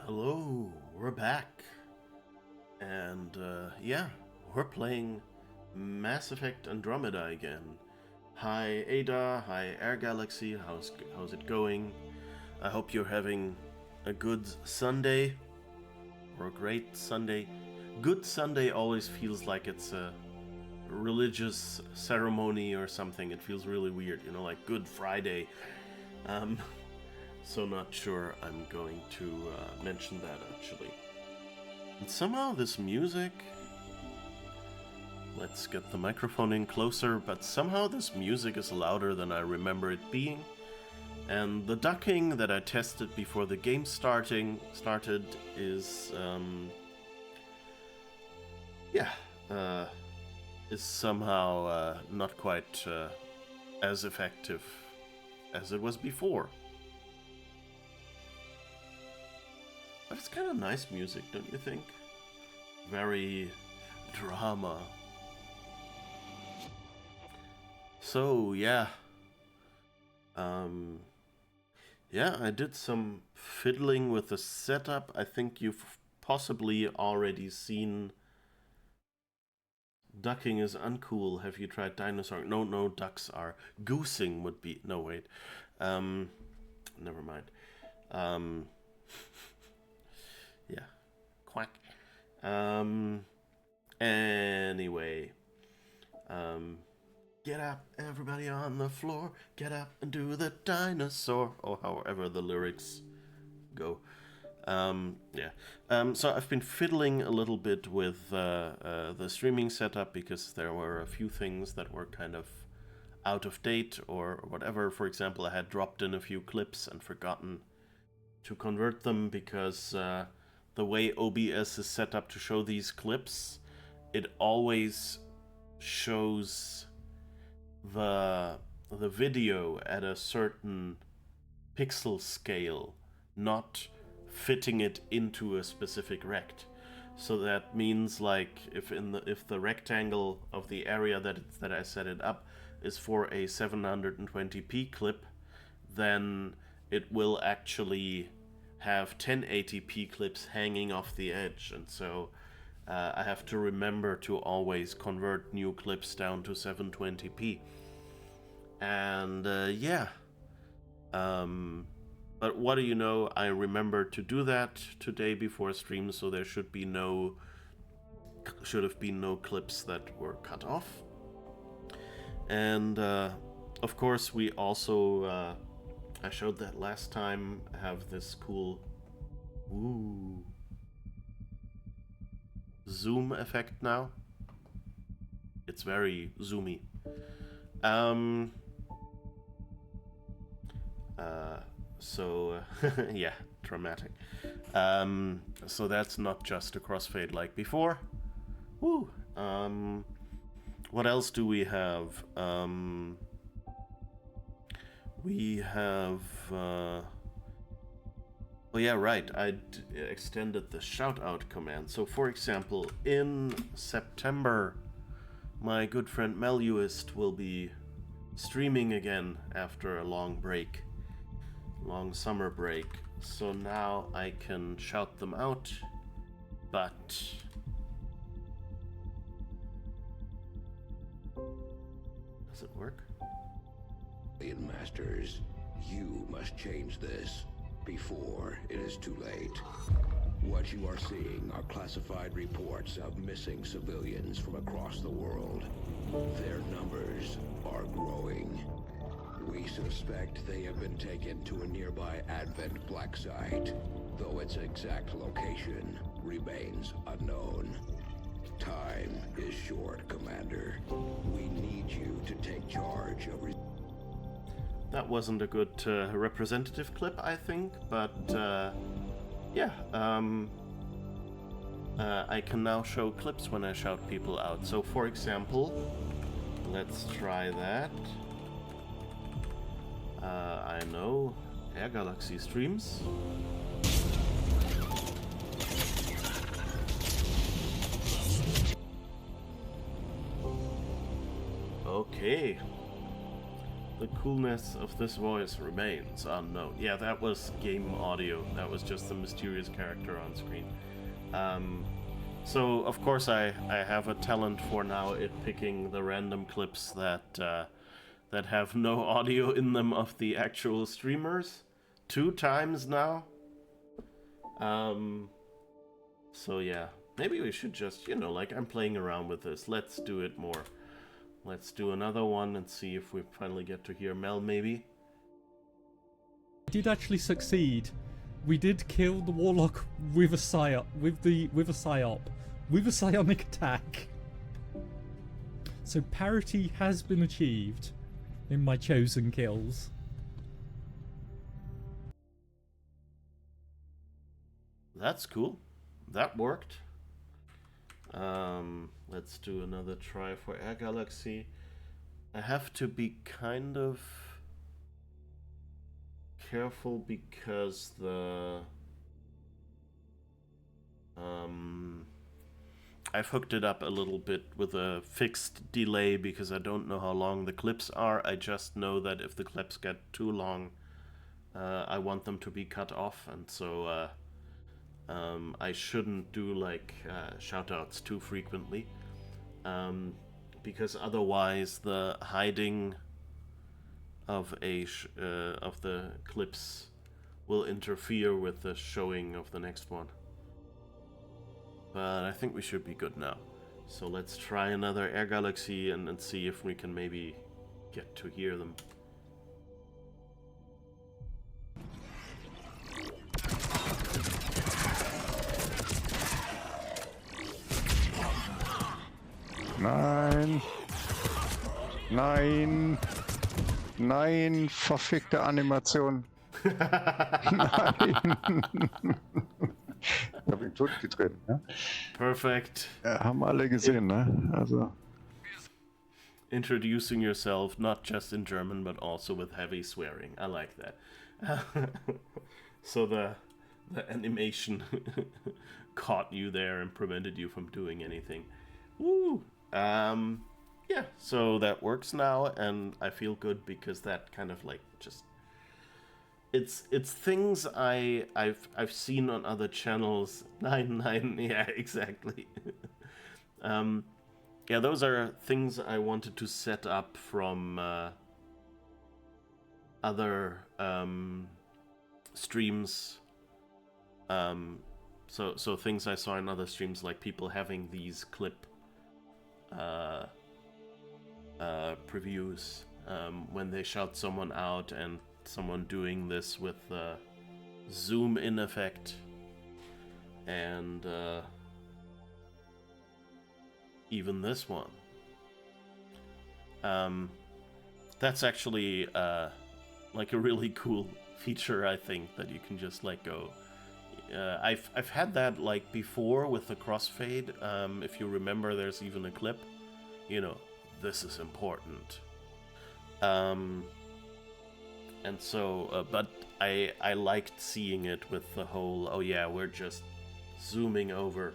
Hello, we're back. And yeah, we're playing Mass Effect Andromeda again. Hi Ada, hi Air Galaxy, how's it going? I hope you're having a good Sunday or a great Sunday. Good Sunday always feels like it's a religious ceremony or something. It feels really weird, like Good Friday. So not sure I'm going to mention that actually. And somehow this music... Let's get the microphone in closer, but somehow this music is louder than I remember it being. And the ducking that I tested before the game started is... is somehow not quite as effective as it was before. But it's kind of nice music, don't you think? Very drama. So, yeah. Yeah, I did some fiddling with the setup. I think you've possibly already seen... Ducking is uncool. Have you tried dinosaur? No, ducks are. Goosing would be... No, wait. Never mind. Yeah. Quack. Anyway. Get up, everybody on the floor. Get up and do the dinosaur. Or however the lyrics go. Yeah. So I've been fiddling a little bit with the streaming setup because there were a few things that were kind of out of date or whatever. For example, I had dropped in a few clips and forgotten to convert them because the way OBS is set up to show these clips, it always shows the video at a certain pixel scale, not fitting it into a specific rect. So that means like if the rectangle of the area that I set it up is for a 720p clip, then it will actually have 1080p clips hanging off the edge, and so I have to remember to always convert new clips down to 720p. And yeah. But what do you know, I remembered to do that today before stream, so there should have been no clips that were cut off. And of course we also, I showed that last time, have this cool zoom effect now. It's very zoomy. So yeah, dramatic. So that's not just a crossfade like before. Woo. What else do we have? We have... Oh yeah, right, I extended the shout-out command. So for example, in September, my good friend Meluist will be streaming again after a long summer break. So now I can shout them out, but... Does it work? Masters, you must change this before it is too late. What you are seeing are classified reports of missing civilians from across the world. Their numbers are growing. We suspect they have been taken to a nearby Advent black site, though its exact location remains unknown. Time is short, Commander. We need you to take charge of... That wasn't a good representative clip, I think, but yeah, I can now show clips when I shout people out. So for example, let's try that. I know, Air Galaxy streams. Okay. The coolness of this voice remains unknown. Yeah, that was game audio. That was just the mysterious character on screen. So, of course, I have a talent for now it picking the random clips that have no audio in them of the actual streamers. 2 times now. So yeah, maybe we should just, like I'm playing around with this. Let's do it more. Let's do another one and see if we finally get to hear Mel, maybe. We did actually succeed. We did kill the warlock with a psyop, with a psionic attack. So parity has been achieved in my chosen kills. That's cool. That worked. Let's do another try for Air Galaxy. I have to be kind of careful because I've hooked it up a little bit with a fixed delay because I don't know how long the clips are. I just know that if the clips get too long, I want them to be cut off, and so I shouldn't do like shoutouts too frequently, because otherwise the hiding of of the clips will interfere with the showing of the next one. But I think we should be good now. So let's try another Air Galaxy and see if we can maybe get to hear them. Nein. Nein. Nein, verfickte Animation. Nein. Ich habe ihn totgetreten, ne? Perfect. Ja, haben alle gesehen, ne? Also. Introducing yourself not just in German but also with heavy swearing. I like that. So the animation caught you there and prevented you from doing anything. Woo! Yeah, so that works now, and I feel good because that kind of like just it's things I've seen on other channels. 9, yeah, exactly. Yeah, those are things I wanted to set up from other streams. So things I saw in other streams, like people having these clip previews when they shout someone out, and someone doing this with the zoom in effect, and even this one. That's actually like a really cool feature, I think, that you can just let go. I've had that like before with the crossfade. If you remember, there's even a clip, this is important. And so, but I liked seeing it with the whole, oh yeah, we're just zooming over.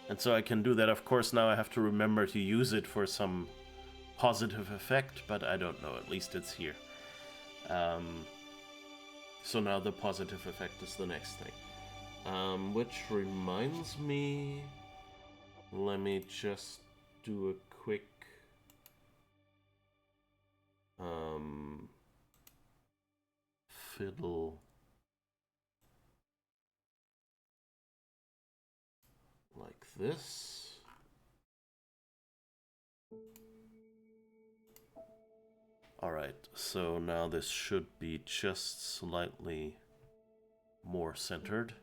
And so I can do that. Of course, now I have to remember to use it for some positive effect, but I don't know, at least it's here. So now the positive effect is the next thing. Which reminds me, let me just do a quick fiddle like this. Alright, so now this should be just slightly more centered.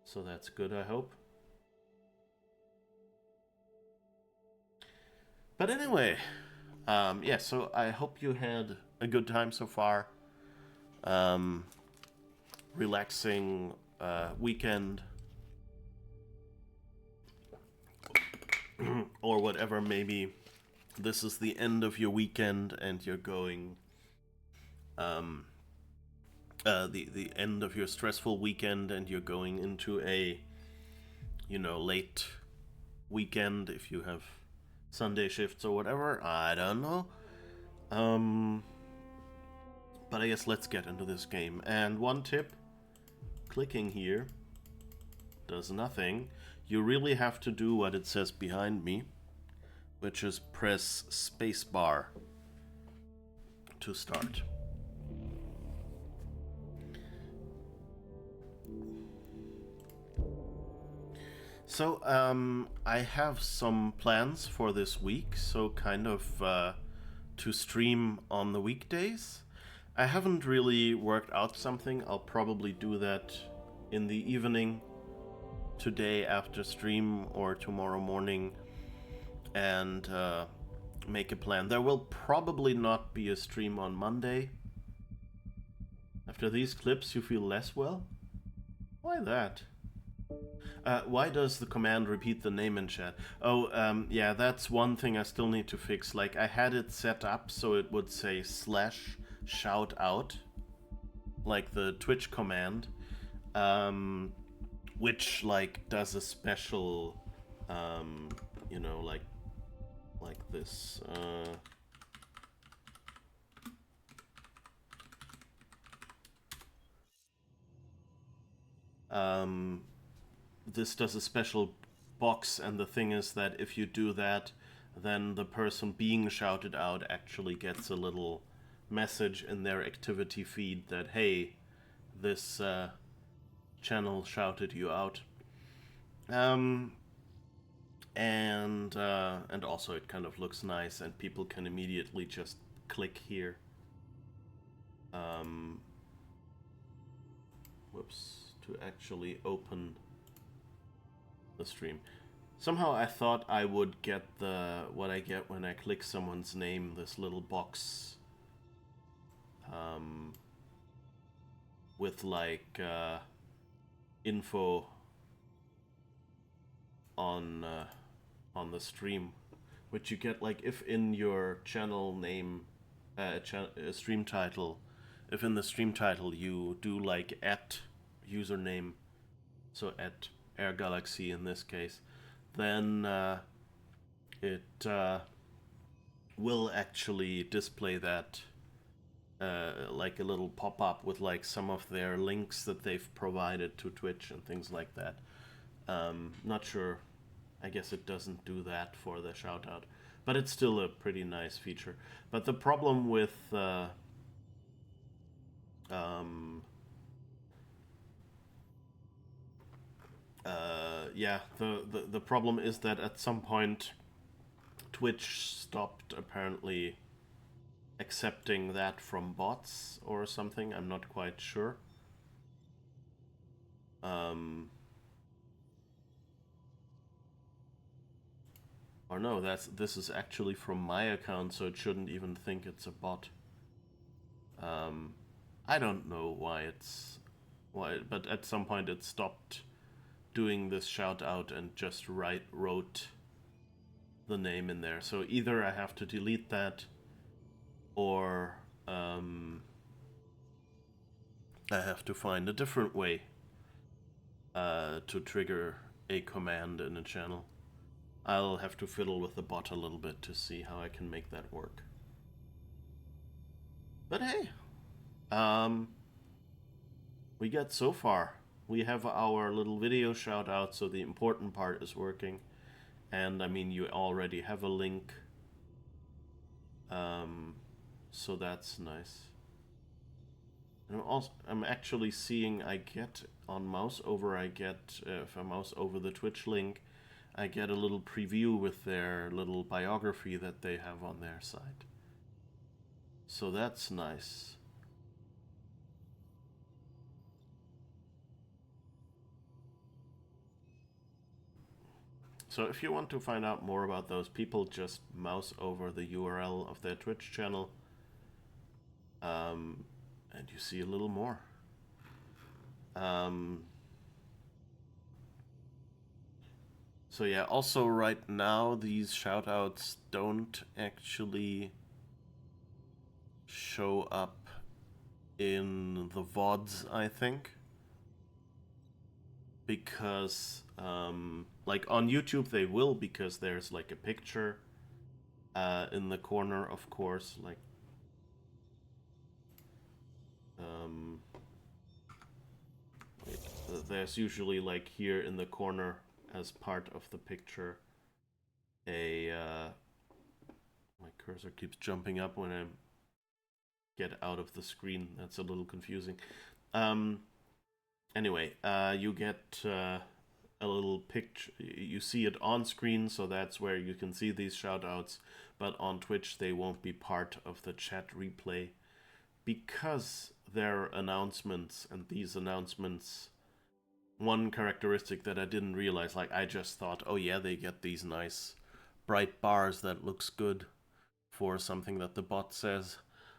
So that's good, I hope. But anyway, yeah, so I hope you had a good time so far. Relaxing weekend. Or whatever, maybe this is the end of your weekend and you're going the end of your stressful weekend and you're going into a late weekend if you have Sunday shifts or whatever. I don't know. But I guess let's get into this game. And one tip, clicking here does nothing. You really have to do what it says behind me, which is press spacebar to start. So, I have some plans for this week, so kind of to stream on the weekdays. I haven't really worked out something. I'll probably do that in the evening today after stream or tomorrow morning and make a plan. There will probably not be a stream on Monday. After these clips, you feel less well? Why that? Why does the command repeat the name in chat? Oh, yeah, that's one thing I still need to fix. Like, I had it set up so it would say /shout-out, like the Twitch command, which, like, does a special, you know, like this, this does a special box, and the thing is that if you do that, then the person being shouted out actually gets a little message in their activity feed that, hey, this channel shouted you out. And also it kind of looks nice, and people can immediately just click here. Whoops, to actually open the stream. Somehow I thought I would get what I get when I click someone's name, this little box with like info on the stream, which you get like if in your channel name, stream title, if in the stream title you do like @username, so @AirGalaxy in this case, then it will actually display that like a little pop-up with like some of their links that they've provided to Twitch and things like that. Not sure. I guess it doesn't do that for the shout-out, but it's still a pretty nice feature. But the problem with yeah, the problem is that at some point Twitch stopped apparently accepting that from bots or something. I'm not quite sure. Or no, this is actually from my account, so it shouldn't even think it's a bot. I don't know why, but at some point it stopped doing this shout out and just wrote the name in there. So either I have to delete that, or I have to find a different way to trigger a command in a channel. I'll have to fiddle with the bot a little bit to see how I can make that work. But hey, we get so far. We have our little video shout out, so the important part is working. And I mean, you already have a link, so that's nice. And I'm actually seeing I get on mouse over. If I mouse over the Twitch link, I get a little preview with their little biography that they have on their site. So that's nice. So if you want to find out more about those people, just mouse over the URL of their Twitch channel, and you see a little more. So yeah, also right now these shoutouts don't actually show up in the VODs, I think. Because, like on YouTube they will, because there's like a picture in the corner, of course, like there's usually like here in the corner as part of the picture a my cursor keeps jumping up when I get out of the screen. That's a little confusing. Anyway, you get a little picture. You see it on screen, so that's where you can see these shoutouts. But on Twitch, they won't be part of the chat replay because they're announcements, and these announcements. One characteristic that I didn't realize, like I just thought, oh yeah, they get these nice bright bars that looks good for something that the bot says,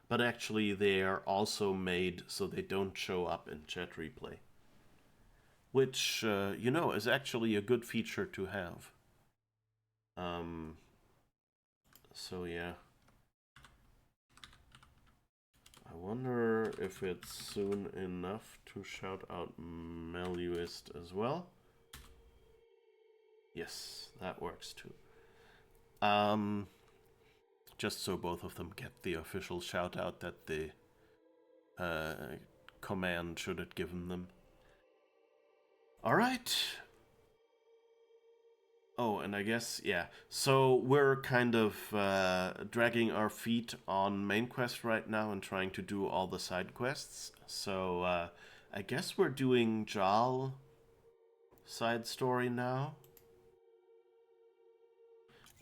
but actually they are also made so they don't show up in chat replay, which you know, is actually a good feature to have. So yeah, I wonder if it's soon enough to shout out Meluist as well. Yes, that works too. Just so both of them get the official shout out that the command should have given them. Alright. Oh, and I guess, yeah. So we're kind of dragging our feet on main quest right now and trying to do all the side quests. So I guess we're doing Jal side story now.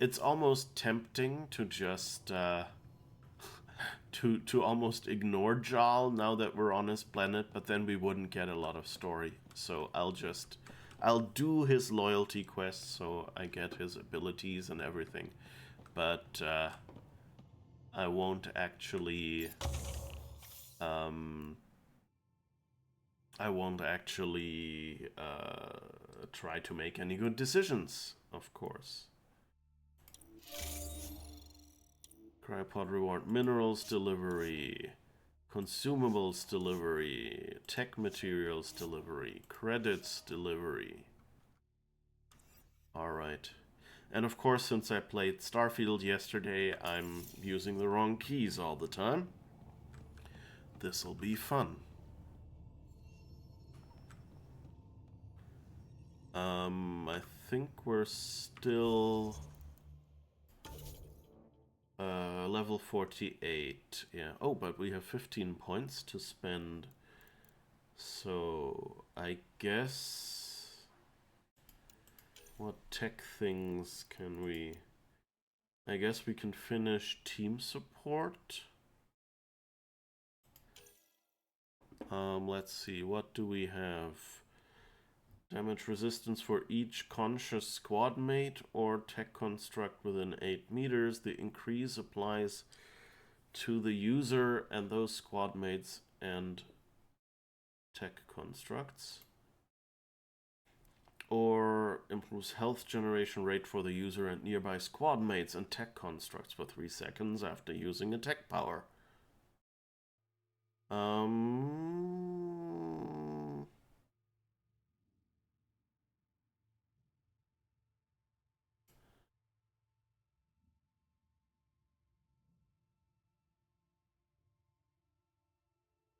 It's almost tempting to just to almost ignore Jal now that we're on his planet, but then we wouldn't get a lot of story. So I'll do his loyalty quest so I get his abilities and everything, but I won't actually try to make any good decisions, of course. Cryopod reward, minerals delivery, consumables delivery, tech materials delivery, credits delivery. Alright. And of course, since I played Starfield yesterday, I'm using the wrong keys all the time. This'll be fun. I think we're still level 48. Yeah. Oh, but we have 15 points to spend. So I guess what tech things can we? I guess we can finish team support. Let's see, what do we have? Damage resistance for each conscious squad mate or tech construct within 8 meters. The increase applies to the user and those squad mates and tech constructs. Or improves health generation rate for the user and nearby squad mates and tech constructs for 3 seconds after using a tech power.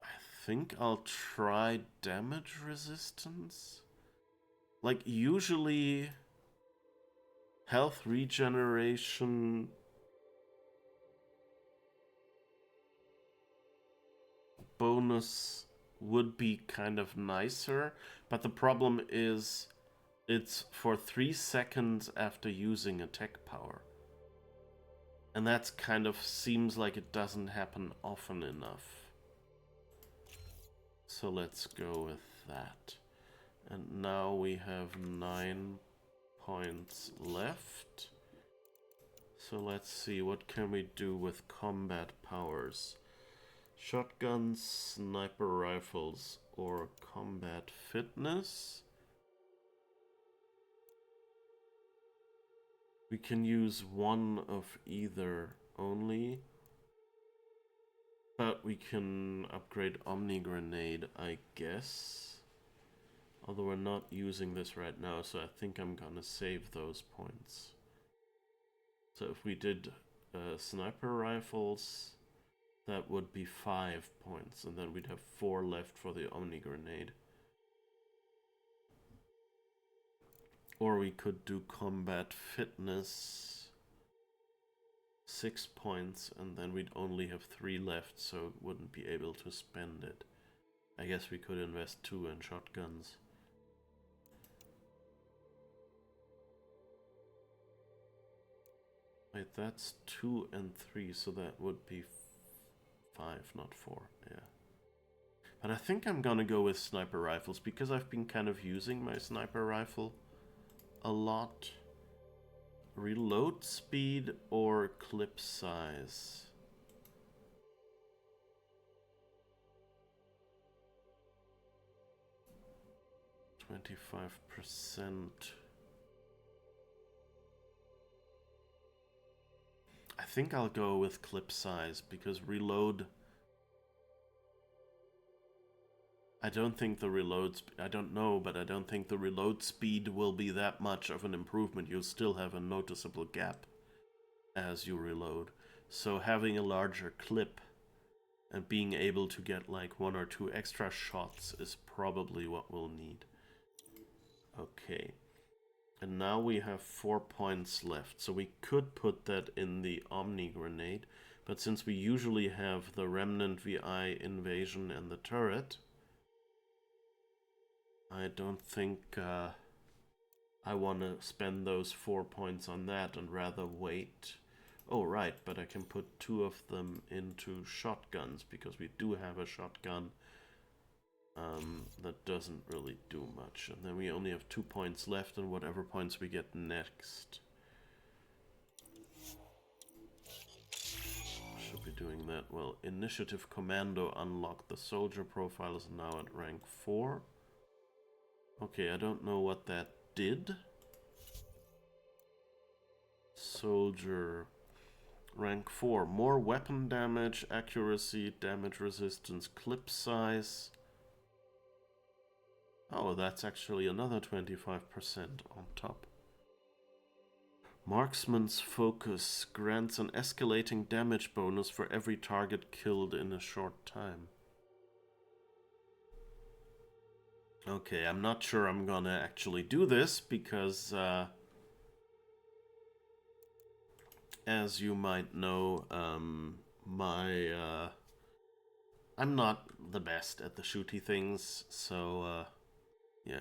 I think I'll try damage resistance. Like, usually health regeneration bonus would be kind of nicer, but the problem is it's for 3 seconds after using a tech power. And that's kind of seems like it doesn't happen often enough. So let's go with that. And now we have 9 points left. So let's see, what can we do with combat powers? Shotguns, sniper rifles, or combat fitness? We can use one of either only. But we can upgrade Omni Grenade, I guess. Although we're not using this right now, so I think I'm gonna save those points. So if we did sniper rifles, that would be 5 points, and then we'd have 4 left for the Omni Grenade. Or we could do combat fitness, 6 points, and then we'd only have 3 left, so wouldn't be able to spend it. I guess we could invest 2 in shotguns. Wait, that's 2 and 3, so that would be 5, not 4, yeah. But I think I'm gonna go with sniper rifles, because I've been kind of using my sniper rifle a lot. Reload speed or clip size? %. I think I'll go with clip size, because reload... I don't think the reload... I don't know, but I don't think the reload speed will be that much of an improvement. You'll still have a noticeable gap as you reload. So having a larger clip and being able to get like 1 or 2 extra shots is probably what we'll need. Okay. And now we have 4 points left. So we could put that in the Omni Grenade. But since we usually have the Remnant VI Invasion and the turret... I don't think I want to spend those 4 points on that and rather wait. Oh, right, but I can put 2 of them into shotguns, because we do have a shotgun that doesn't really do much. And then we only have 2 points left, and whatever points we get next. Should be doing that. Well, Initiative Commando unlocked. The soldier profile is now at rank 4. Okay, I don't know what that did. Soldier, rank 4. More weapon damage, accuracy, damage resistance, clip size. Oh, that's actually another 25% on top. Marksman's Focus grants an escalating damage bonus for every target killed in a short time. Okay, I'm not sure I'm gonna actually do this, because as you might know, I'm not the best at the shooty things, so yeah.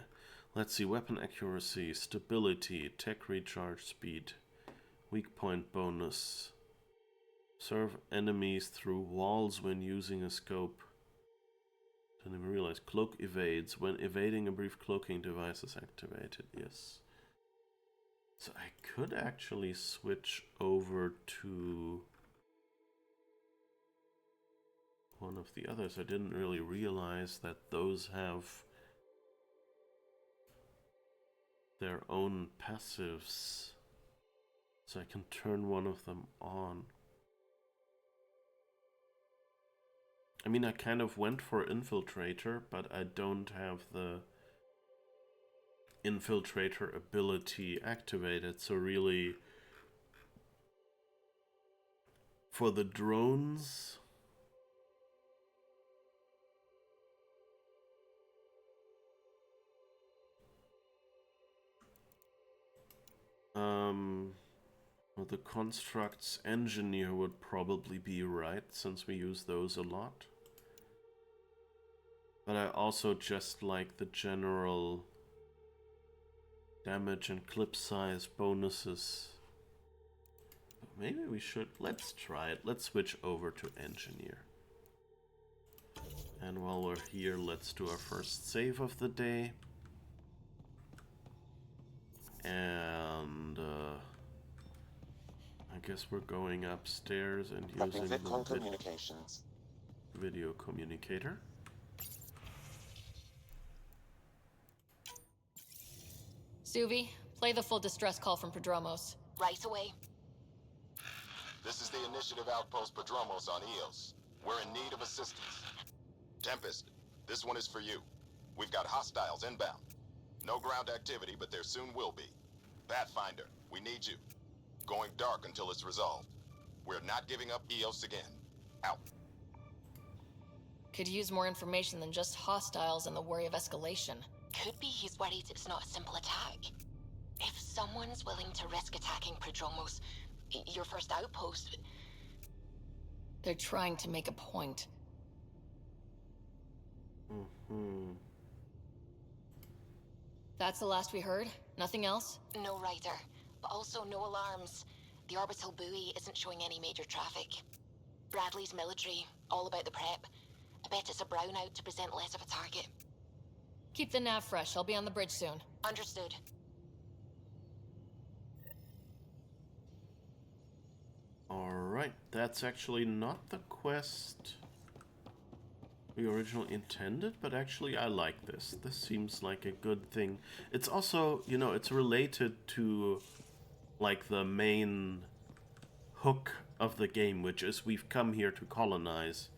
Let's see, weapon accuracy, stability, tech recharge speed, weak point bonus, serve enemies through walls when using a scope. Didn't even realize. Cloak evades. When evading, a brief cloaking device is activated. Yes. So I could actually switch over to one of the others. I didn't really realize that those have their own passives. So I can turn one of them on. I mean, I kind of went for Infiltrator, but I don't have the Infiltrator ability activated, so really for the drones, well, the Constructs Engineer would probably be right, since we use those a lot. But I also just like the general damage and clip size bonuses. Maybe we should, let's try it. Let's switch over to Engineer. And while we're here, let's do our first save of the day. And I guess we're going upstairs and using the video communicator. Suvi, play the full distress call from Prodromos. Right away. This is the Initiative Outpost Prodromos on Eos. We're in need of assistance. Tempest, this one is for you. We've got hostiles inbound. No ground activity, but there soon will be. Pathfinder, we need you. Going dark until it's resolved. We're not giving up Eos again. Out. Could use more information than just hostiles and the worry of escalation. Could be he's worried it's not a simple attack. If someone's willing to risk attacking Prodromos, your first outpost... They're trying to make a point. Mm-hmm. That's the last we heard? Nothing else? No, Ryder. But also no alarms. The orbital buoy isn't showing any major traffic. Bradley's military, all about the prep. I bet it's a brownout to present less of a target. Keep the nav fresh. I'll be on the bridge soon. Understood. Alright, that's actually not the quest we originally intended, but actually I like this. This seems like a good thing. It's also, you know, it's related to like the main hook of the game, which is we've come here to colonize,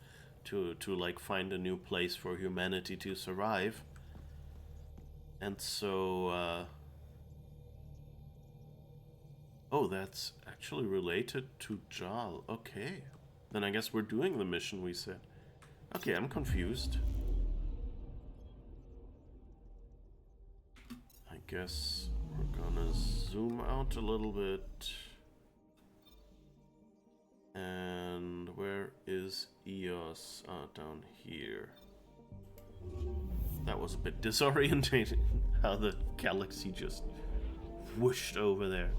to like find a new place for humanity to survive. And so oh, that's actually related to Jal. Okay. Then I guess we're doing the mission we said. Okay, I'm confused. I guess we're gonna zoom out a little bit. And where is Eos? Ah, down here. That was a bit disorientating, how the galaxy just whooshed over there.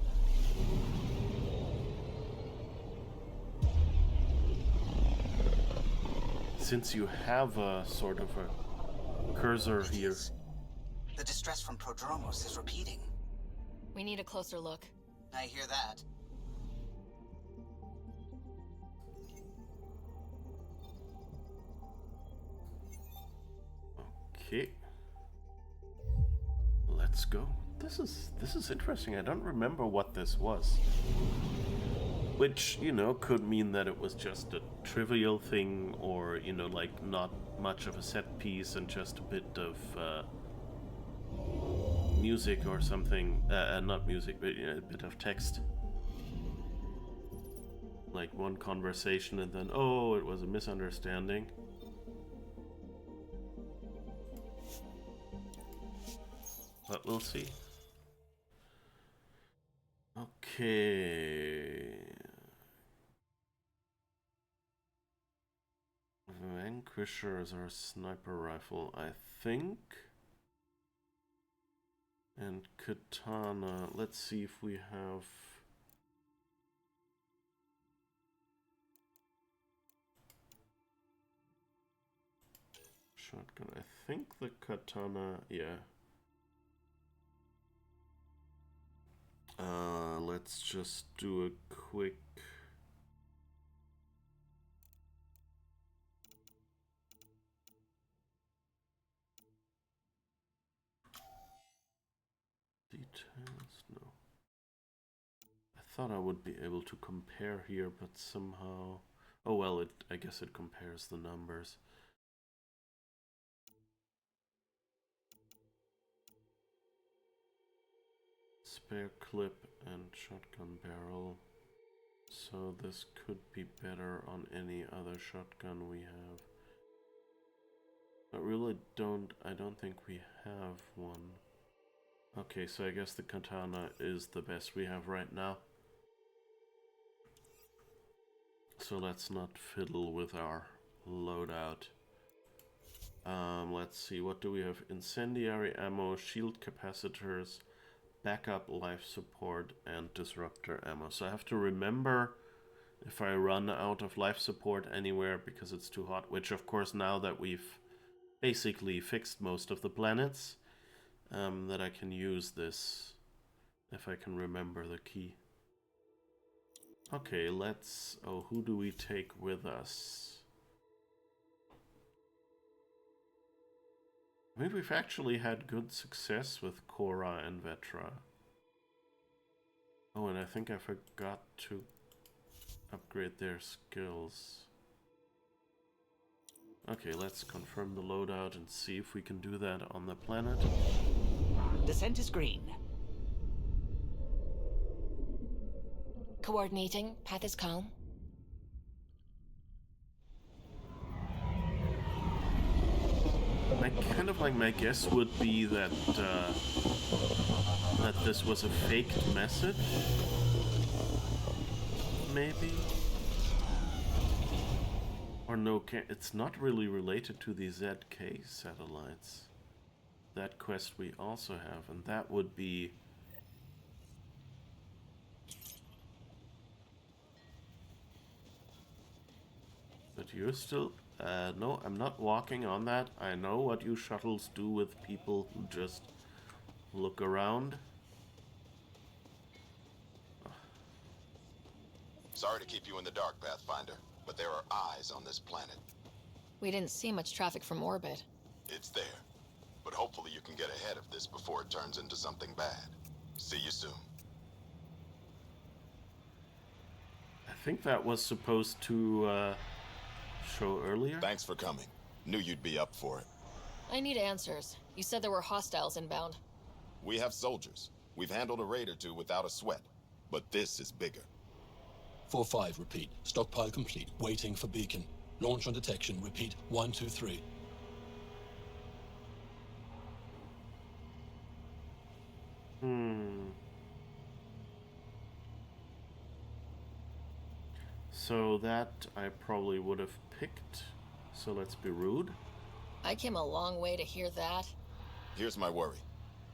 Since you have a sort of a cursor here. The distress from Prodromos is repeating. We need a closer look. I hear that. Okay. Let's go. This is interesting. I don't remember what this was. Which, you know, could mean that it was just a trivial thing, or, you know, like not much of a set piece and just a bit of music or something. Not music, but, you know, a bit of text. Like one conversation and then, oh, it was a misunderstanding. But we'll see. Okay. Vanquisher is our sniper rifle, I think. And katana. Let's see if we have... shotgun. I think the katana, yeah. Let's just do a quick... details? No. I thought I would be able to compare here, but somehow... oh well, I guess it compares the numbers. Spare clip and shotgun barrel. So this could be better on any other shotgun we have. But really I don't think we have one. Okay, so I guess the katana is the best we have right now. So let's not fiddle with our loadout. Let's see, what do we have? Incendiary ammo, shield capacitors, backup life support, and disruptor ammo. So I have to remember if I run out of life support anywhere because it's too hot, which of course now that we've basically fixed most of the planets, that I can use this if I can remember the key. Okay, let's... oh, who do we take with us? I mean, we've actually had good success with Cora and Vetra. Oh, and I think I forgot to upgrade their skills. Okay, let's confirm the loadout and see if we can do that on the planet. Descent is green. Coordinating. Path is calm. My guess would be that that this was a faked message, maybe, or no? It's not really related to the ZK satellites. That quest we also have, and that would be. But you're still. No, I'm not walking on that. I know what you shuttles do with people who just look around. Sorry to keep you in the dark, Pathfinder, but there are eyes on this planet. We didn't see much traffic from orbit. It's there. But hopefully you can get ahead of this before it turns into something bad. See you soon. I think that was supposed to show earlier. Thanks for coming. Knew you'd be up for it. I need answers. You said there were hostiles inbound. We have soldiers. We've handled a raid or two without a sweat. But this is bigger. 4-5, repeat. Stockpile complete. Waiting for beacon. Launch on detection. Repeat. 1, 2, 3. So that I probably would have picked. So let's be rude. I came a long way to hear that. Here's my worry.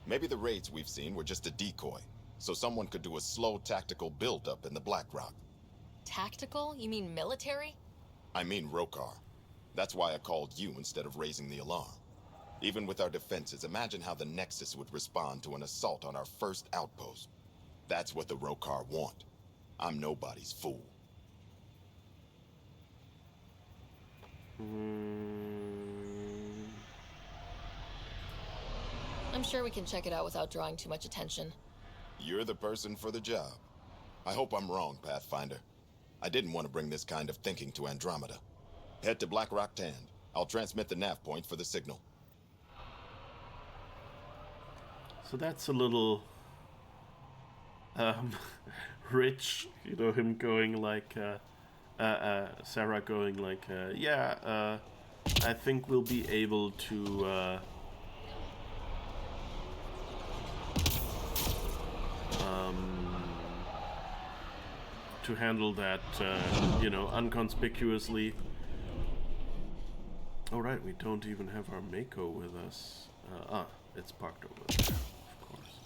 Maybe the raids we've seen were just a decoy, so someone could do a slow tactical build-up in the Black Rock. Tactical? You mean military? I mean Rokar. That's why I called you instead of raising the alarm. Even with our defenses, imagine how the Nexus would respond to an assault on our first outpost. That's what the Rokar want. I'm nobody's fool. I'm sure we can check it out without drawing too much attention. You're the person for the job. I hope I'm wrong, Pathfinder. I didn't want to bring this kind of thinking to Andromeda. Head to Black Rock Tand. I'll transmit the nav point for the signal. So that's a little rich, you know, him going like Sarah going like I think we'll be able to handle that, you know, unconspicuously. All right, we don't even have our Mako with us. It's parked over there, of course.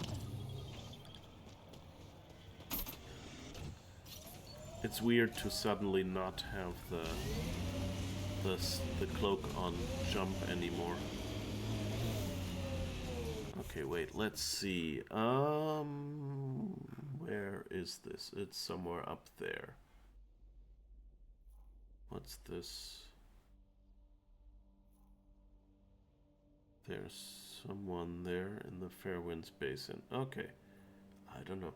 It's weird to suddenly not have the cloak on jump anymore. Okay, wait, let's see. Where is this? It's somewhere up there. What's this? There's someone there in the Fairwinds Basin. Okay, I don't know.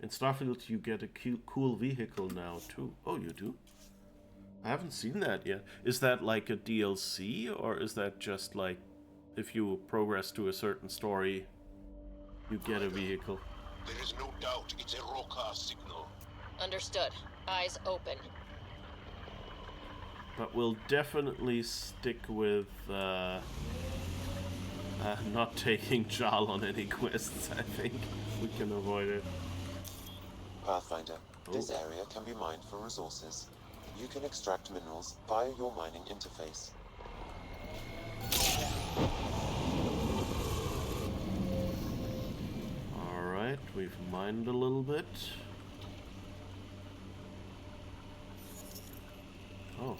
In Starfield you get a cool vehicle now too. Oh, you do? I haven't seen that yet. Is that like a DLC, or is that just like if you progress to a certain story, you get a vehicle? There is no doubt it's a Rokar signal. Understood. Eyes open. But we'll definitely stick with not taking Jal on any quests. I think we can avoid it. Pathfinder, this area can be mined for resources. You can extract minerals via your mining interface. Alright, we've mined a little bit. Oh.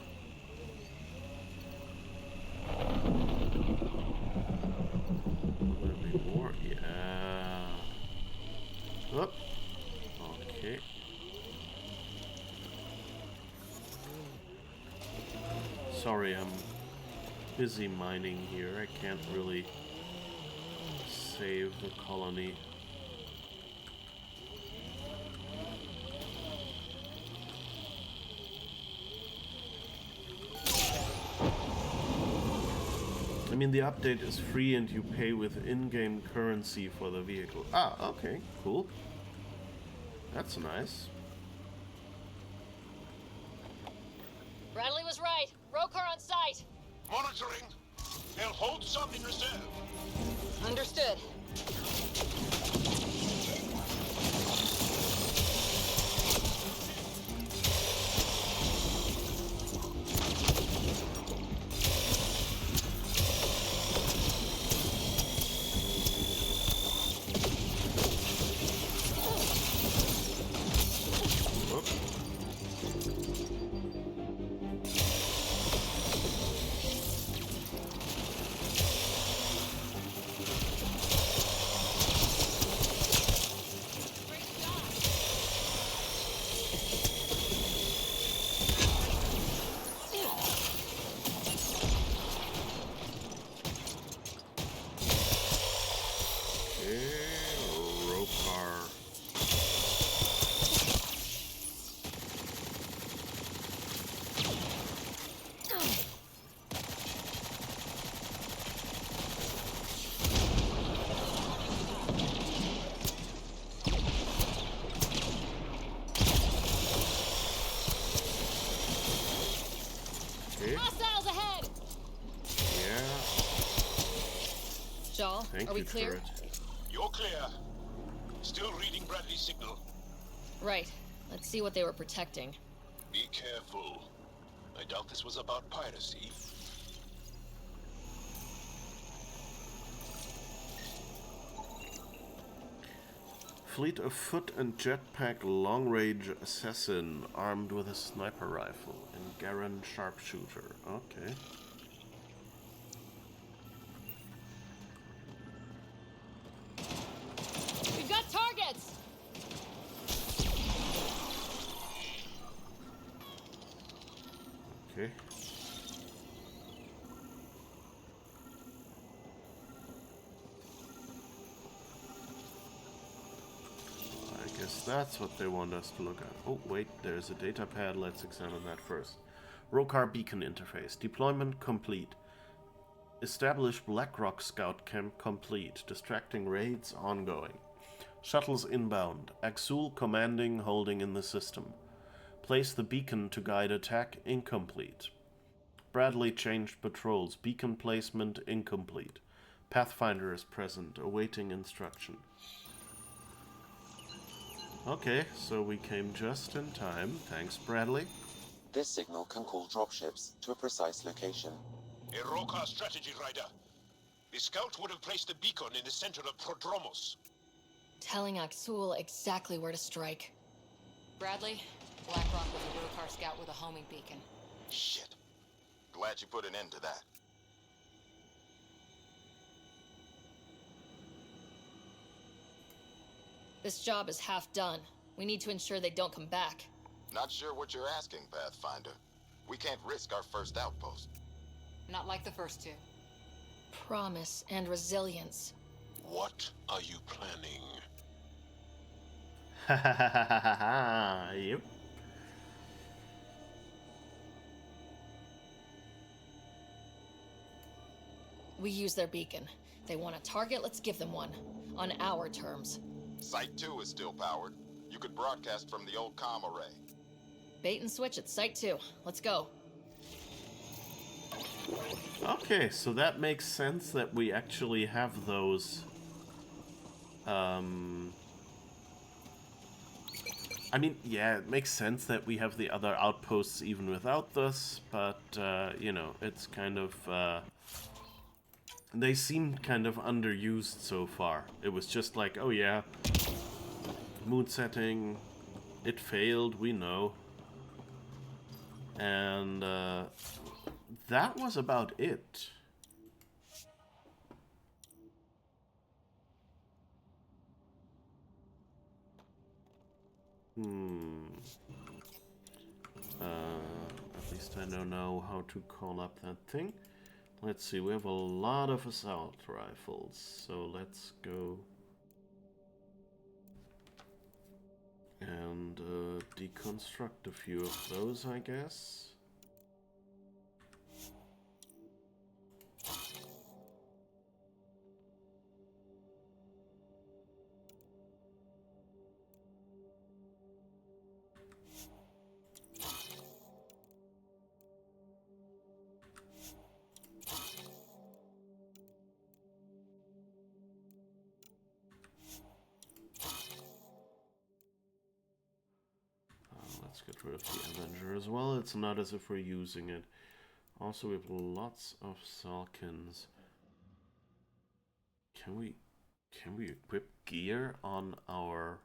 Will there be more? Yeah. Oh. Okay. Sorry, I'm busy mining here. I can't really save the colony. I mean, the update is free and you pay with in-game currency for the vehicle. Ah, okay, cool. That's nice. Bradley was right. Rokar on site. Monitoring. They'll hold some in reserve. Understood. Hostiles ahead! Yeah. Shaw, are we clear? You're clear. Still reading Bradley's signal. Right. Let's see what they were protecting. Be careful. I doubt this was about piracy. Fleet of foot and jetpack long-range assassin armed with a sniper rifle and Garen sharpshooter. Okay. We've got targets! Okay. I guess that's what they want us to look at. Oh, wait, there's a data pad. Let's examine that first. Rokar beacon interface. Deployment complete. Establish Blackrock Scout Camp complete. Distracting raids ongoing. Shuttles inbound. Axul commanding holding in the system. Place the beacon to guide attack incomplete. Bradley changed patrols. Beacon placement incomplete. Pathfinder is present, awaiting instruction. Okay, so we came just in time. Thanks, Bradley. This signal can call dropships to a precise location. A Rokar strategy, Ryder. The scout would have placed the beacon in the center of Prodromos. Telling Axul exactly where to strike. Bradley, Blackrock was a Rokar scout with a homing beacon. Shit. Glad you put an end to that. This job is half done. We need to ensure they don't come back. Not sure what you're asking, Pathfinder. We can't risk our first outpost. Not like the first two. Promise and resilience. What are you planning? Ha ha ha ha ha ha. Yep. We use their beacon. They want a target, let's give them one. On our terms. Site 2 is still powered. You could broadcast from the old comm array. Bait and switch at Site 2. Let's go. Okay, so that makes sense that we actually have those. I mean, yeah, it makes sense that we have the other outposts even without this, but, you know, it's kind of, they seemed kind of underused so far. It was just like, oh yeah, mood setting, it failed, we know. And, that was about it. At least I don't know how to call up that thing. Let's see, we have a lot of assault rifles, so let's go and deconstruct a few of those, I guess. get rid of the Avenger as well. It's not as if we're using it. Also, we have lots of Salkins. Can we equip gear on our...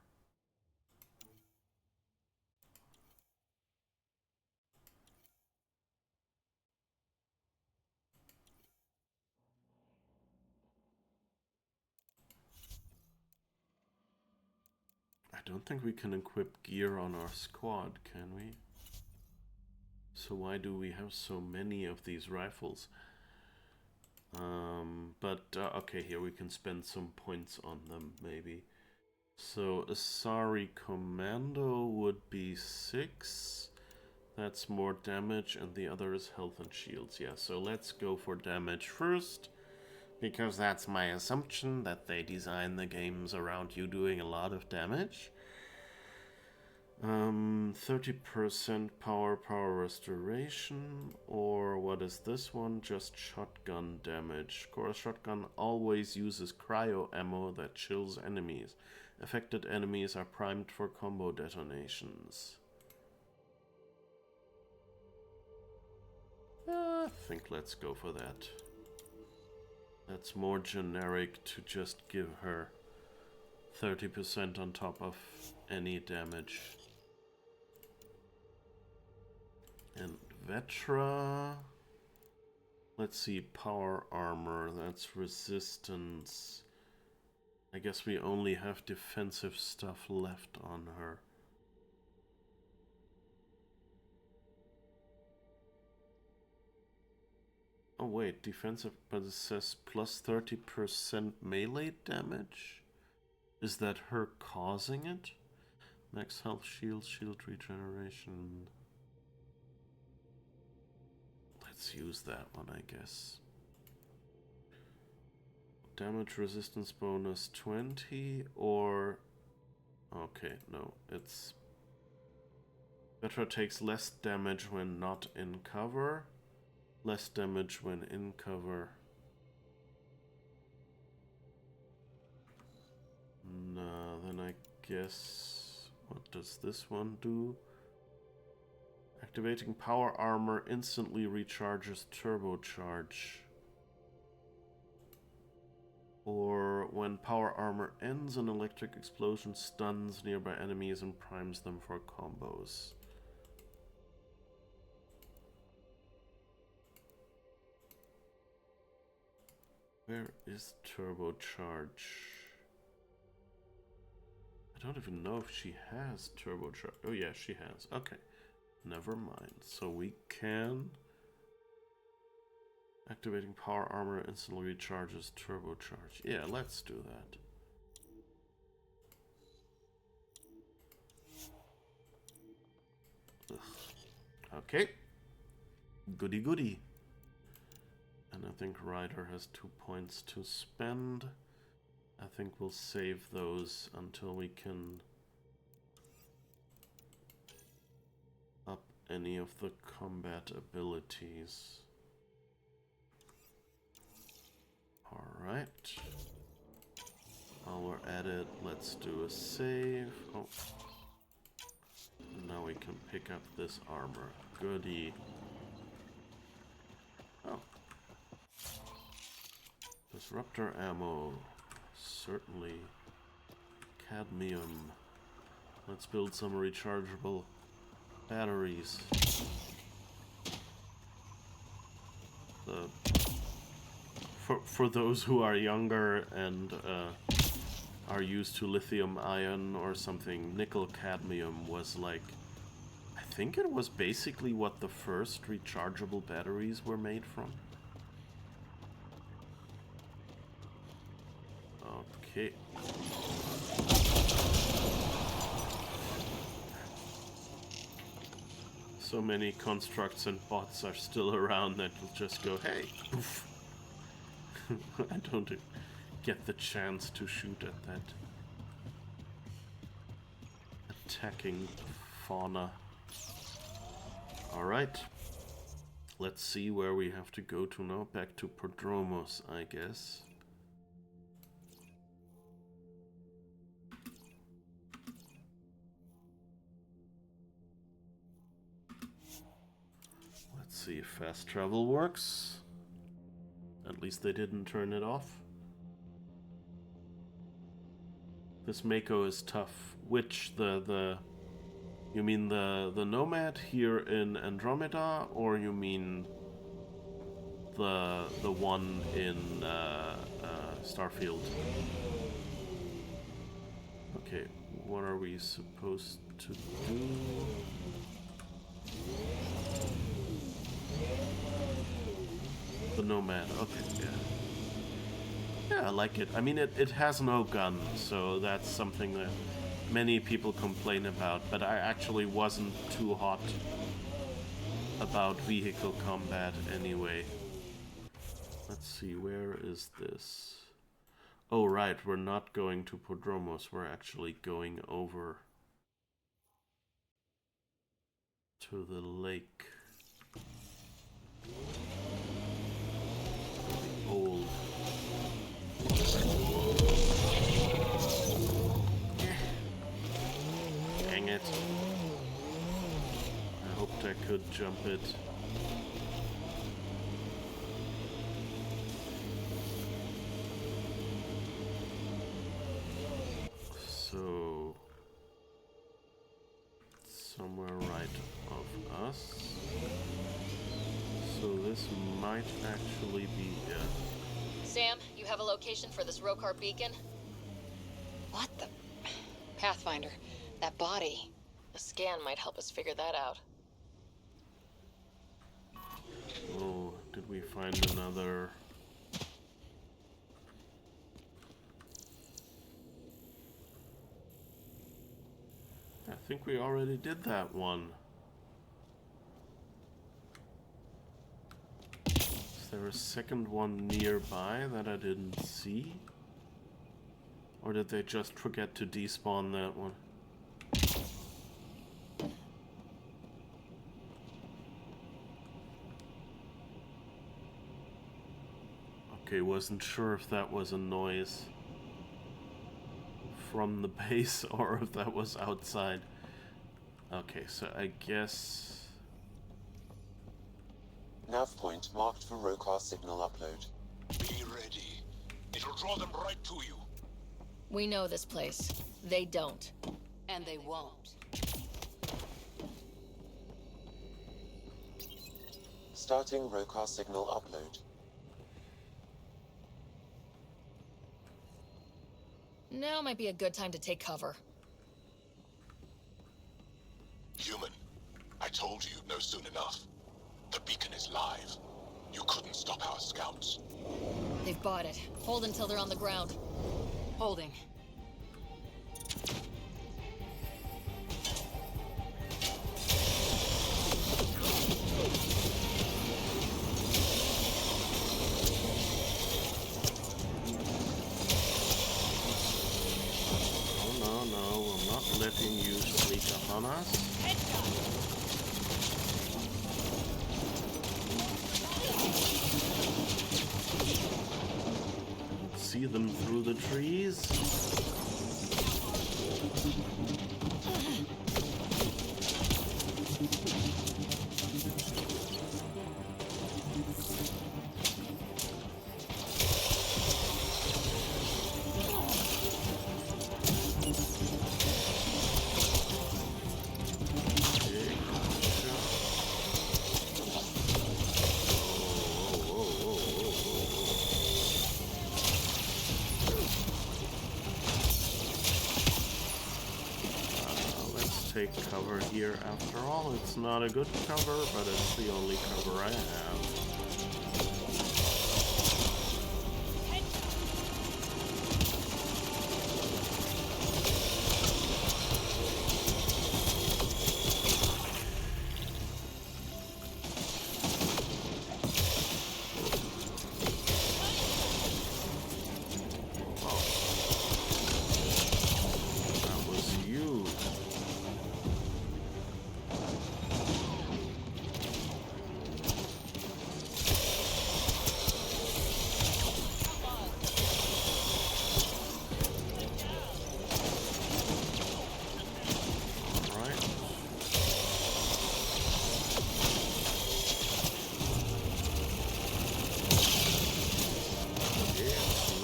I don't think we can equip gear on our squad, can we? So why do we have so many of these rifles? Okay, here we can spend some points on them, maybe. So Asari Commando would be 6. That's more damage, and the other is health and shields. Yeah, so let's go for damage first, because that's my assumption, that they design the games around you doing a lot of damage. 30% power restoration, or what is this one? Just shotgun damage. Chorus shotgun always uses cryo ammo that chills enemies. Affected enemies are primed for combo detonations. I think let's go for that. That's more generic to just give her 30% on top of any damage. And Vetra, let's see, power armor, that's resistance. I guess we only have defensive stuff left on her. Oh wait, defensive, but it says plus 30% melee damage? Is that her causing it? Max health, shield regeneration. Let's use that one, I guess. Damage resistance bonus 20, or... Okay, no, it's... Vetra takes less damage when not in cover, less damage when in cover. No, then I guess... What does this one do? Activating power armor instantly recharges turbocharge. Or when power armor ends, an electric explosion stuns nearby enemies and primes them for combos. Where is turbocharge? I don't even know if she has turbocharge. Oh yeah, she has. Okay. Never mind. So we can... Activating power armor instantly recharges turbocharge. Yeah, let's do that. Ugh. Okay. Goody goody. And I think Ryder has 2 points to spend. I think we'll save those until we can up any of the combat abilities. Alright. While we're at it, let's do a save. Oh. Now we can pick up this armor. Goody. Oh. Disruptor ammo. Certainly. Cadmium. Let's build some rechargeable batteries. For those who are younger and are used to lithium ion or something, nickel cadmium was like, I think it was basically what the first rechargeable batteries were made from. Okay. So many constructs and bots are still around that will just go, hey, poof. I don't get the chance to shoot at that attacking fauna. Alright. Let's see where we have to go to now. Back to Prodromos, I guess. see if fast travel works. At least they didn't turn it off. This Mako is tough. Which, you mean the Nomad here in Andromeda, or you mean the one in Starfield? Okay, what are we supposed to do? The Nomad, okay, yeah. Yeah, I like it. I mean, it has no gun, so that's something that many people complain about, but I actually wasn't too hot about vehicle combat anyway. Let's see, where is this? Oh, right, we're not going to Prodromos, we're actually going over to the lake. The old. Dang it. I hoped I could jump it. So, somewhere right of us. So this might actually be it. Sam, you have a location for this Rokar beacon? What the... Pathfinder, that body. A scan might help us figure that out. Oh, did we find another... I think we already did that one. Is there a second one nearby that I didn't see? Or did they just forget to despawn that one? Okay, wasn't sure if that was a noise from the base or if that was outside. Okay, so I guess... Nav point marked for Rokar signal upload. Be ready. It'll draw them right to you. We know this place. They don't. And they won't. Starting Rokar signal upload. Now might be a good time to take cover. Human, I told you you'd know soon enough. The beacon is live. You couldn't stop our scouts. They've bought it. Hold until they're on the ground. Holding. Oh no, we're not letting you sneak up on us. See them through the trees. Take cover here after all. It's not a good cover, but it's the only cover I have.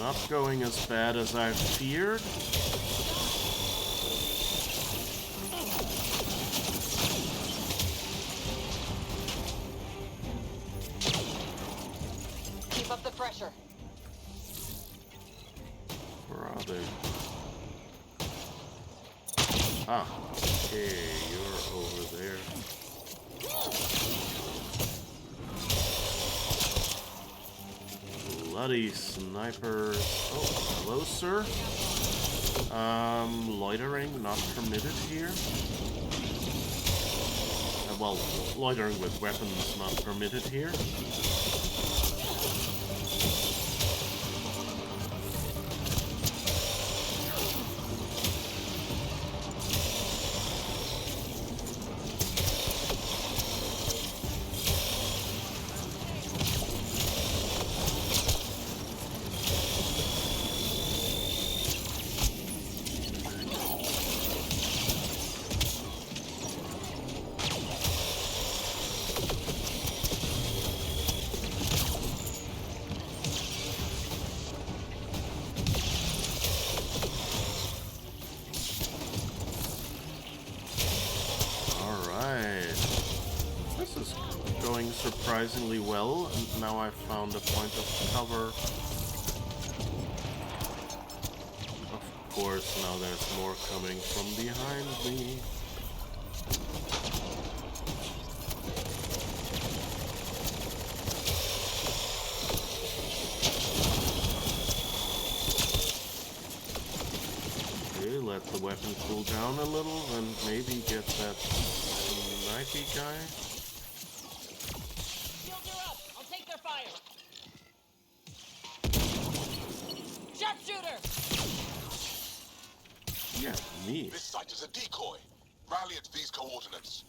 not going as bad as I feared. Keep up the pressure. Where are they? Ah, okay, you're over there. Bloody snipers. Oh, hello, sir. Loitering not permitted here. Well, loitering with weapons not permitted here. Surprisingly well, and now I've found a point of cover. Of course, now there's more coming from behind me. Okay, let the weapon cool down a little and maybe get that snipey guy. Yeah, me. This site is a decoy. Rally at these coordinates.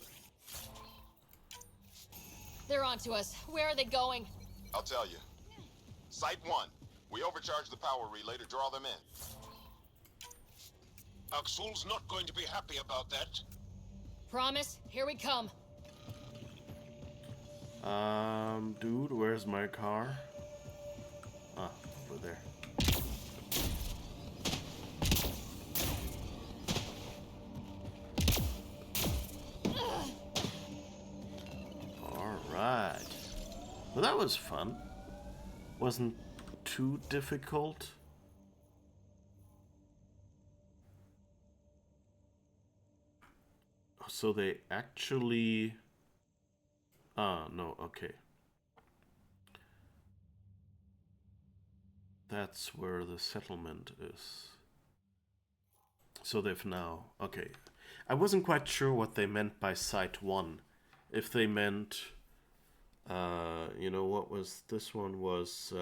They're onto us. Where are they going? I'll tell you. Site 1. We overcharged the power relay to draw them in. Axul's not going to be happy about that. Promise? Here we come. Dude, where's my car? Ah, over there. Alright. Well, that was fun. Wasn't too difficult. So they actually... Ah, no, okay. That's where the settlement is. So they've now... Okay. I wasn't quite sure what they meant by Site 1. If they meant... you know, what was... This one was...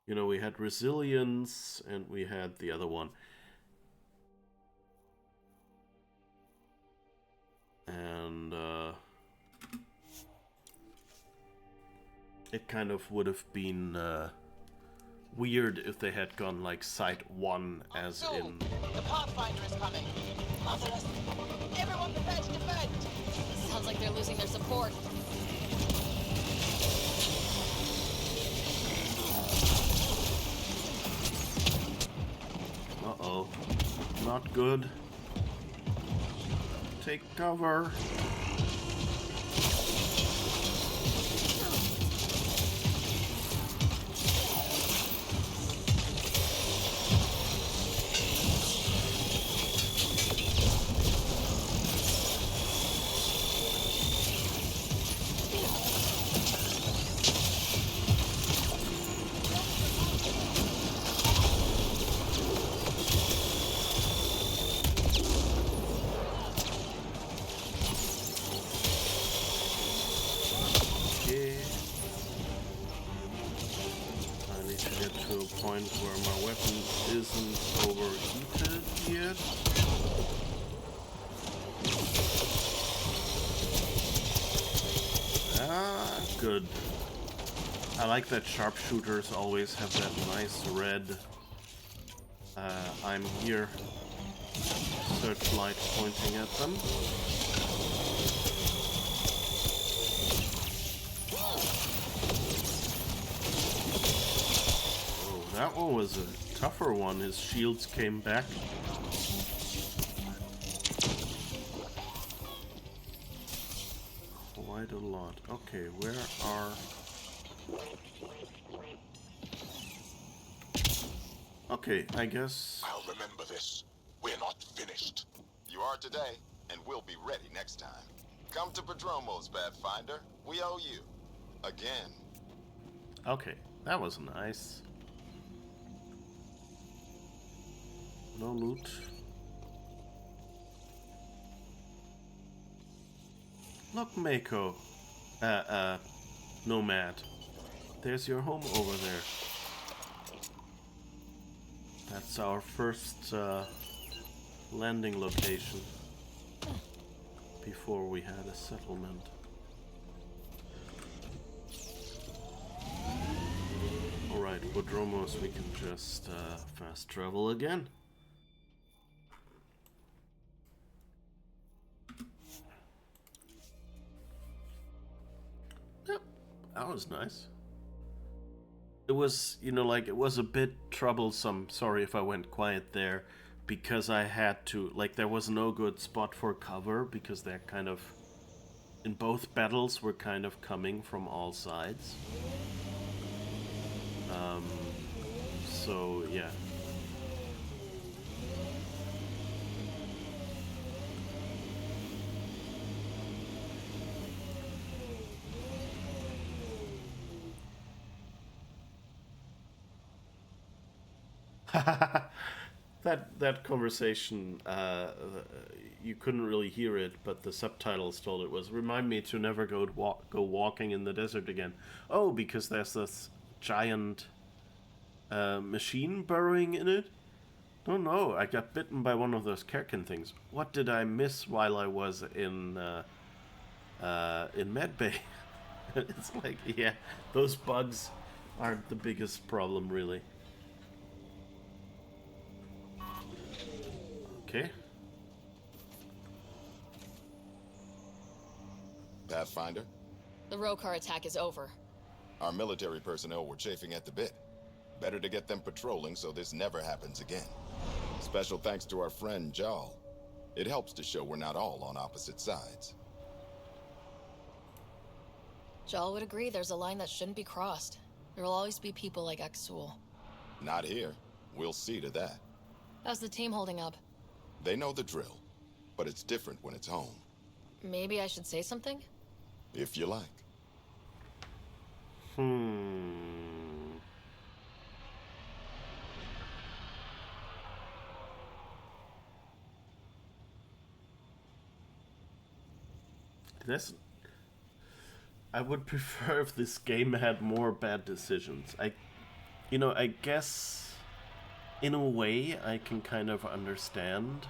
you know, we had resilience and we had the other one. And it kind of would have been weird if they had gone like Site 1 as in... The Pathfinder is coming. Motherless. Everyone prepare to defend. Sounds like they're losing their support. Uh-oh. Not good. Take cover. Where my weapon isn't overheated yet. Ah, good. I like that sharpshooters always have that nice red I'm here searchlight pointing at them. That one was a tougher one. His shields came back. Quite a lot. Okay, where are... Okay, I guess... I'll remember this. We're not finished. You are today, and we'll be ready next time. Come to Prodromos, Pathfinder. We owe you. Again. Okay, that was nice. No loot. Look, Mako. Nomad. There's your home over there. That's our first landing location before we had a settlement. Alright, Prodromos, we can just fast travel again. Yep, that was nice. It was, you know, like, it was a bit troublesome, sorry if I went quiet there, because I had to, like, there was no good spot for cover, because they're kind of, in both battles, we're kind of coming from all sides. So, yeah. That conversation, you couldn't really hear it, but the subtitles told it was, remind me to never go walking in the desert again. Oh, because there's this giant machine burrowing in it? Don't know, I got bitten by one of those Kerkin things. What did I miss while I was in Medbay? It's like, yeah, those bugs aren't the biggest problem, really. Okay. Pathfinder? The Rokar attack is over. Our military personnel were chafing at the bit. Better to get them patrolling so this never happens again. Special thanks to our friend Jarl. It helps to show we're not all on opposite sides. Jarl would agree there's a line that shouldn't be crossed. There will always be people like Exul. Not here. We'll see to that. How's the team holding up? They know the drill, but it's different when it's home. Maybe I should say something? If you like. I would prefer if this game had more bad decisions. I guess in a way I can kind of understand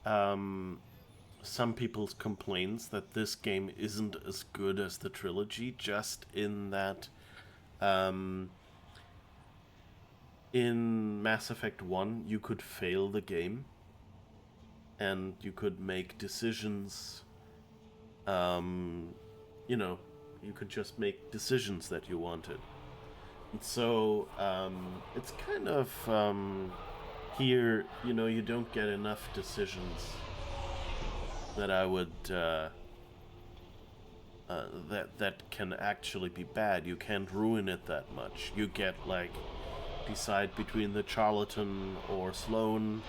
some people's complaints that this game isn't as good as the trilogy, just in that in Mass Effect 1 you could fail the game and you could make decisions, you could just make decisions that you wanted. And so it's kind of here, you don't get enough decisions that I would that can actually be bad. You can't ruin it that much. You get, like, decide between the charlatan or Sloane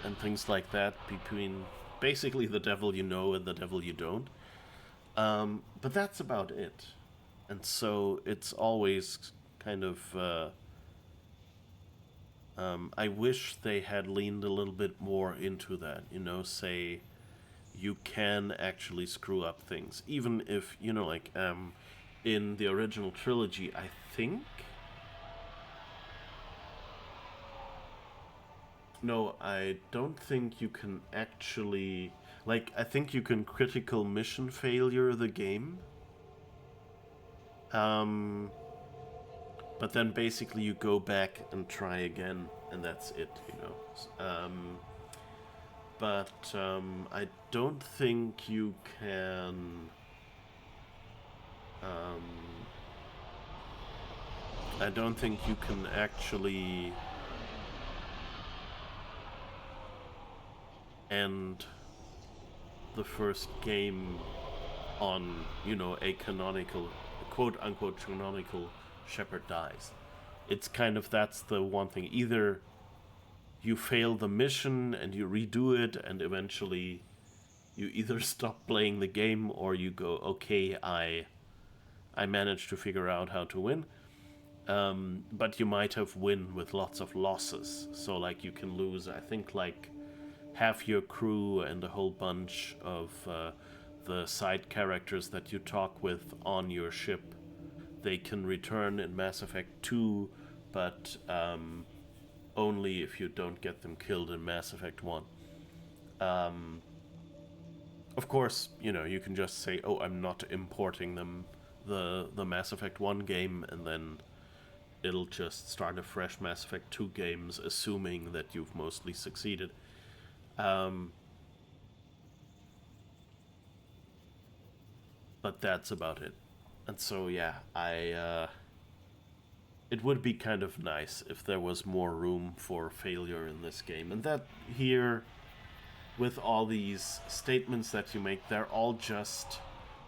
and things like that, between basically the devil you know and the devil you don't. But that's about it. And so it's always kind of I wish they had leaned a little bit more into that, say you can actually screw up things, even if, like in the original trilogy, I think, no, I don't think you can actually, like, I think you can critical mission failure the game, but then basically you go back and try again, and that's it, but I don't think you can I don't think you can actually end the first game on, you know, a canonical, quote-unquote canonical Shepard dies. It's kind of, that's the one thing. Either you fail the mission and you redo it and eventually you either stop playing the game or you go, okay, I managed to figure out how to win. But you might have win with lots of losses. So like you can lose, I think, like half your crew and a whole bunch of the side characters that you talk with on your ship. They can return in Mass Effect 2, but only if you don't get them killed in Mass Effect 1. Of course, you know, you can just say, oh, I'm not importing them the Mass Effect 1 game, and then it'll just start a fresh Mass Effect 2 games, assuming that you've mostly succeeded. But that's about it. And so, yeah, it would be kind of nice if there was more room for failure in this game. And that here, with all these statements that you make, they're all just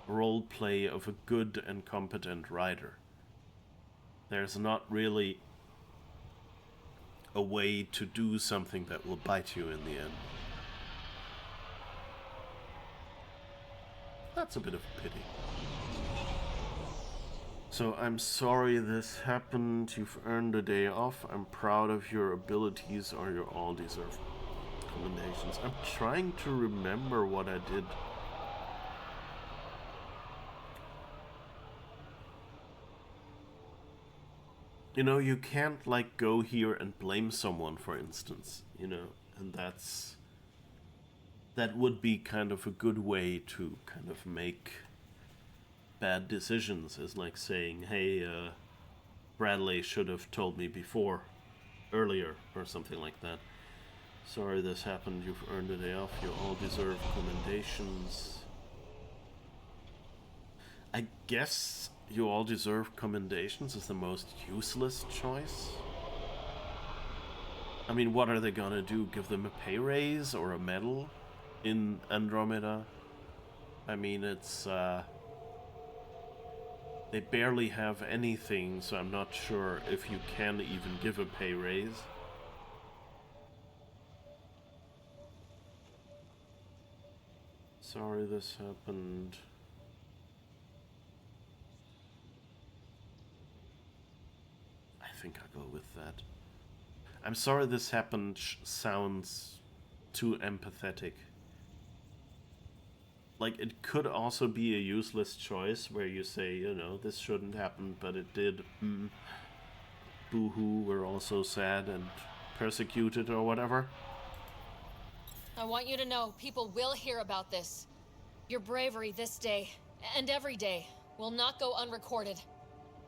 roleplay of a good and competent Ryder. There's not really a way to do something that will bite you in the end. That's a bit of a pity. So, I'm sorry this happened. You've earned a day off. I'm proud of your abilities, or you all deserve commendations. I'm trying to remember what I did. You know, you can't, like, go here and blame someone, for instance, you know, and that would be kind of a good way to kind of make bad decisions, is like saying, hey, Bradley should have told me earlier, or something like that. Sorry this happened, you've earned a day off, you all deserve commendations. I guess you all deserve commendations is the most useless choice. I mean, what are they gonna do? Give them a pay raise or a medal in Andromeda? I mean, it's, they barely have anything, so I'm not sure if you can even give a pay raise. Sorry this happened. I think I'll go with that. I'm sorry this happened sounds too empathetic. Like, it could also be a useless choice where you say, you know, this shouldn't happen, but it did. Boo-hoo, we're all so sad and persecuted or whatever. I want you to know people will hear about this. Your bravery this day, and every day, will not go unrecorded.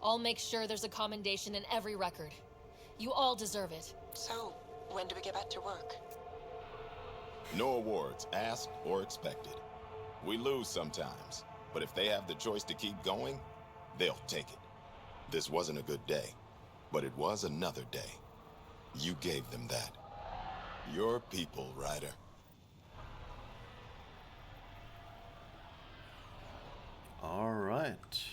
I'll make sure there's a commendation in every record. You all deserve it. So, when do we get back to work? No awards, asked or expected. We lose sometimes, but if they have the choice to keep going, they'll take it. This wasn't a good day, but it was another day. You gave them that. Your people, Ryder. All right.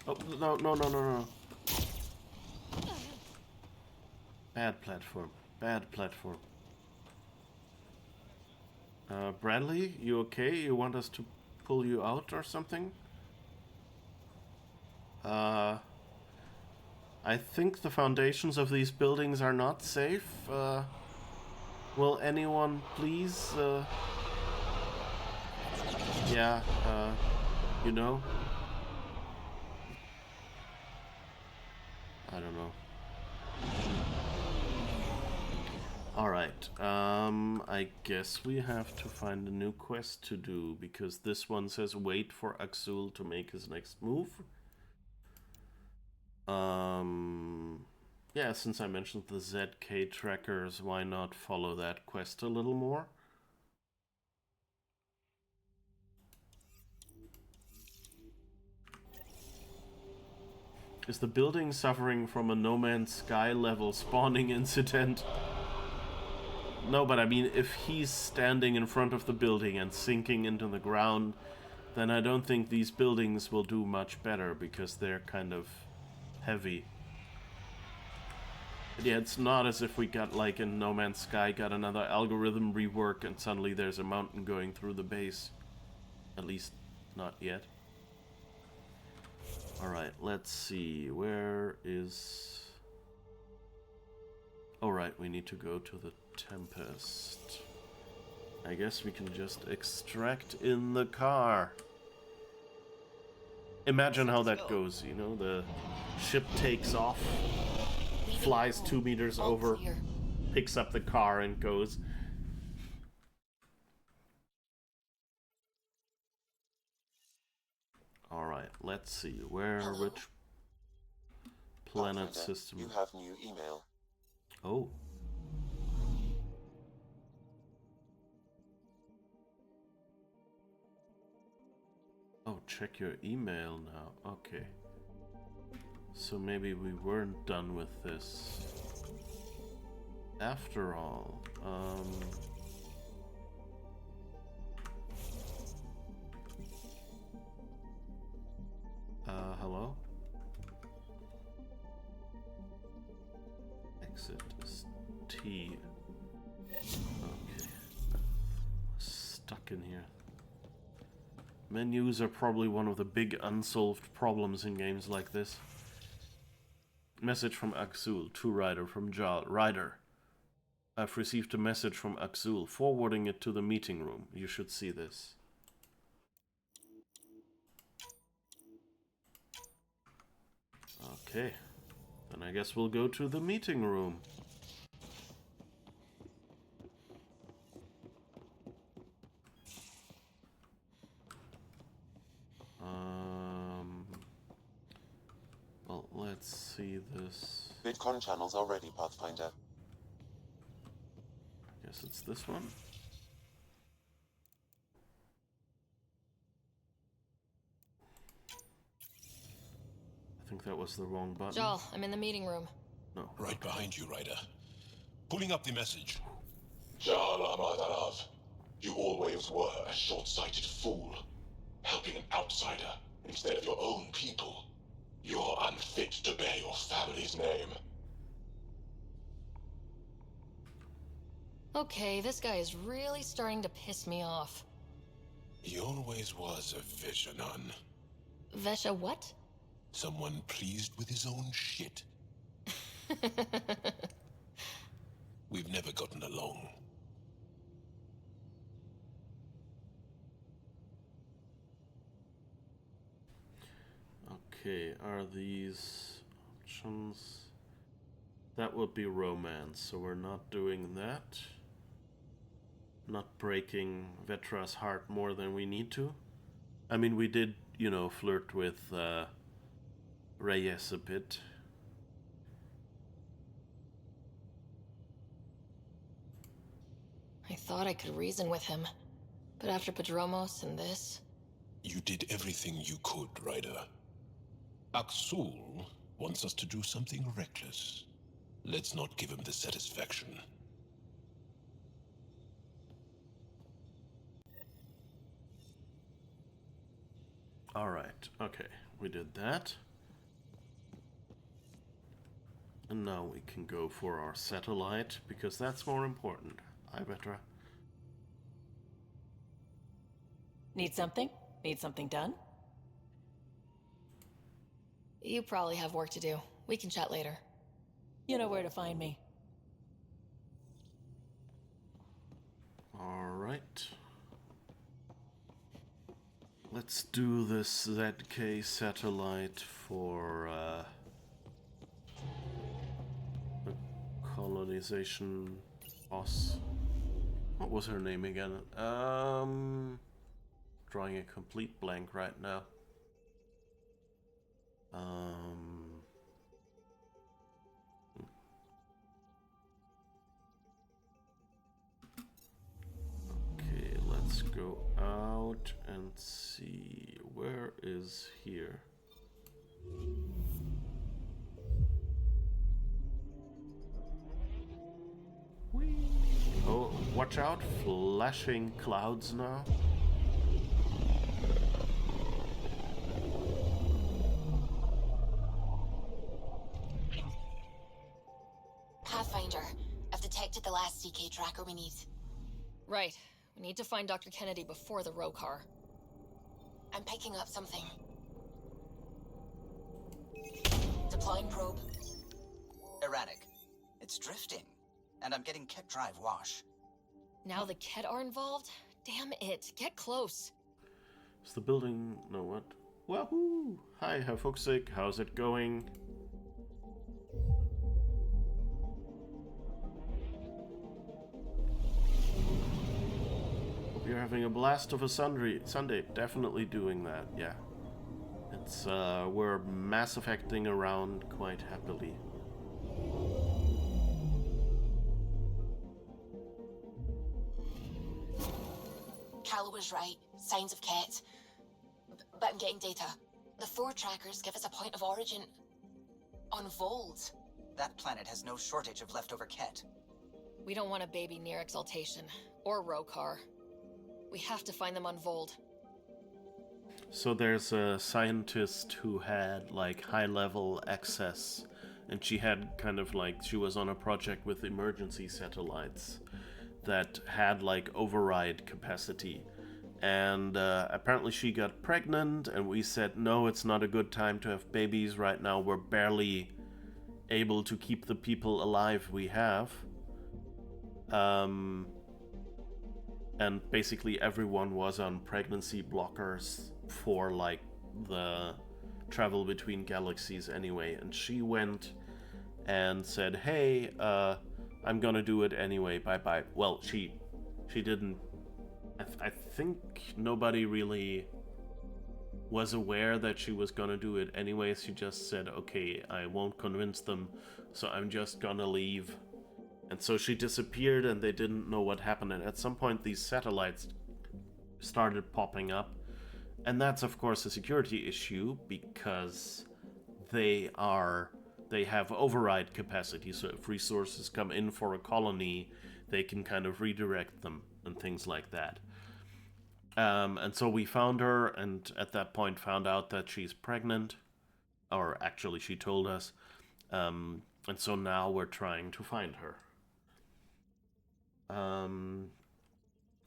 Oh, no. Bad platform. Bad platform. Bradley, you okay? You want us to pull you out or something? I think the foundations of these buildings are not safe. Will anyone please, yeah, you know? I don't know. Alright, I guess we have to find a new quest to do, because this one says wait for Axul to make his next move. Yeah, since I mentioned the ZK trackers, why not follow that quest a little more? Is the building suffering from a No Man's Sky level spawning incident? No, but I mean, if he's standing in front of the building and sinking into the ground, then I don't think these buildings will do much better, because they're kind of heavy. But yeah, it's not as if we got, like in No Man's Sky, got another algorithm rework and suddenly there's a mountain going through the base. At least, not yet. Alright, let's see, where is... Alright, we need to go to the Tempest. I guess we can just extract in the car. Imagine how that goes, you know, the ship takes off, flies 2 meters over, picks up the car and goes. Alright, let's see, which planet Pathfinder, system... You have new email. Oh. Oh, check your email now. Okay. So maybe we weren't done with this. After all, hello? Exit is T. Okay. Stuck in here. Menus are probably one of the big unsolved problems in games like this. Message from Axul to Ryder from Ryder. I've received a message from Axul, forwarding it to the meeting room. You should see this. Okay. Then I guess we'll go to the meeting room. Well, let's see this. Bitcoin channels are ready, Pathfinder. I guess it's this one. I think that was the wrong button. Jal, I'm in the meeting room. No. Right behind you, Ryder. Pulling up the message. Jal Amadarav, you always were a short-sighted fool, helping an outsider instead of your own people. You're unfit to bear your family's name. Okay, this guy is really starting to piss me off. He always was a Veshanon. Vesha what? Someone pleased with his own shit. We've never gotten along. Okay, are these options? That would be romance, so we're not doing that. Not breaking Vetra's heart more than we need to. I mean, we did, you know, flirt with Reyes a bit. I thought I could reason with him, but after Padromos and this... You did everything you could, Ryder. Axul wants us to do something reckless. Let's not give him the satisfaction. Alright, okay, we did that. And now we can go for our satellite, because that's more important. Hi, Vetra. Need something? Need something done? You probably have work to do. We can chat later. You know where to find me. Alright. Let's do this ZK satellite for the colonization boss. What was her name again? Drawing a complete blank right now. Okay, let's go out and see where is here. watch out, flashing clouds now. Pathfinder, I've detected the last CK tracker we need. Right. We need to find Dr. Kennedy before the row car. I'm picking up something. Deploying probe. Erratic. It's drifting, and I'm getting Ket drive wash. Now the Ket are involved? Damn it. Get close. Is the building... no, what? Wahoo! Hi, Havarl. How's it going? Hope you're having a blast of a Sunday. Definitely doing that, yeah. It's, we're mass effecting around quite happily. Cal was right. Signs of Ket. But I'm getting data. The 4 trackers give us a point of origin on Voeld. That planet has no shortage of leftover Ket. We don't want a baby near Exaltation, or Rokar. We have to find them on Voeld. So there's a scientist who had, like, high-level access, and she had kind of like, she was on a project with emergency satellites that had, like, override capacity. And apparently she got pregnant, and we said, no, it's not a good time to have babies right now. We're barely able to keep the people alive we have. And basically everyone was on pregnancy blockers for, like, the travel between galaxies anyway. And she went and said, hey, I'm gonna do it anyway, bye-bye. Well, she didn't. I think nobody really was aware that she was gonna do it anyway. She just said, okay, I won't convince them, so I'm just gonna leave. And so she disappeared, and they didn't know what happened. And at some point, these satellites started popping up. And that's, of course, a security issue, because they have override capacity. So if resources come in for a colony, they can kind of redirect them and things like that. And so we found her, and at that point found out that she's pregnant. Or actually, she told us. And so now we're trying to find her.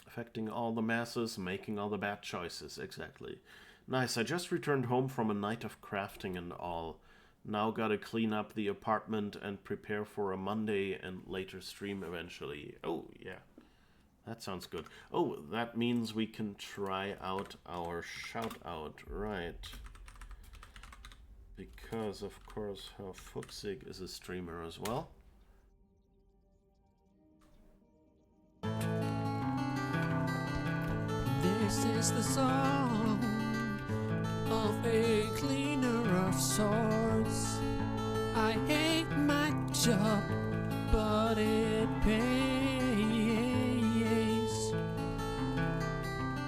Affecting all the masses, making all the bad choices, exactly. Nice, I just returned home from a night of crafting and all. Now gotta clean up the apartment and prepare for a Monday and later stream eventually. Oh, yeah. That sounds good. Oh, that means we can try out our shout-out, right? Because, of course, Havarl is a streamer as well. This is the song of a cleaner of sorts. I hate my job, but it pays.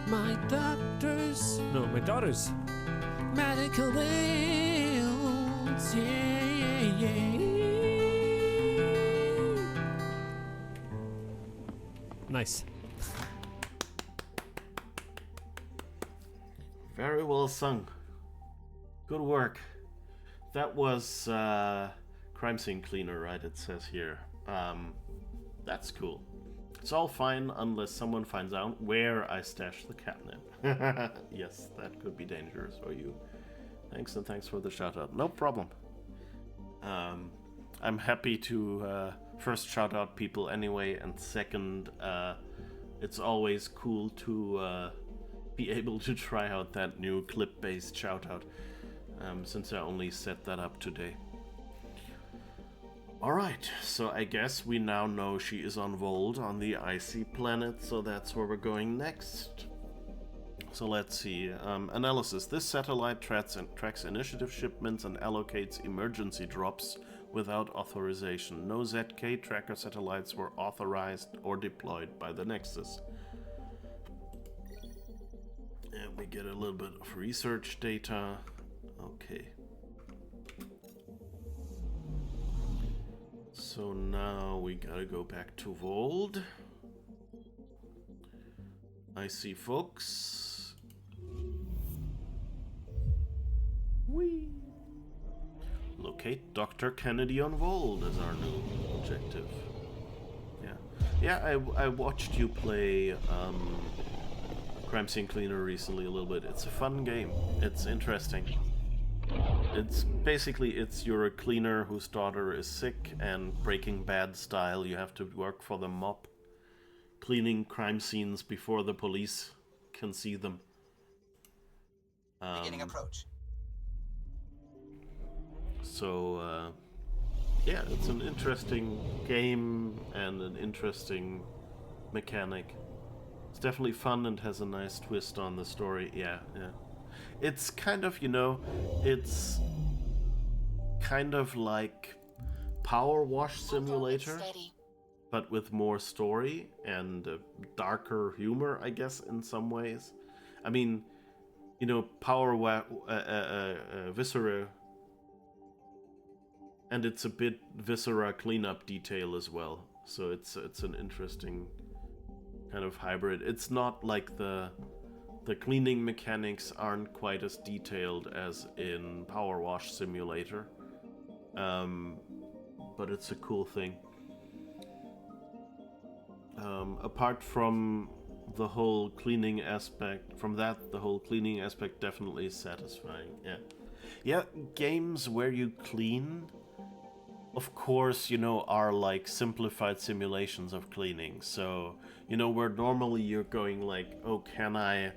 My doctors, No, my daughters. medical bills, yeah. Nice. Very well sung. Good work. That was crime scene cleaner, right? It says here. That's cool. It's all fine unless someone finds out where I stashed the catnip. Yes, that could be dangerous for you. Thanks, and thanks for the shout out. No problem. I'm happy to first shout out people anyway, and second, it's always cool to be able to try out that new clip-based shout out, since I only set that up today. Alright, so I guess we now know she is on Voeld, on the icy planet, so that's where we're going next. So let's see. Analysis. This satellite tracks initiative shipments and allocates emergency drops without authorization. No ZK tracker satellites were authorized or deployed by the Nexus. And we get a little bit of research data. Okay. So now we gotta go back to Voeld. I see folks. Whee! Locate Dr. Kennedy on Voeld is our new objective. Yeah, I watched you play Crime Scene Cleaner recently a little bit. It's a fun game. It's interesting. It's basically, you're a cleaner whose daughter is sick, and Breaking Bad style, you have to work for the mob, cleaning crime scenes before the police can see them. Beginning approach. So, yeah, it's an interesting game and an interesting mechanic. It's definitely fun and has a nice twist on the story. Yeah. It's kind of, it's kind of like Power Wash Simulator, but with more story and darker humor, I guess, in some ways. I mean, Viscera, and it's a bit Viscera cleanup detail as well. So it's an interesting kind of hybrid. It's not like the cleaning mechanics aren't quite as detailed as in Power Wash Simulator, but it's a cool thing. Apart from the whole cleaning aspect, the whole cleaning aspect definitely is satisfying. Yeah, games where you clean, of course, are like simplified simulations of cleaning. So, where normally you're going like, oh, can I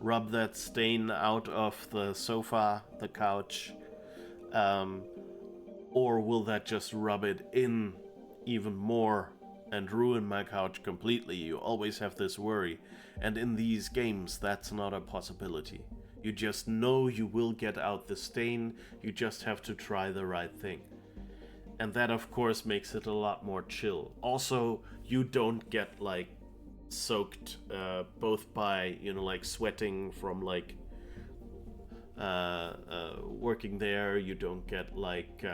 rub that stain out of the sofa, the couch, or will that just rub it in even more and ruin my couch completely? You always have this worry, and in these games that's not a possibility. You just know you will get out the stain, you just have to try the right thing. And that of course makes it a lot more chill. Also, you don't get like soaked both by like sweating from like working there. You don't get like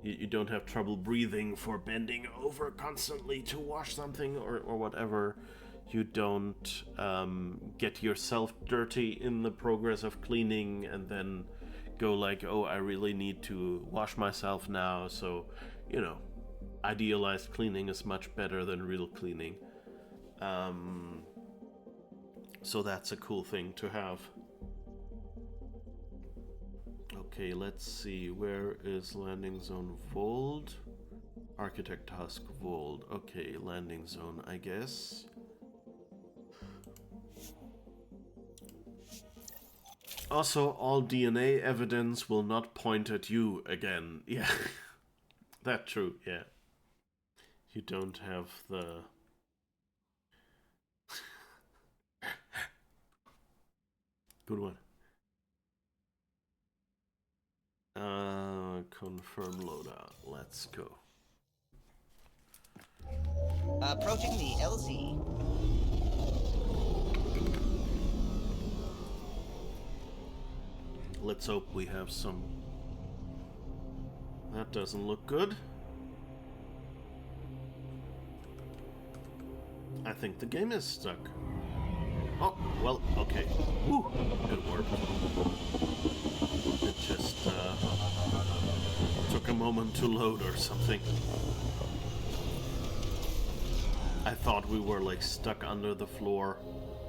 you don't have trouble breathing for bending over constantly to wash something or whatever. You don't get yourself dirty in the progress of cleaning and then go like, oh, I really need to wash myself now. So idealized cleaning is much better than real cleaning. So that's a cool thing to have. Okay, let's see. Where is landing zone Voeld? Architect Husk Voeld. Okay, landing zone, I guess. Also, all DNA evidence will not point at you again. Yeah, that's true, yeah. You don't have the... Good one. Confirm loadout. Let's go. Approaching the LZ. Let's hope we have some... That doesn't look good. I think the game is stuck. Oh, well, okay. Woo! It worked. It just took a moment to load or something. I thought we were like stuck under the floor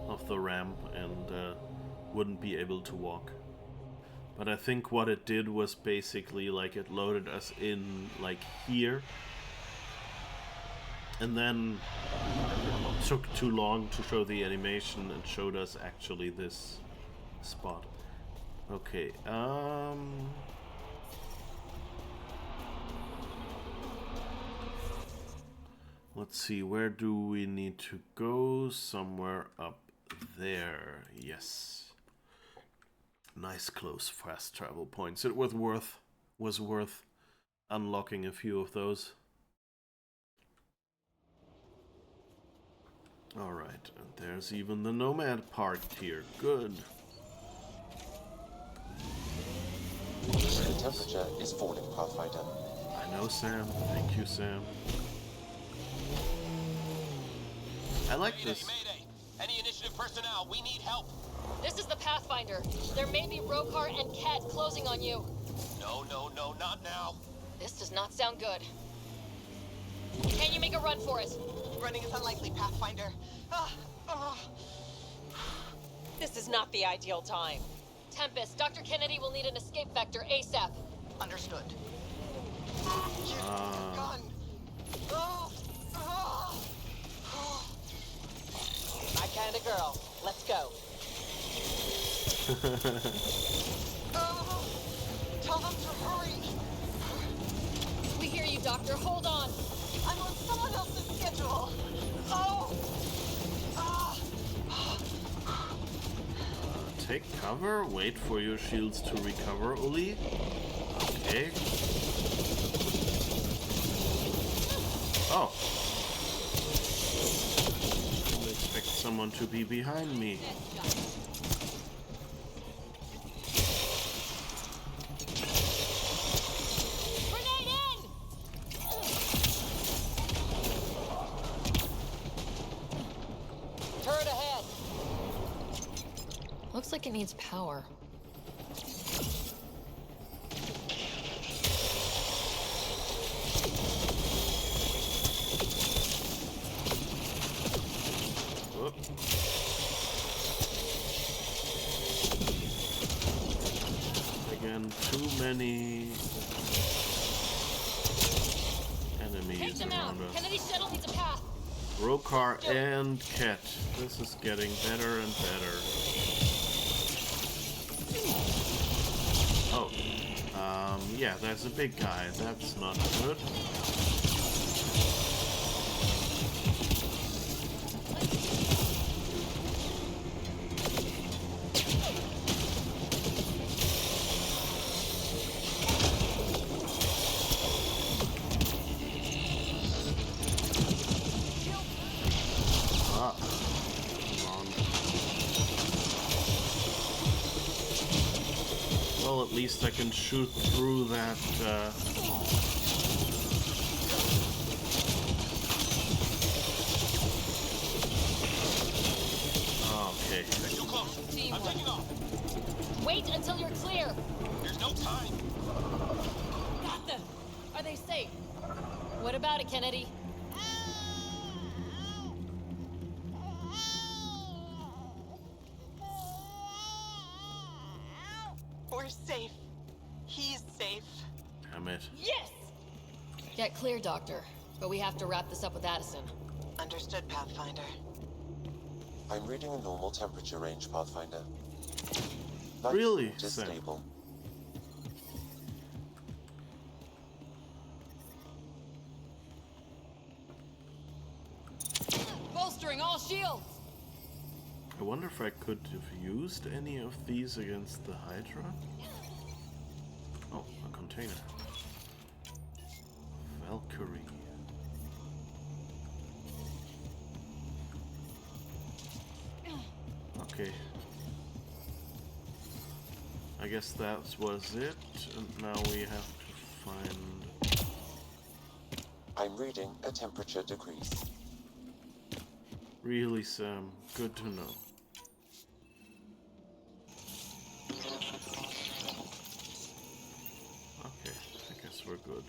of the ramp and wouldn't be able to walk. But I think what it did was basically like it loaded us in like here, and then took too long to show the animation and showed us actually this spot. Okay, let's see, where do we need to go? Somewhere up there, yes. Nice close fast travel points. It was worth unlocking a few of those. Alright, and there's even the Nomad parked here. Good. The temperature is falling, Pathfinder. I know, Sam. Thank you, Sam. I like this. Any initiative personnel. We need help. This is the Pathfinder. There may be Rokar and Ket closing on you. No, not now. This does not sound good. Can you make a run for it? Running is unlikely, Pathfinder. This is not the ideal time. Tempest, Dr. Kennedy will need an escape vector ASAP. Understood. Ah. My kind of girl. Let's go. Tell them to hurry. We hear you, Doctor. Hold on. I'm on someone else's schedule. Take cover, wait for your shields to recover, Uli. Okay. Oh. I expect someone to be behind me. Grenade in! Turret ahead. Looks like it needs power. Whoop. Again, too many enemies Take them out. around us. Kennedy's shuttle needs a path. Rokar and Ket. This is getting better and better. Oh. Yeah, there's a big guy. That's not good. Well, at least I can shoot through that, Okay. They're too close. I'm taking off. Wait until you're clear. There's no time. Got them. Are they safe? What about it, Kennedy? We're safe. He's safe. Damn it. Yes! Get clear, Doctor. But we have to wrap this up with Addison. Understood, Pathfinder. I'm reading a normal temperature range, Pathfinder. Life Really? support is Sam? stable. Bolstering all shields! I wonder if I could have used any of these against the Hydra? Oh, a container. Valkyrie. Okay. I guess that was it, and now we have to find... I'm reading a temperature decrease. Really, Sam? Good to know. Okay, I guess we're good.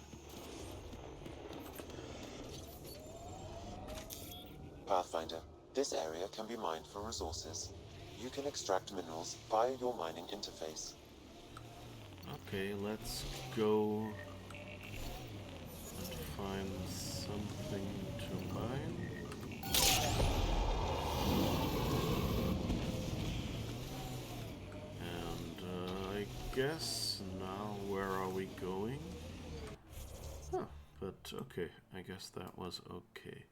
Pathfinder, this area can be mined for resources. You can extract minerals via your mining interface. Okay, let's go and find something to mine. And I guess now where are we going? Huh, but okay, I guess that was okay.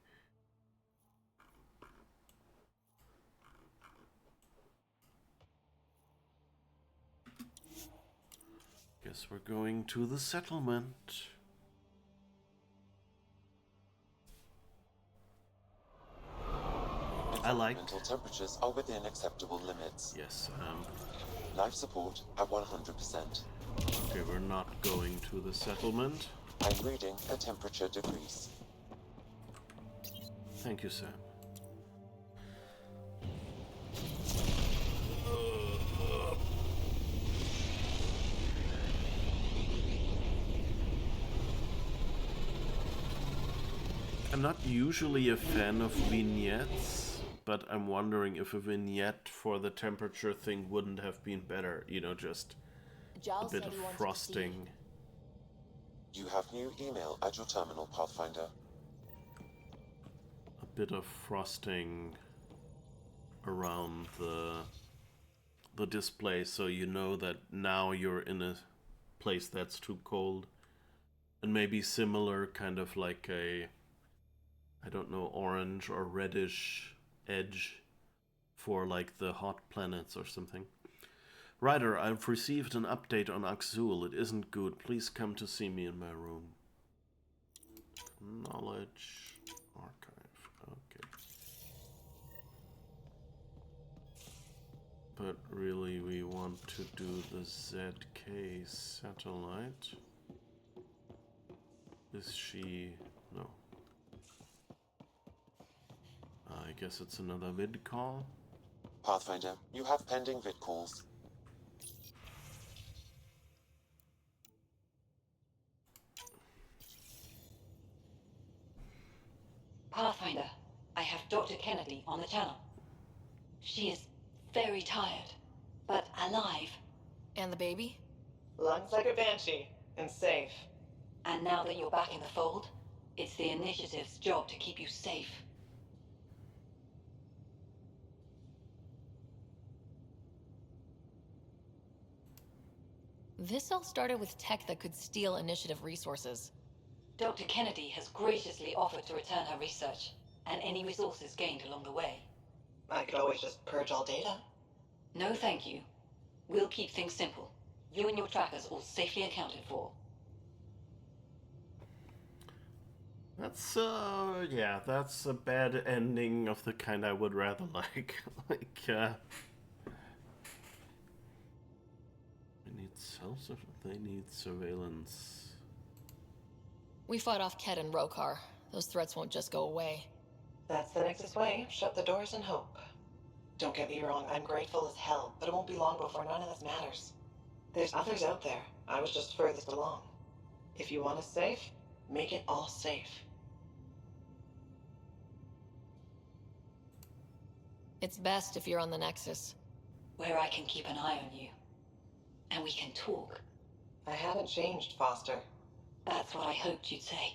Guess we're going to the settlement. Environmental temperatures are within acceptable limits. Yes, Life support at 100%. okay, we're not going to the settlement. I'm reading a temperature decrease. Thank you, Sam. I'm not usually a fan of vignettes, but I'm wondering if a vignette for the temperature thing wouldn't have been better. You know, just a bit of frosting. You have new email at your terminal, Pathfinder. A bit of frosting around the display, so you know that now you're in a place that's too cold. And maybe similar, kind of like a, I don't know, orange or reddish edge for like the hot planets or something. Ryder, I've received an update on Axul. It isn't good. Please come to see me in my room. Knowledge archive. Okay. But really we want to do the ZK satellite. Is she... no. I guess it's another vid call. Pathfinder, you have pending vid calls. Pathfinder, I have Dr. Kennedy on the channel. She is very tired, but alive. And the baby? Lungs like a banshee, and safe. And now that you're back in the fold, it's the Initiative's job to keep you safe. This all started with tech that could steal Initiative resources. Dr. Kennedy has graciously offered to return her research, and any resources gained along the way. I could always just purge all data. No thank you. We'll keep things simple. You and your trackers all safely accounted for. That's, yeah, that's a bad ending of the kind I would rather like. They need surveillance. We fought off Ket and Rokar. Those threats won't just go away. That's the Nexus way. Shut the doors and hope. Don't get me wrong, I'm grateful as hell, but it won't be long before none of this matters. There's others out there. I was just furthest along. If you want us safe, make it all safe. It's best if you're on the Nexus. Where I can keep an eye on you. And we can talk. I haven't changed, Foster. That's what I hoped you'd say.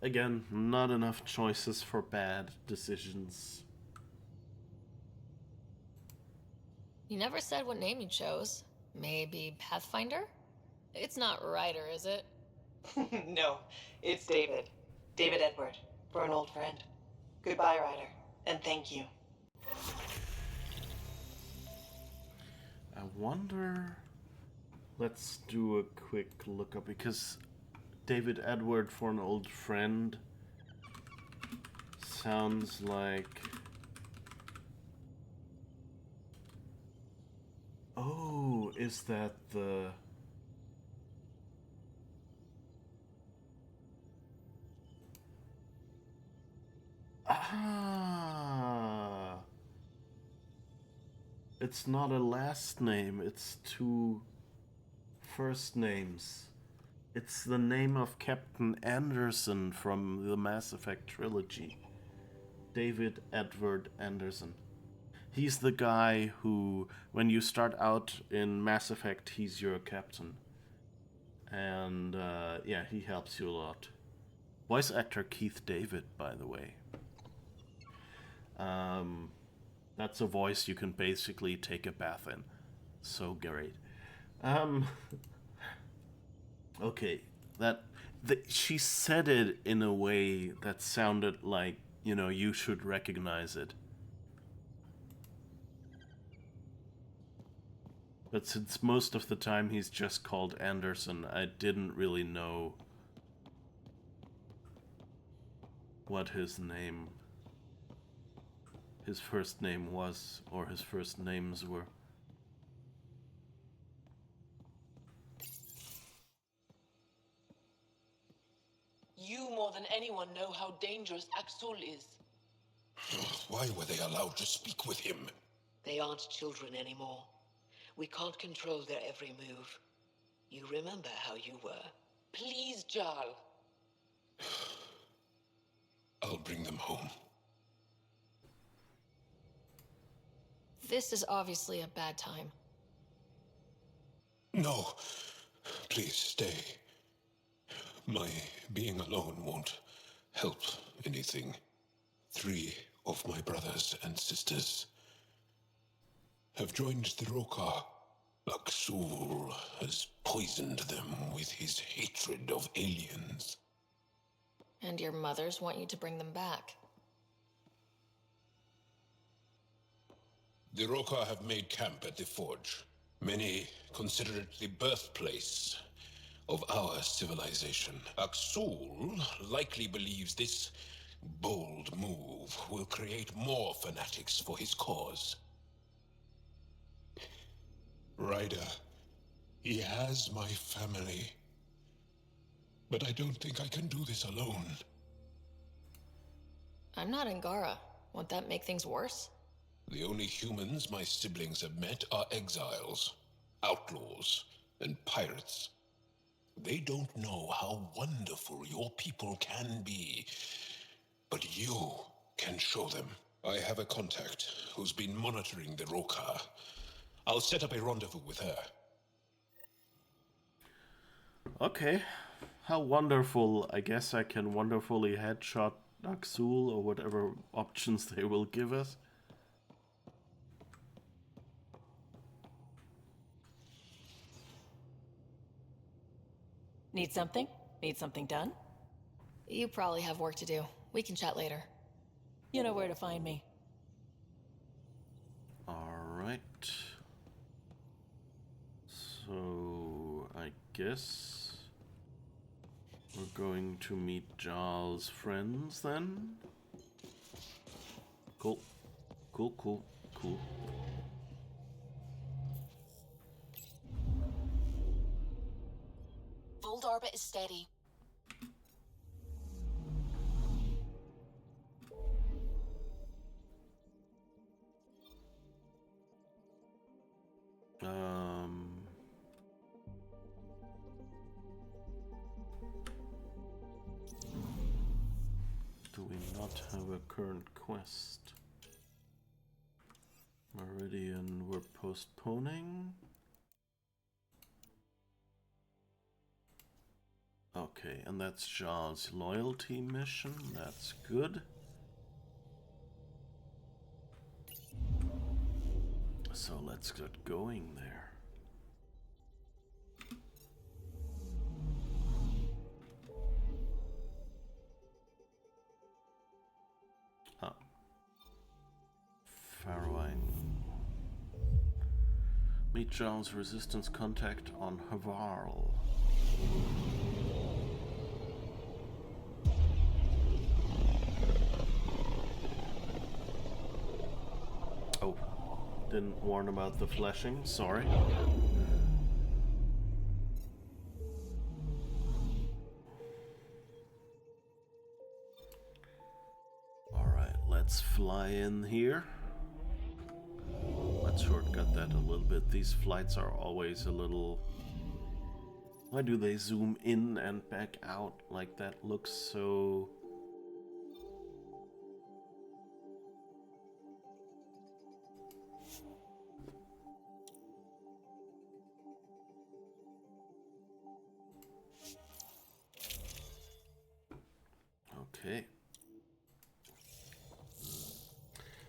Again, not enough choices for bad decisions. You never said what name you chose. Maybe Pathfinder? It's not Ryder, is it? No, it's David. David Edward, for an old friend. Goodbye, Ryder, and thank you. I wonder... Let's do a quick look up, because David Edward for an old friend sounds like... Oh, is that the... Ah! It's not a last name, it's two first names. It's the name of Captain Anderson from the Mass Effect trilogy. David Edward Anderson. He's the guy who, when you start out in Mass Effect, he's your captain. And, yeah, he helps you a lot. Voice actor Keith David, by the way. That's a voice you can basically take a bath in. So great. Okay, she said it in a way that sounded like, you know, you should recognize it. But since most of the time he's just called Anderson, I didn't really know what his first name was, or his first names were. You more than anyone know how dangerous Axul is. Why were they allowed to speak with him? They aren't children anymore. We can't control their every move. You remember how you were. Please, Jarl. I'll bring them home. This is obviously a bad time. No. Please stay. My being alone won't help anything. 3 of my brothers and sisters have joined the Rokar. Aksul has poisoned them with his hatred of aliens. And your mothers want you to bring them back. The Rokar have made camp at the Forge. Many consider it the birthplace of our civilization. Aksul likely believes this bold move will create more fanatics for his cause. Ryder, he has my family. But I don't think I can do this alone. I'm not Angara. Won't that make things worse? The only humans my siblings have met are exiles, outlaws, and pirates. They don't know how wonderful your people can be, but you can show them. I have a contact who's been monitoring the Rokar. I'll set up a rendezvous with her. Okay. How wonderful. I guess I can wonderfully headshot Aksul or whatever options they will give us. Need something? Need something done? You probably have work to do. We can chat later. You know where to find me. Alright. So, I guess we're going to meet Jarl's friends then. Cool. Cool, cool, cool. Voeld orbit is steady. Do we not have a current quest? Meridian we're postponing. Okay, and that's Jarl's loyalty mission. That's good. So let's get going there. Faroine. Meet Jarl's resistance contact on Havarl. Oh, didn't warn about the flashing, sorry. Alright, let's fly in here. Let's shortcut that a little bit. These flights are always a little... Why do they zoom in and back out like that? Looks so... Okay.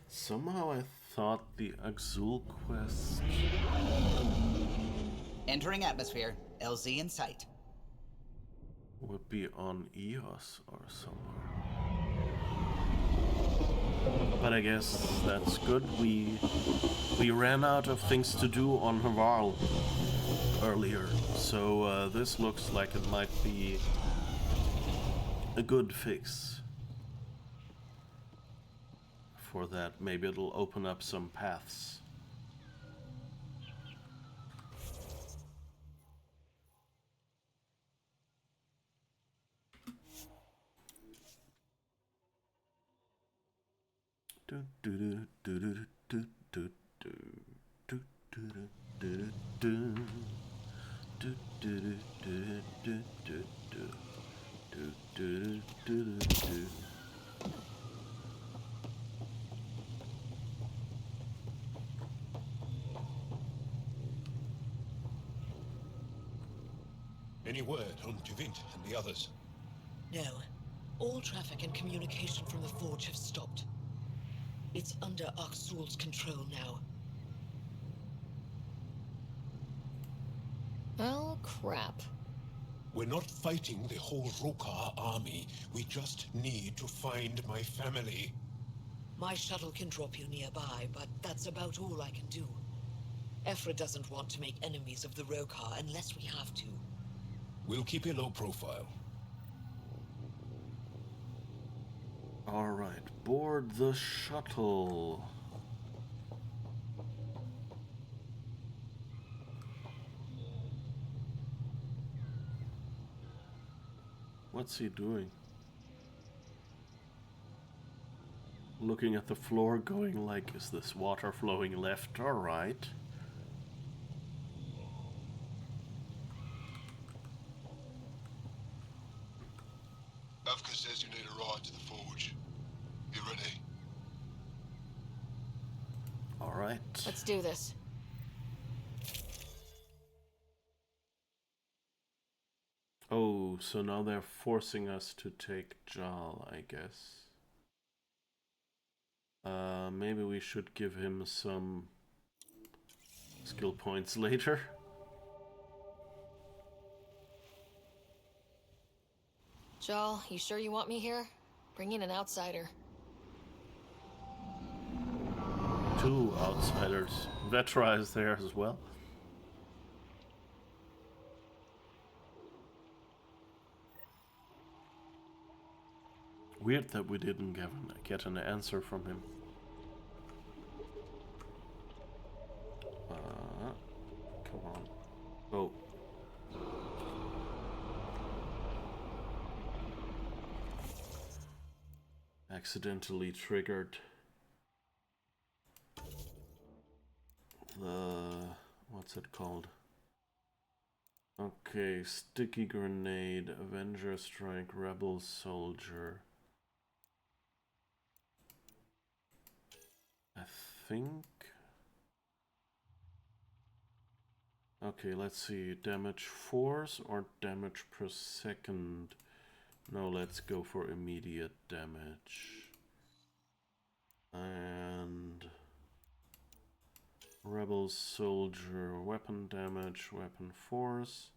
Somehow I thought the Aksul quest... Entering atmosphere. LZ in sight. would be on Eos or somewhere. But I guess that's good. We ran out of things to do on Havarl earlier, so this looks like it might be a good fix for that. Maybe it'll open up some paths. Any word on Juvint and the others? No. All traffic and communication from the Forge have stopped. It's under Aksul's control now. Well, crap. We're not fighting the whole Rokar army. We just need to find my family. My shuttle can drop you nearby, but that's about all I can do. Ephra doesn't want to make enemies of the Rokar unless we have to. We'll keep a low profile. Alright, board the shuttle. What's he doing? Looking at the floor going like, is this water flowing left or right? Avka says you need a ride to the Forge. You ready? Alright. Let's do this. Oh, so now they're forcing us to take Jal, I guess. Maybe we should give him some skill points later. Jal, you sure you want me here? Bring in an outsider. 2 outsiders. Vetra is there as well. Weird that we didn't get an answer from him. Come on. Oh. Accidentally triggered the... what's it called? Okay, sticky grenade, Avenger strike, rebel soldier. I think... okay, let's see, damage force or damage per second? No, let's go for immediate damage. And... rebel soldier, weapon damage, weapon force,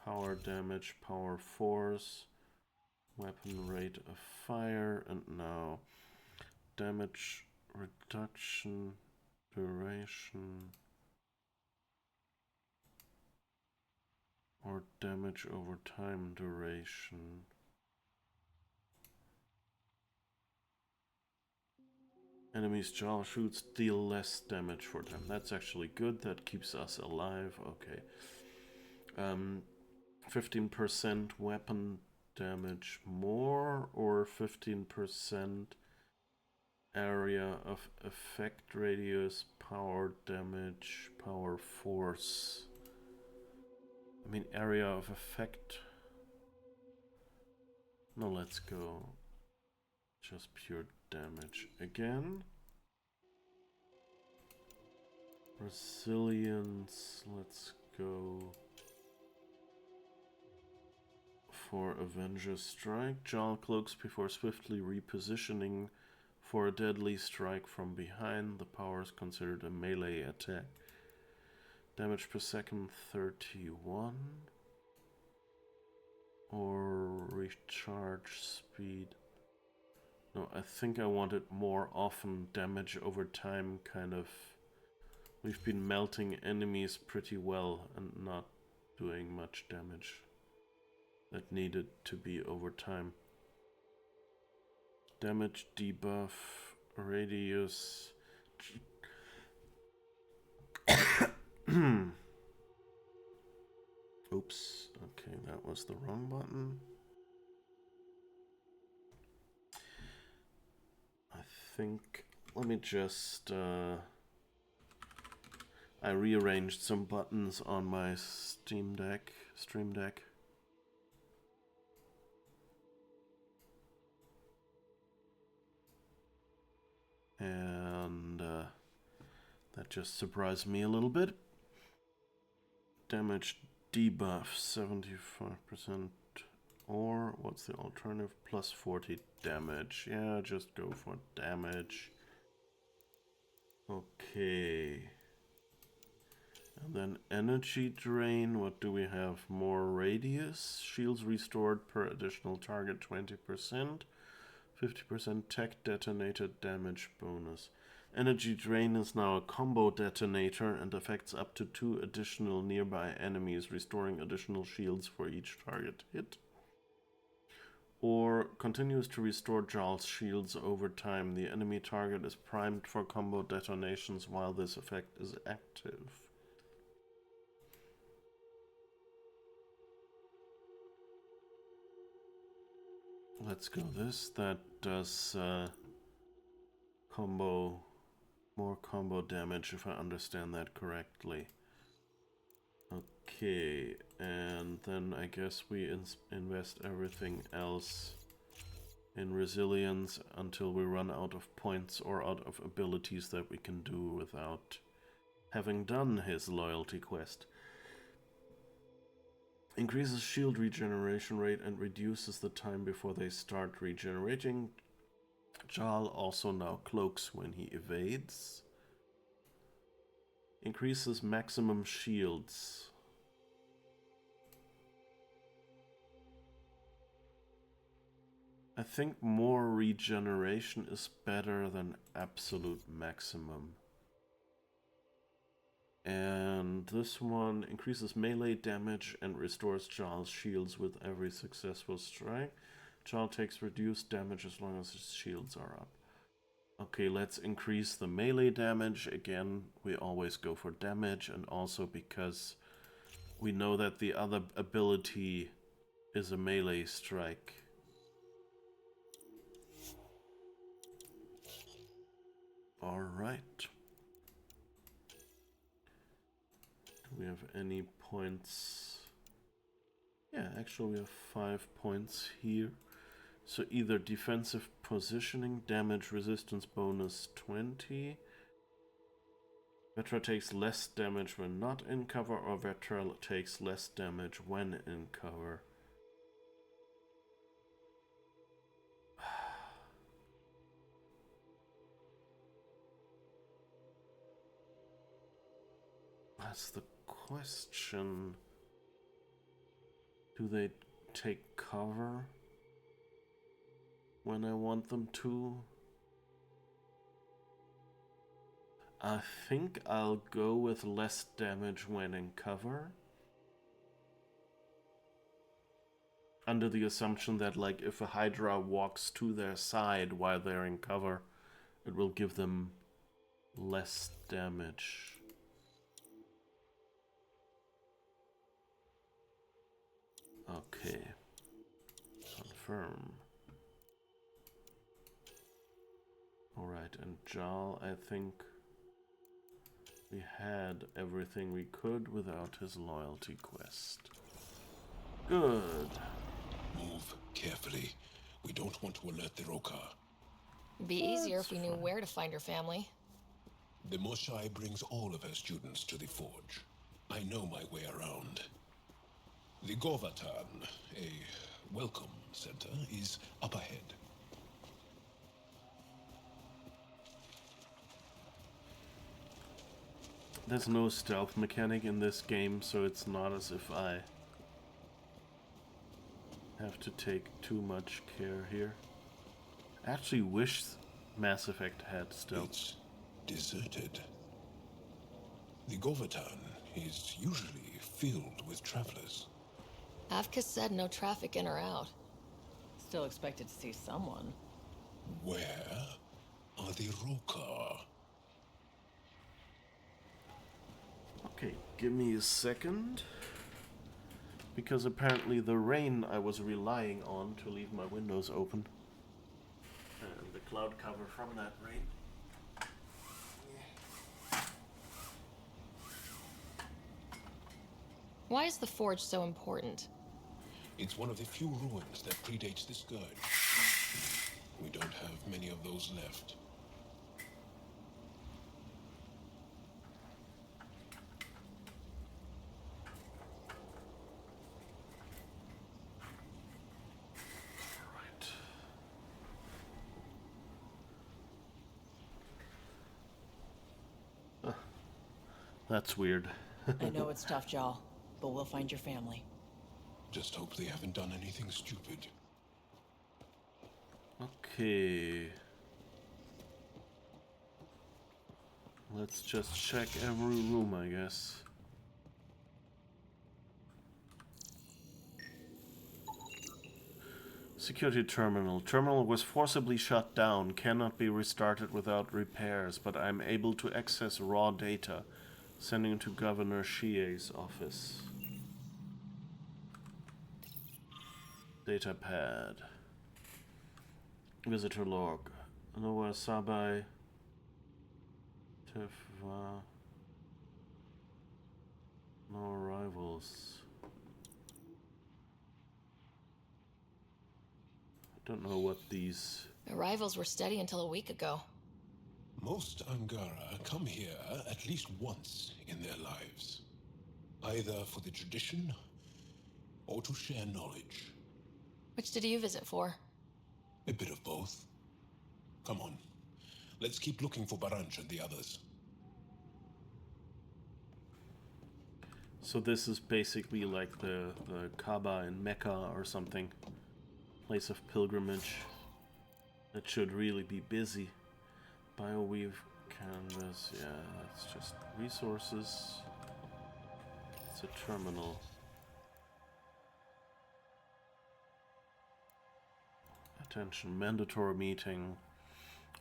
power damage, power force, weapon rate of fire, and now damage reduction, duration, or damage over time duration. Enemies' jaw shoots deal less damage for them. That's actually good. That keeps us alive. Okay. 15% weapon damage more, or 15% area of effect radius, power damage, power force. I mean, area of effect. No, let's go just pure damage again. Resilience, let's go for Avenger Strike. Jaw cloaks before swiftly repositioning for a deadly strike from behind. The power is considered a melee attack. Damage per second 31. Or recharge speed. No, I think I wanted more often damage over time, kind of. We've been melting enemies pretty well and not doing much damage. That needed to be over time. Damage debuff, radius. Oops, okay, that was the wrong button. I think let me just... I rearranged some buttons on my Stream Deck. And that just surprised me a little bit. Damage debuff 75%, or what's the alternative? Plus 40 damage. Yeah, just go for damage. Okay. And then energy drain. What do we have? More radius. Shields restored per additional target 20%. 50% tech detonator damage bonus. Energy drain is now a combo detonator and affects up to 2 additional nearby enemies, restoring additional shields for each target hit. Or continues to restore Jarl's shields over time. The enemy target is primed for combo detonations while this effect is active. Let's go this. That does more combo damage if I understand that correctly. Okay, and then I guess we invest everything else in resilience until we run out of points or out of abilities that we can do without having done his loyalty quest. Increases shield regeneration rate and reduces the time before they start regenerating. Jarl also now cloaks when he evades. Increases maximum shields. I think more regeneration is better than absolute maximum. And this one increases melee damage and restores Jarl's shields with every successful strike. Jarl takes reduced damage as long as his shields are up. Okay, let's increase the melee damage. Again, we always go for damage, and also because we know that the other ability is a melee strike. Alright. Do we have any points? Yeah, actually we have 5 points here. So either defensive positioning, damage resistance bonus 20. Vetra takes less damage when not in cover, or Vetra takes less damage when in cover. That's the question. Do they take cover when I want them to? I think I'll go with less damage when in cover. Under the assumption that, like, if a Hydra walks to their side while they're in cover, it will give them less damage. Okay. Confirm. Alright, and Jarl, I think we had everything we could without his loyalty quest. Good. Move carefully. We don't want to alert the Rokar. It'd be easier if we knew where to find her family. The Moshai brings all of her students to the Forge. I know my way around. The Govatan, a welcome center, is up ahead. There's no stealth mechanic in this game, so it's not as if I have to take too much care here. I actually wish Mass Effect had stealth. It's deserted. The Govatan is usually filled with travelers. Avka said no traffic in or out. Still expected to see someone. Where are the Rokar? Okay, give me a second. Because apparently the rain I was relying on to leave my windows open. And the cloud cover from that rain Why is the Forge so important? It's one of the few ruins that predates the Scourge. We don't have many of those left. That's weird. I know it's tough, Jal, but we'll find your family. Just hope they haven't done anything stupid. Okay. Let's just check every room, I guess. Security terminal. Terminal was forcibly shut down, cannot be restarted without repairs, but I'm able to access raw data. Sending to Governor Shie's office. Data pad. Visitor log. Noah Sabai. Tefva. No arrivals. I don't know what these... Arrivals were steady until a week ago. Most Angara come here at least once in their lives. Either for the tradition, or to share knowledge. Which did you visit for? A bit of both. Come on, let's keep looking for Baranch and the others. So this is basically like the Kaaba in Mecca or something. Place of pilgrimage. That should really be busy. Bioweave canvas, yeah, that's just resources. It's a terminal. Attention, mandatory meeting.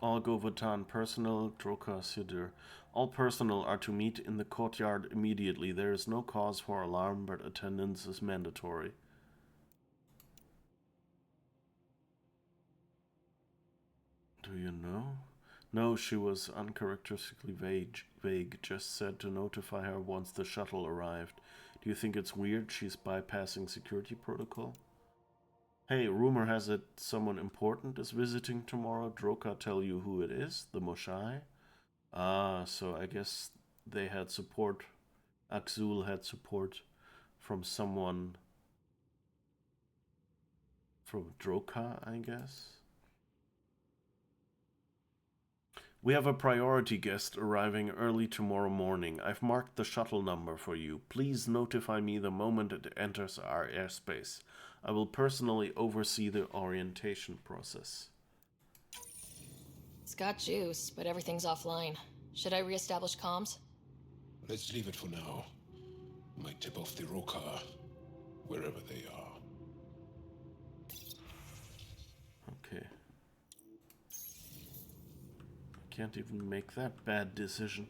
All Govatan personnel, Droka Sidir. All personnel are to meet in the courtyard immediately. There is no cause for alarm, but attendance is mandatory. Do you know? No, she was uncharacteristically vague. Just said to notify her once the shuttle arrived. Do you think it's weird she's bypassing security protocol? Hey, rumor has it someone important is visiting tomorrow. Droka tell you who it is? The Moshai? Ah, so I guess they had support. Axul had support from someone from Droka, I guess. We have a priority guest arriving early tomorrow morning. I've marked the shuttle number for you. Please notify me the moment it enters our airspace. I will personally oversee the orientation process. It's got juice, but everything's offline. Should I reestablish comms? Let's leave it for now. Might tip off the Roka, wherever they are. Okay. Can't even make that bad decision.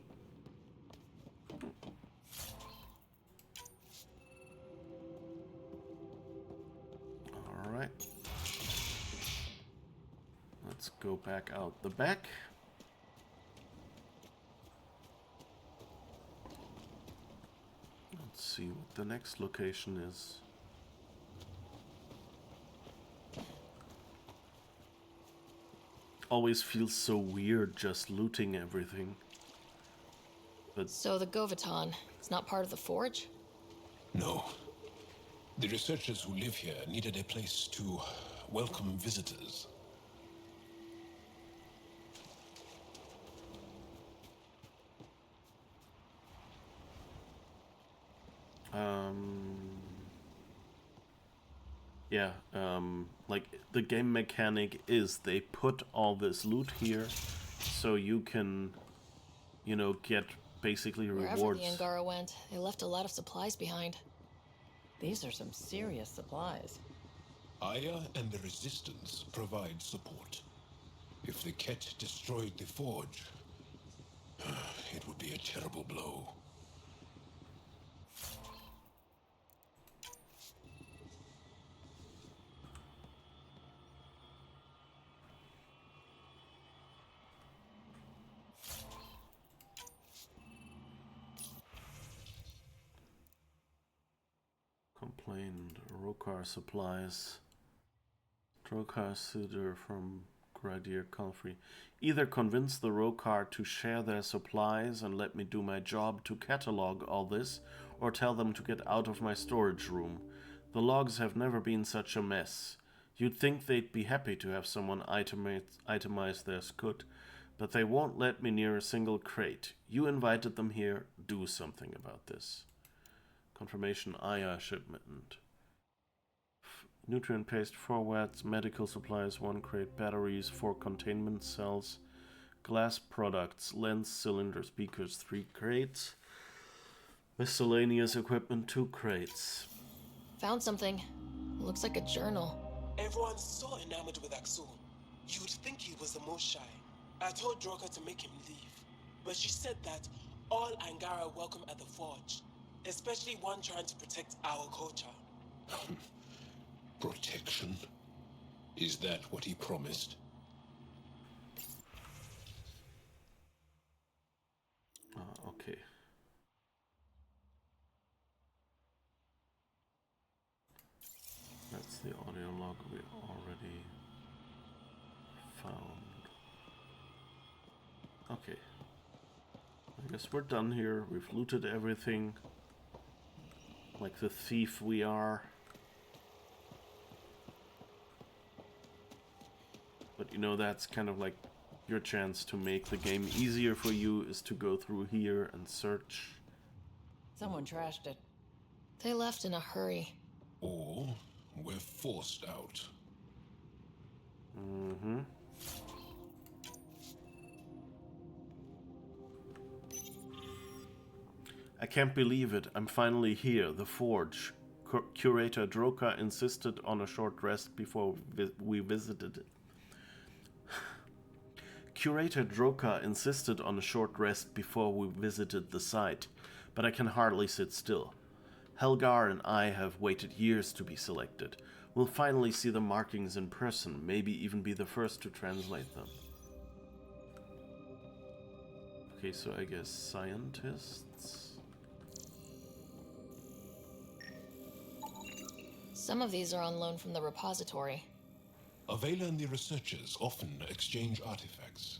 Alright. Let's go back out the back. Let's see what the next location is. Always feels so weird just looting everything. But so the Govatan, it's not part of the Forge? No. The researchers who live here needed a place to welcome visitors. Yeah, like the game mechanic is they put all this loot here so you can, you know, get basically rewards. Wherever the Angara went, they left a lot of supplies behind. These are some serious supplies. Aya and the Resistance provide support. If the Ket destroyed the Forge, it would be a terrible blow. Complained. Rokar supplies. Rokar suitor from Ryder Calfrey. Either convince the Rokar to share their supplies and let me do my job to catalog all this, or tell them to get out of my storage room. The logs have never been such a mess. You'd think they'd be happy to have someone itemize their scut, but they won't let me near a single crate. You invited them here. Do something about this. Confirmation Aya shipment. Nutrient paste 4 watts, medical supplies 1 crate, batteries 4 containment cells, glass products, lens, cylinders, beakers 3 crates, miscellaneous equipment 2 crates. Found something. Looks like a journal. Everyone's so enamored with Axul. You'd think he was the most shy. I told Droka to make him leave, but she said that all Angara welcome at the Forge, especially one trying to protect our culture. Protection? Is that what he promised? Okay. That's the audio log we already found. Okay. I guess we're done here. We've looted everything. Like the thief we are. But you know, that's kind of like your chance to make the game easier for you, is to go through here and search. Someone trashed it. They left in a hurry. Or we're forced out. Mm-hmm. I can't believe it. I'm finally here. The Forge. Curator Droka insisted on a short rest before we visited it. Curator Droka insisted on a short rest before we visited the site, but I can hardly sit still. Helgar and I have waited years to be selected. We'll finally see the markings in person, maybe even be the first to translate them. Okay, so I guess scientists? Some of these are on loan from the repository. Avela and the researchers often exchange artifacts.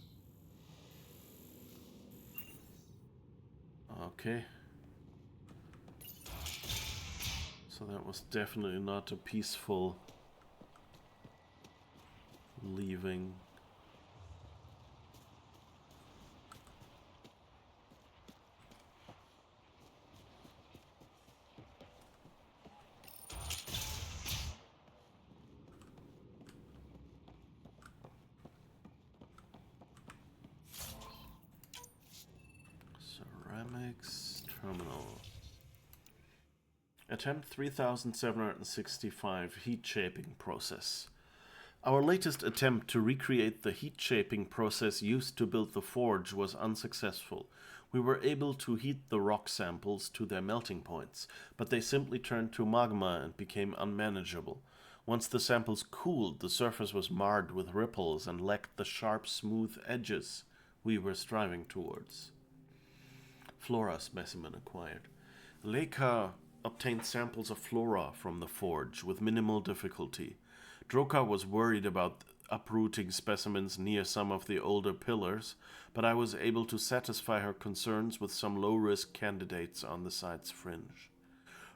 Okay. So that was definitely not a peaceful leaving. Ceramics terminal. Attempt 3765 heat shaping process. Our latest attempt to recreate the heat shaping process used to build the forge was unsuccessful. We were able to heat the rock samples to their melting points, but they simply turned to magma and became unmanageable. Once the samples cooled, the surface was marred with ripples and lacked the sharp, smooth edges we were striving towards. Flora specimen acquired. Leica obtained samples of flora from the forge with minimal difficulty. Droka was worried about uprooting specimens near some of the older pillars, but I was able to satisfy her concerns with some low-risk candidates on the site's fringe.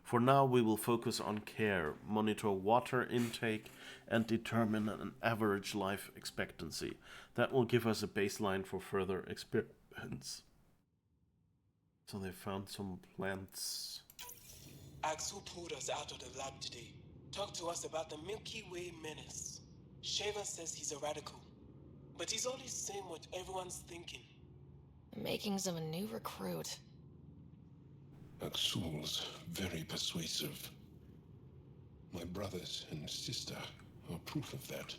For now, we will focus on care, monitor water intake, and determine an average life expectancy. That will give us a baseline for further experiments. So they found some plants. Axel pulled us out of the lab today. Talked to us about the Milky Way menace. Shaver says he's a radical, but he's only saying what everyone's thinking. The makings of a new recruit. Axul's very persuasive. My brothers and sister are proof of that.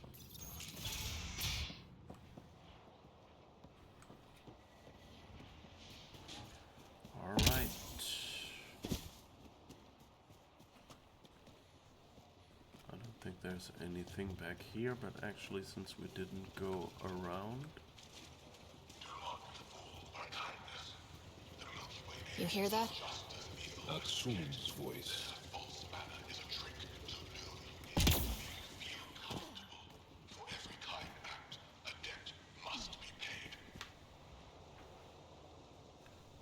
All right. I don't think there's anything back here, but actually, since we didn't go around... You hear that? Axul's voice.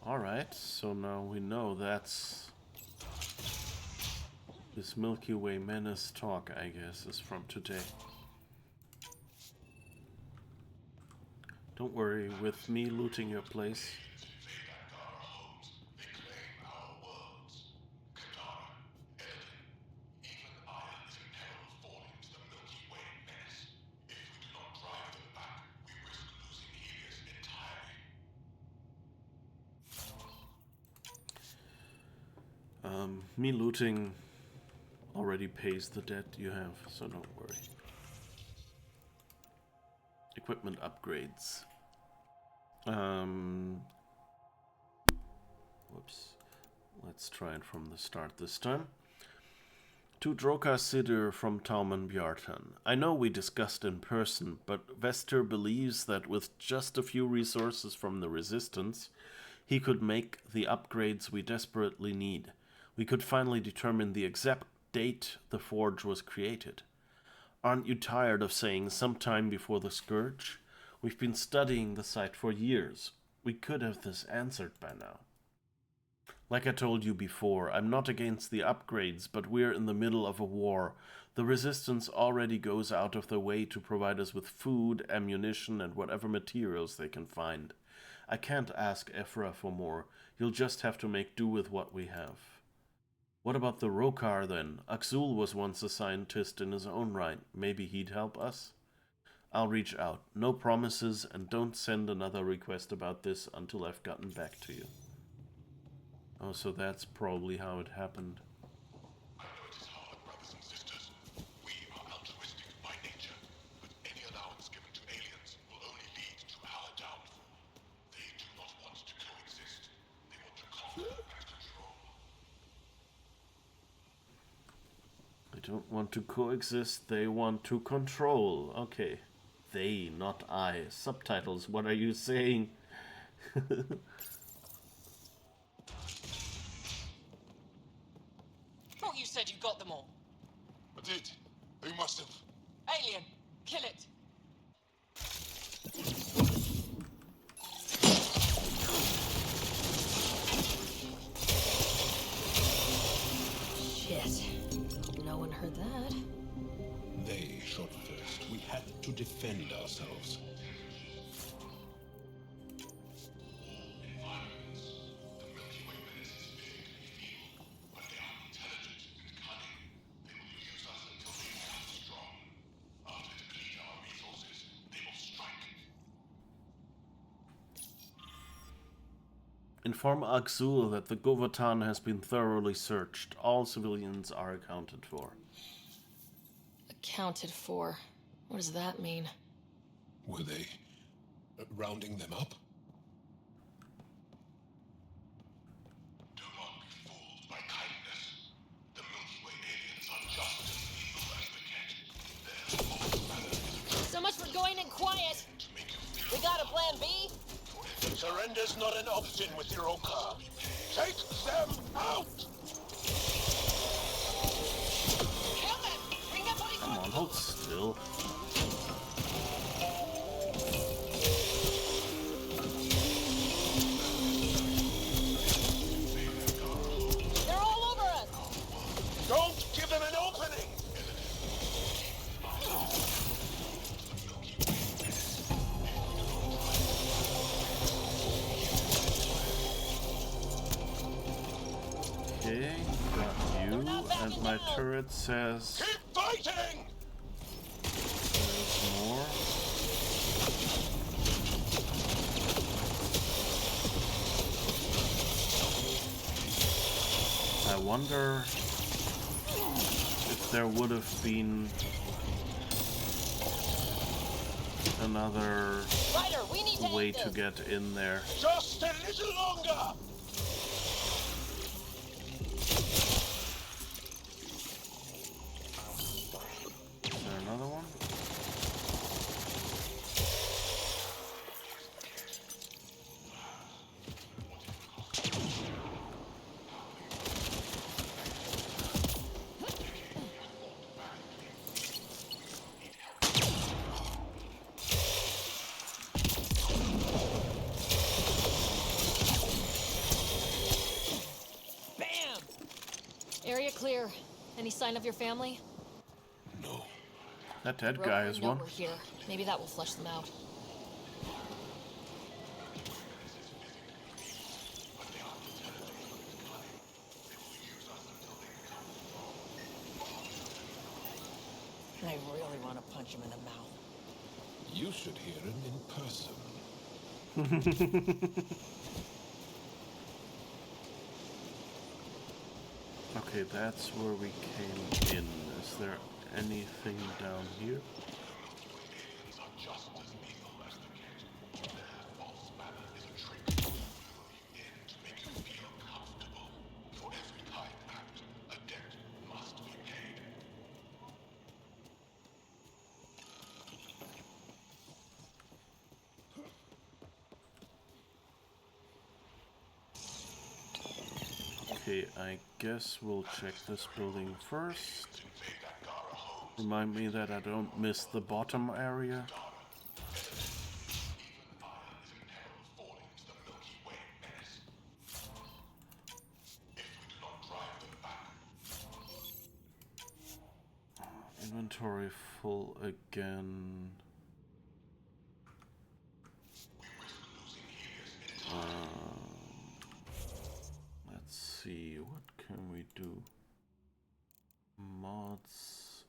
Alright, so now we know that's... This Milky Way Menace talk, I guess, is from today. Don't worry, with me looting your place. Me looting already pays the debt you have, so don't worry. Equipment upgrades. Whoops. Let's try it from the start this time. To Droka Siddur from Tauman Bjartan. I know we discussed in person, but Vester believes that with just a few resources from the Resistance, he could make the upgrades we desperately need. We could finally determine the exact date the Forge was created. Aren't you tired of saying sometime before the Scourge? We've been studying the site for years. We could have this answered by now. Like I told you before, I'm not against the upgrades, but we're in the middle of a war. The Resistance already goes out of their way to provide us with food, ammunition, and whatever materials they can find. I can't ask Ephra for more. You'll just have to make do with what we have. What about the Rokar, then? Axul was once a scientist in his own right. Maybe he'd help us? I'll reach out. No promises, and don't send another request about this until I've gotten back to you. Oh, so that's probably how it happened. I know it is hard, brothers and sisters. We are altruistic by nature, but any allowance given to aliens will only lead to our downfall. They do not want to coexist. They want to conquer and control. They don't want to coexist, they want to control. Okay. They, not I. Subtitles, what are you saying? Thought you said you got them all. I did. Who must have? Alien, kill it. Shit. Hope no one heard that. They shot first. We had to defend ourselves. Inform Axul that the Govatan has been thoroughly searched. All civilians are accounted for. Accounted for? What does that mean? Were they rounding them up? Do not be fooled by kindness. The Milky Way aliens are just as evil as the Kett. Their manner is So much for going in quiet! We got a plan B? surrender's not an option with your Oka. Take them out! Kill them! Bring their bodies Come on, hold still. They're all over us! Don't give them an opening! Okay, got you, and my turret says... Keep fighting! There's more. I wonder if there would have been another Ryder, we need to way to get in there. Just a little longer! Is there another one? clear. Any sign of your family? No. That dead Wrote guy her a is note one. we're here. Maybe that will flush them out. I really want to punch him in the mouth. You should hear him in person. Okay, that's where we came in. Is there anything down here? Okay, I guess we'll check this building first. Remind me that I don't miss the bottom area. Inventory full again. Let's see, what can we do? Mods,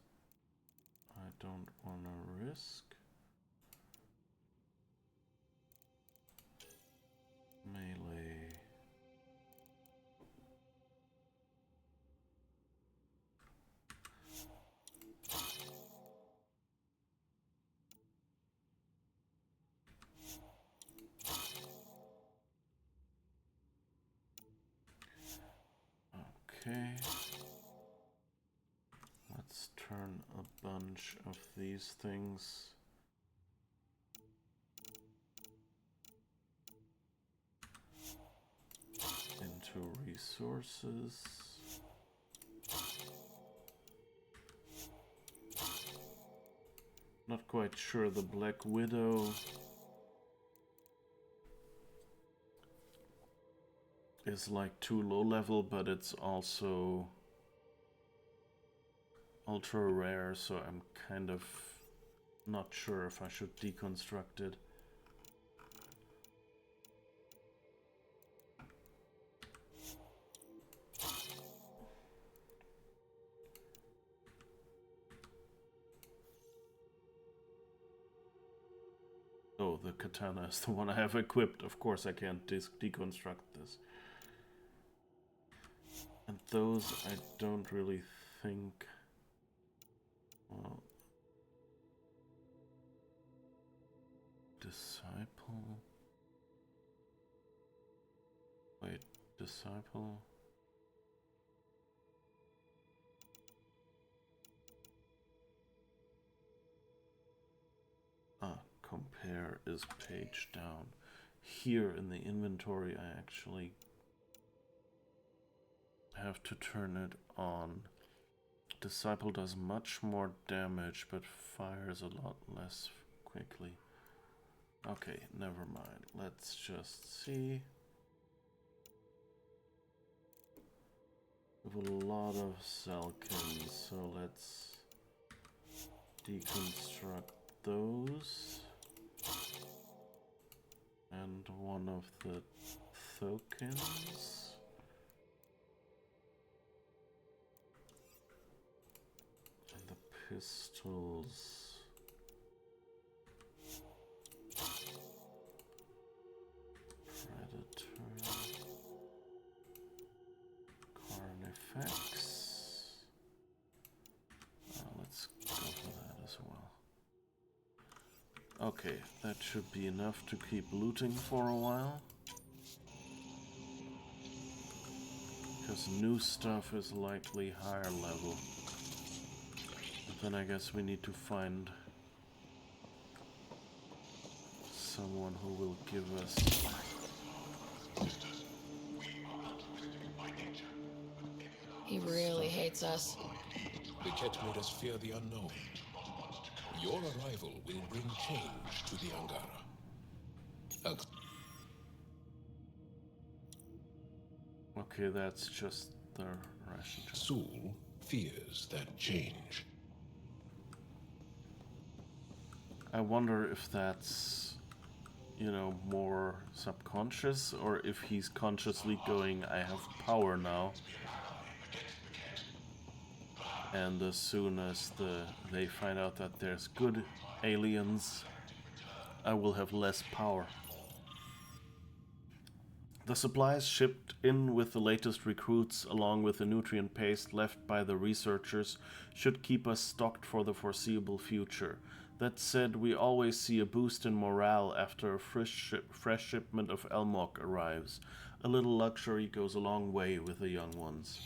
I don't want to risk. Melee. Okay. Let's turn a bunch of these things into resources. Not quite sure the Black Widow is like too low level, but it's also ultra rare, so I'm kind of not sure if I should deconstruct it. Oh, the katana is the one I have equipped. Of course I can't deconstruct this. And those I don't really think... Well... Disciple... Wait, disciple... Compare is page down. Here in the inventory I actually have to turn it on. Disciple does much more damage but fires a lot less quickly. Okay, never mind. Let's just see. We have a lot of Selkins, so let's deconstruct those. And one of the tokens. And the pistols. Predator. Carnifex. Let's go for that as well. Okay, that should be enough to keep looting for a while. Because new stuff is likely higher level. But then I guess we need to find someone who will give us... He really hates us. The Ket made us fear the unknown. Your arrival will bring change to the Angara. Okay, that's just another ration. Soul fears that change. I wonder if that's, you know, more subconscious, or if he's consciously going, I have power now. And as soon as they find out that there's good aliens, I will have less power. The supplies shipped in with the latest recruits, along with the nutrient paste left by the researchers, should keep us stocked for the foreseeable future. That said, we always see a boost in morale after a fresh shipment of Elmok arrives. A little luxury goes a long way with the young ones.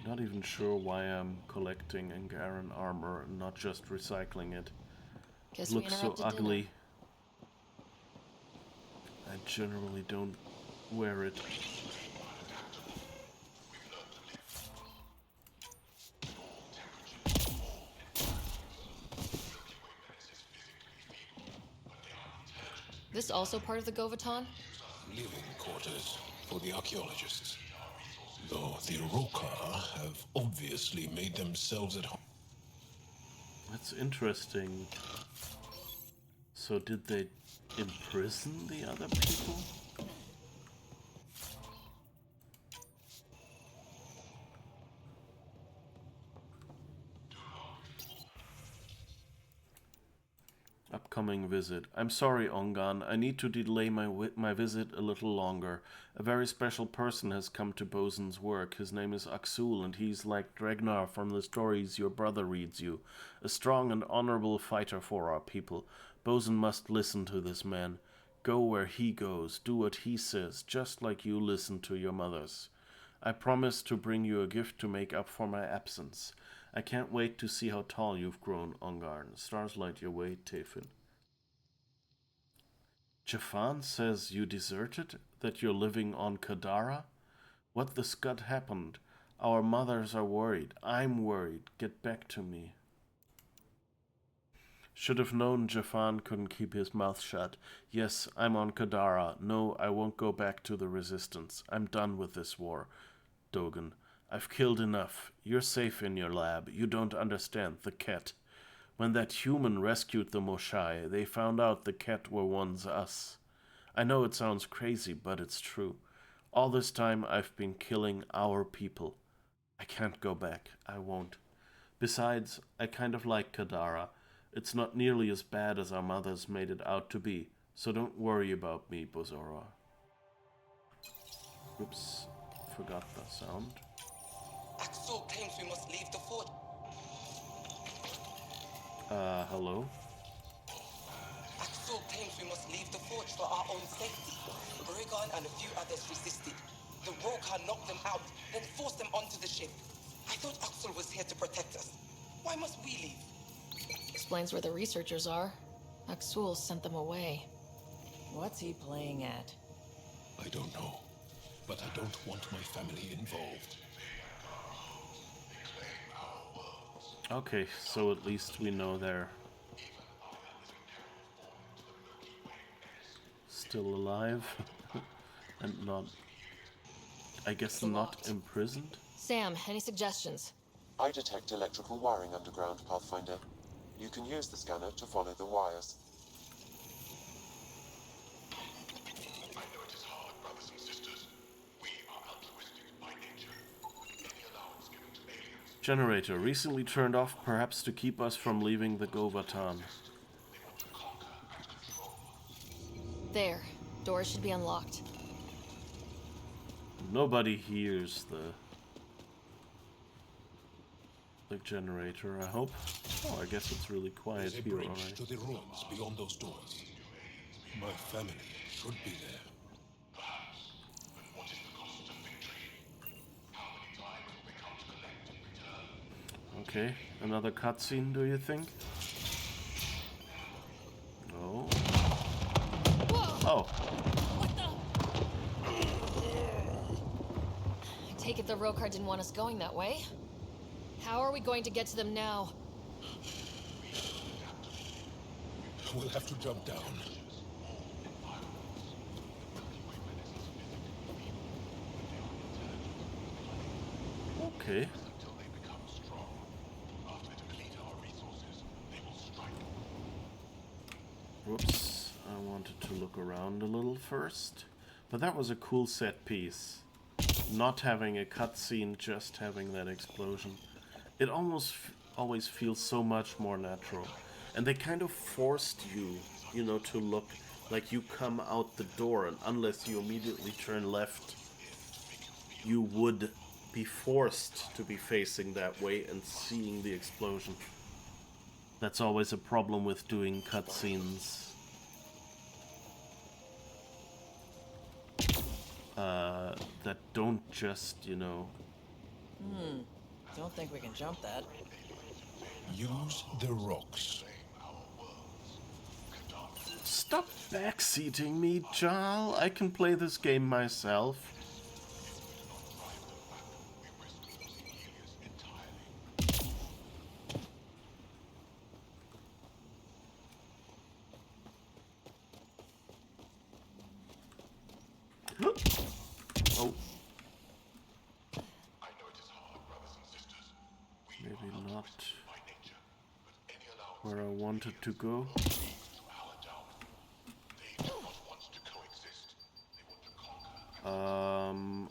Not even sure why I'm collecting Angaran armor and not just recycling it. Guess It looks so ugly. dinner. I generally don't wear it. This also part of the Govaton? Living quarters for the archaeologists. Though the Roka have obviously made themselves at home. That's interesting. So did they imprison the other people? Upcoming visit. I'm sorry, Ongan. I need to delay my visit a little longer. A very special person has come to Bosun's work. His name is Axul, and he's like Dregnar from the stories your brother reads you. A strong and honorable fighter for our people. Bosun must listen to this man. Go where he goes. Do what he says, just like you listen to your mothers. I promise to bring you a gift to make up for my absence. I can't wait to see how tall you've grown, Ongarn. Stars light your way, Tefin. Jafan says you deserted? That you're living on Kadara? What the scud happened? Our mothers are worried. I'm worried. Get back to me. Should have known Jafan couldn't keep his mouth shut. Yes, I'm on Kadara. No, I won't go back to the Resistance. I'm done with this war. Dogan. I've killed enough. You're safe in your lab. You don't understand. The Ket. When that human rescued the Moshai, they found out the Ket were once us. I know it sounds crazy, but it's true. All this time I've been killing our people. I can't go back. I won't. Besides, I kind of like Kadara. It's not nearly as bad as our mothers made it out to be. So don't worry about me, Bozora. Oops. Forgot the sound. Axel claims we must leave the fort. Hello? Axel claims we must leave the forge for our own safety. Bregan and a few others resisted. The Roka knocked them out, then forced them onto the ship. I thought Axel was here to protect us. Why must we leave? Explains where the researchers are. Axul sent them away. What's he playing at? I don't know, but I don't want my family involved. Okay, so at least we know they're still alive and not, I guess, not imprisoned. Sam, any suggestions? I detect electrical wiring underground, Pathfinder. You can use the scanner to follow the wires. I know it is hard, brothers and sisters. We are altruistic by nature. Any allowance given to aliens. Generator recently turned off, perhaps to keep us from leaving the Govatan. There. Doors should be unlocked. Nobody hears the generator, I hope. Oh, I guess it's really quiet There's a here, bridge alright. to the ruins beyond those doors. My family should be there. Okay, another cutscene, do you think? No. Oh. I take it the Rokar didn't want us going that way. How are we going to get to them now? We'll have to jump down. Okay. Until they become strong. After they deplete our resources, they will strike. Whoops. I wanted to look around a little first. But that was a cool set piece. Not having a cutscene, just having that explosion. It almost always feels so much more natural. And they kind of forced you, you know, to look like you come out the door, and unless you immediately turn left, you would be forced to be facing that way and seeing the explosion. That's always a problem with doing cutscenes. That don't just, you know... Don't think we can jump that. Use the rocks. Stop backseating me, Jarl. I can play this game myself. Oh. Maybe not where I wanted to go.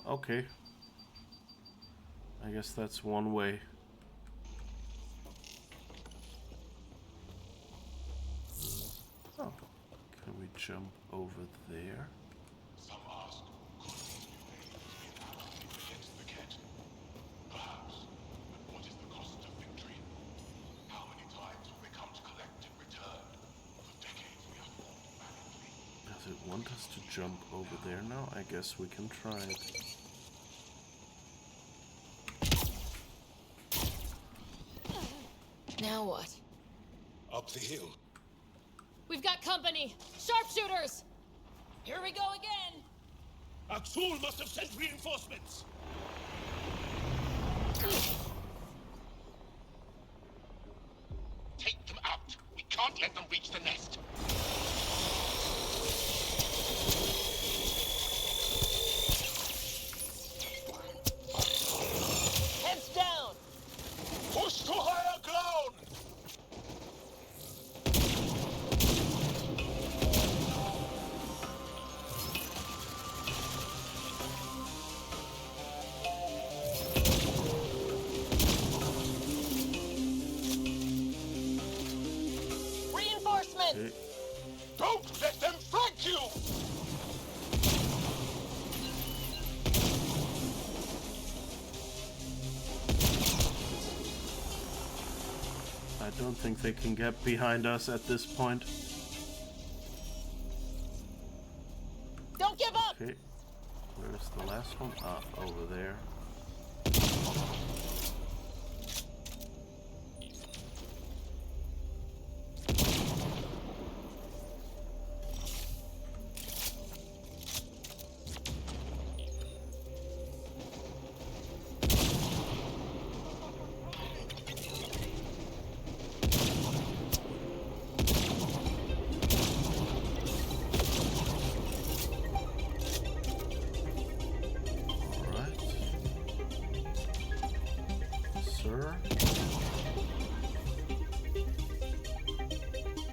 Okay. I guess that's one way. Oh, can we jump over there? Some ask, could these mutations be active against the Ket? Perhaps, but what is the cost of victory? How many times will they come to collect in return? For decades we have fought valiantly. Does it want us to jump over there now? I guess we can try it. Now what? Up the hill. We've got company! Sharpshooters! Here we go again! Axul must have sent reinforcements! Take them out! We can't let them reach the nest! Heads down! Push to higher ground! Reinforcement! Okay. Don't let them flank you! I don't think they can get behind us at this point. Don't give up! Okay. Where's the last one? Ah, over there.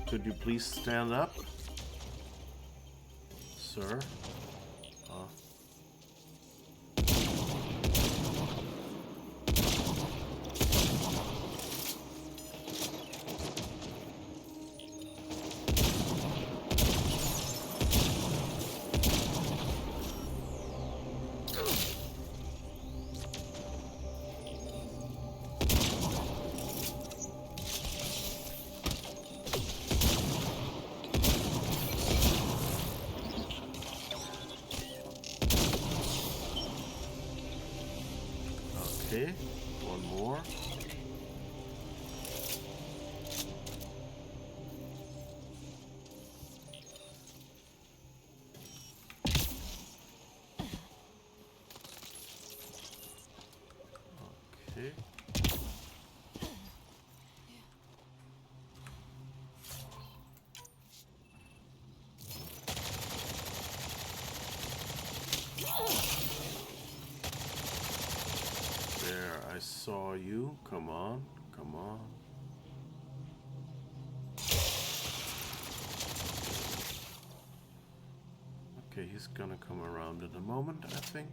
Could you please stand up? Sir? Okay, one more. Okay. There. I saw you. Come on, come on. Okay, he's gonna come around in a moment, I think.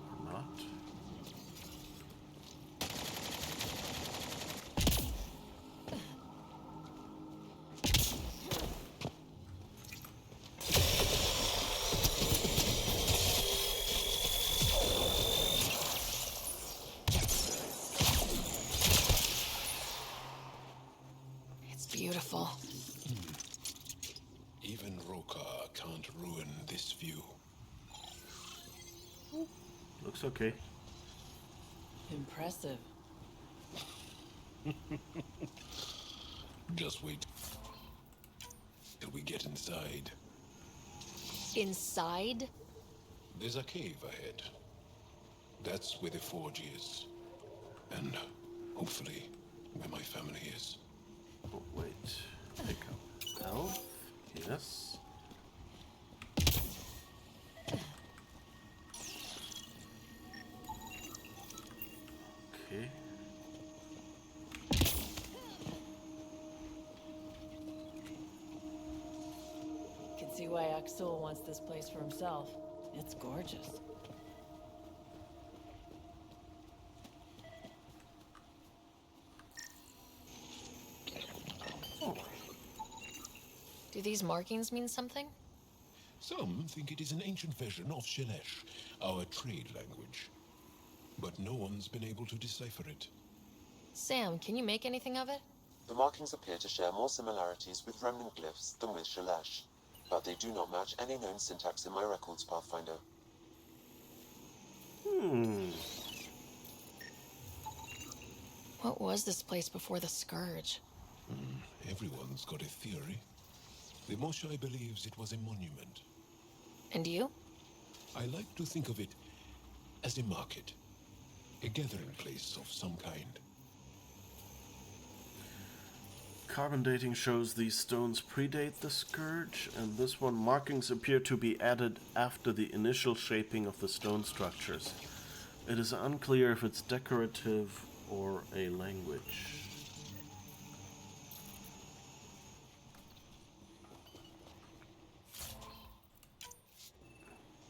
Or not. Beautiful. Even Roka can't ruin this view. Looks okay. Impressive. Just wait till we get inside. Inside? There's a cave ahead. That's where the forge is. And hopefully where my family is. Oh, wait. Pick up health. Yes. Okay. Can see why Axel wants this place for himself. It's gorgeous. Do these markings mean something? Some think it is an ancient version of Shelesh, our trade language. But no one's been able to decipher it. Sam, can you make anything of it? The markings appear to share more similarities with remnant glyphs than with Shelesh, but they do not match any known syntax in my records, Pathfinder. What was this place before the Scourge? Everyone's got a theory. The Moshai believes it was a monument. And you? I like to think of it as a market. A gathering place of some kind. Carbon dating shows these stones predate the Scourge, and this one markings appear to be added after the initial shaping of the stone structures. It is unclear if it's decorative or a language.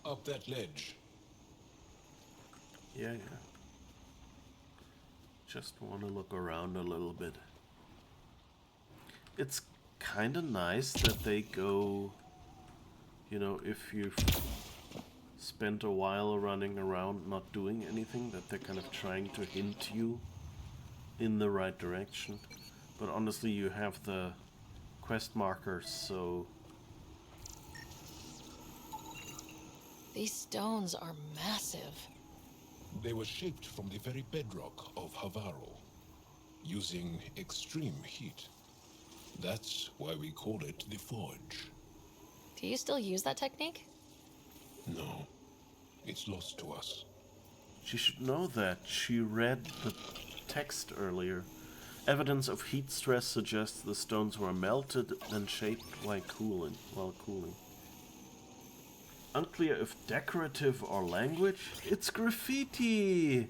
Up that ledge. Yeah. Just want to look around a little bit. It's kind of nice that they go, you know, if you've spent a while running around not doing anything, that they're kind of trying to hint you in the right direction. But honestly, you have the quest markers, so... These stones are massive. They were shaped from the very bedrock of Havarl, using extreme heat. That's why we call it the Forge. Do you still use that technique? No, it's lost to us. She should know that. She read the text earlier. Evidence of heat stress suggests the stones were melted and shaped while cooling. Unclear if decorative or language. It's graffiti!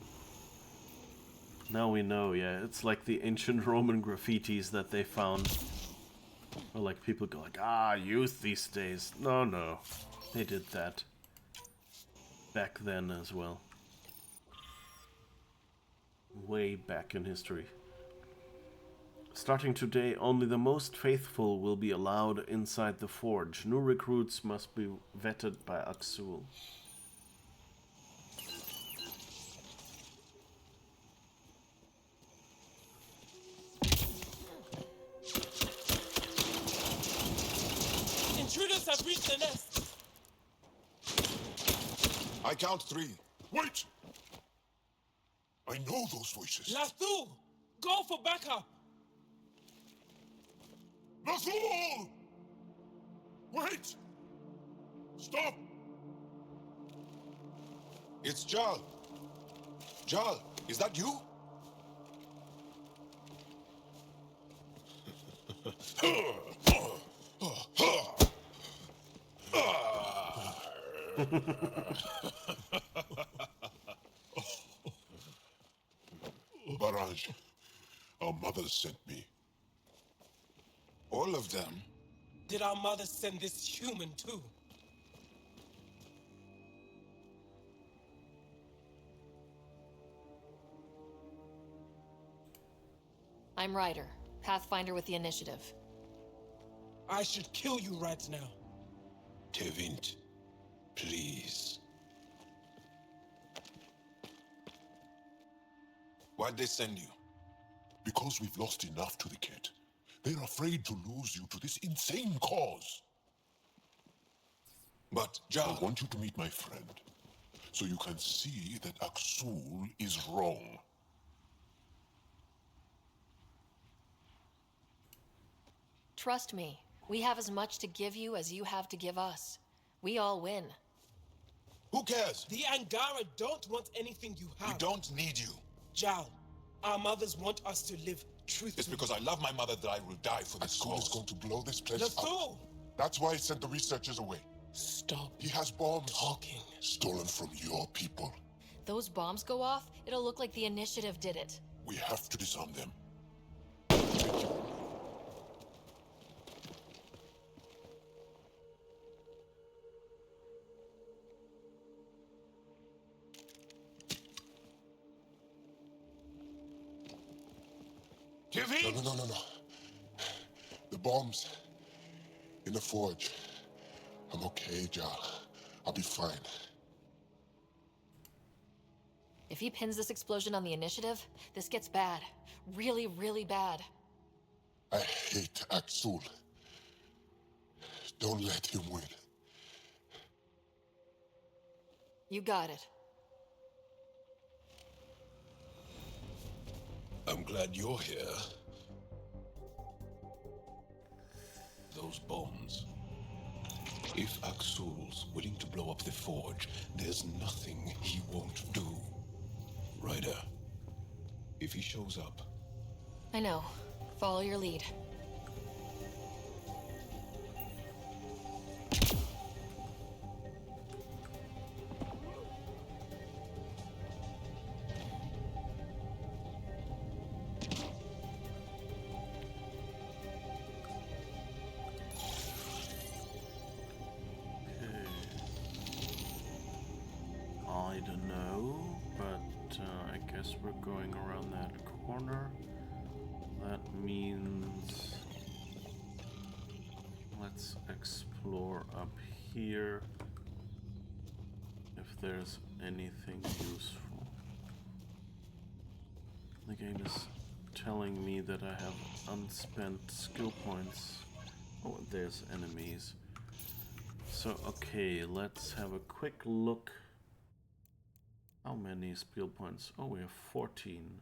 Now we know, yeah. It's like the ancient Roman graffitis that they found. Or like people go like, youth these days. No. They did that back then as well. Way back in history. Starting today, only the most faithful will be allowed inside the forge. New recruits must be vetted by Axul. Intruders have reached the nest. I count 3. Wait! I know those voices. Lathu! Go for backup! Nathul! Wait! Stop! It's Jal. Jal, is that you? Barrage, our mothers sent me. All of them? Did our mother send this human too? I'm Ryder, Pathfinder with the Initiative. I should kill you right now. Tevint, please. Why'd they send you? Because we've lost enough to the kit. They're afraid to lose you to this insane cause. But, Jar, I want you to meet my friend, so you can see that Aksul is wrong. Trust me, we have as much to give you as you have to give us. We all win. Who cares? The Angara don't want anything you have. We don't need you. Jal, our mothers want us to live truthfully. It's because I love my mother that I will die for this cause. Aksul is going to blow this place up. That's why he sent the researchers away. Stop. He has bombs. Talking. Stolen from your people. Those bombs go off, it'll look like the Initiative did it. We have to disarm them. No. The bombs in the forge. I'm okay, Jal. I'll be fine. If he pins this explosion on the Initiative, this gets bad. Really, really bad. I hate Aksul. Don't let him win. You got it. I'm glad you're here. Those bombs. If Aksul's willing to blow up the forge, there's nothing he won't do. Ryder, if he shows up... I know. Follow your lead. I don't know, but I guess we're going around that corner. That means let's explore up here if there's anything useful. The game is telling me that I have unspent skill points. Oh, there's enemies. So, okay, let's have a quick look. How many skill points? Oh, we have 14.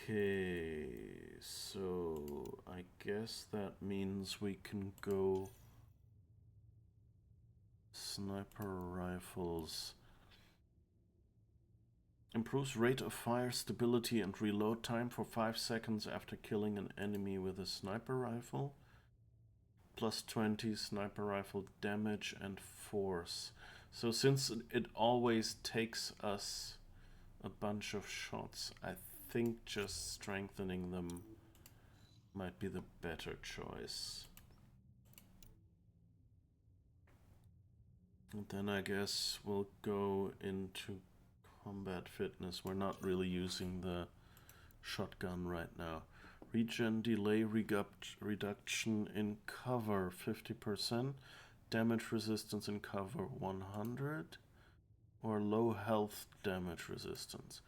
Okay, so I guess that means we can go sniper rifles. Improves rate of fire, stability, and reload time for 5 seconds after killing an enemy with a sniper rifle. Plus 20 sniper rifle damage and force. So since it always takes us a bunch of shots, I think just strengthening them might be the better choice. And then I guess we'll go into combat fitness. We're not really using the shotgun right now. Regen delay reduction in cover 50%, damage resistance in cover 100, or low health damage resistance.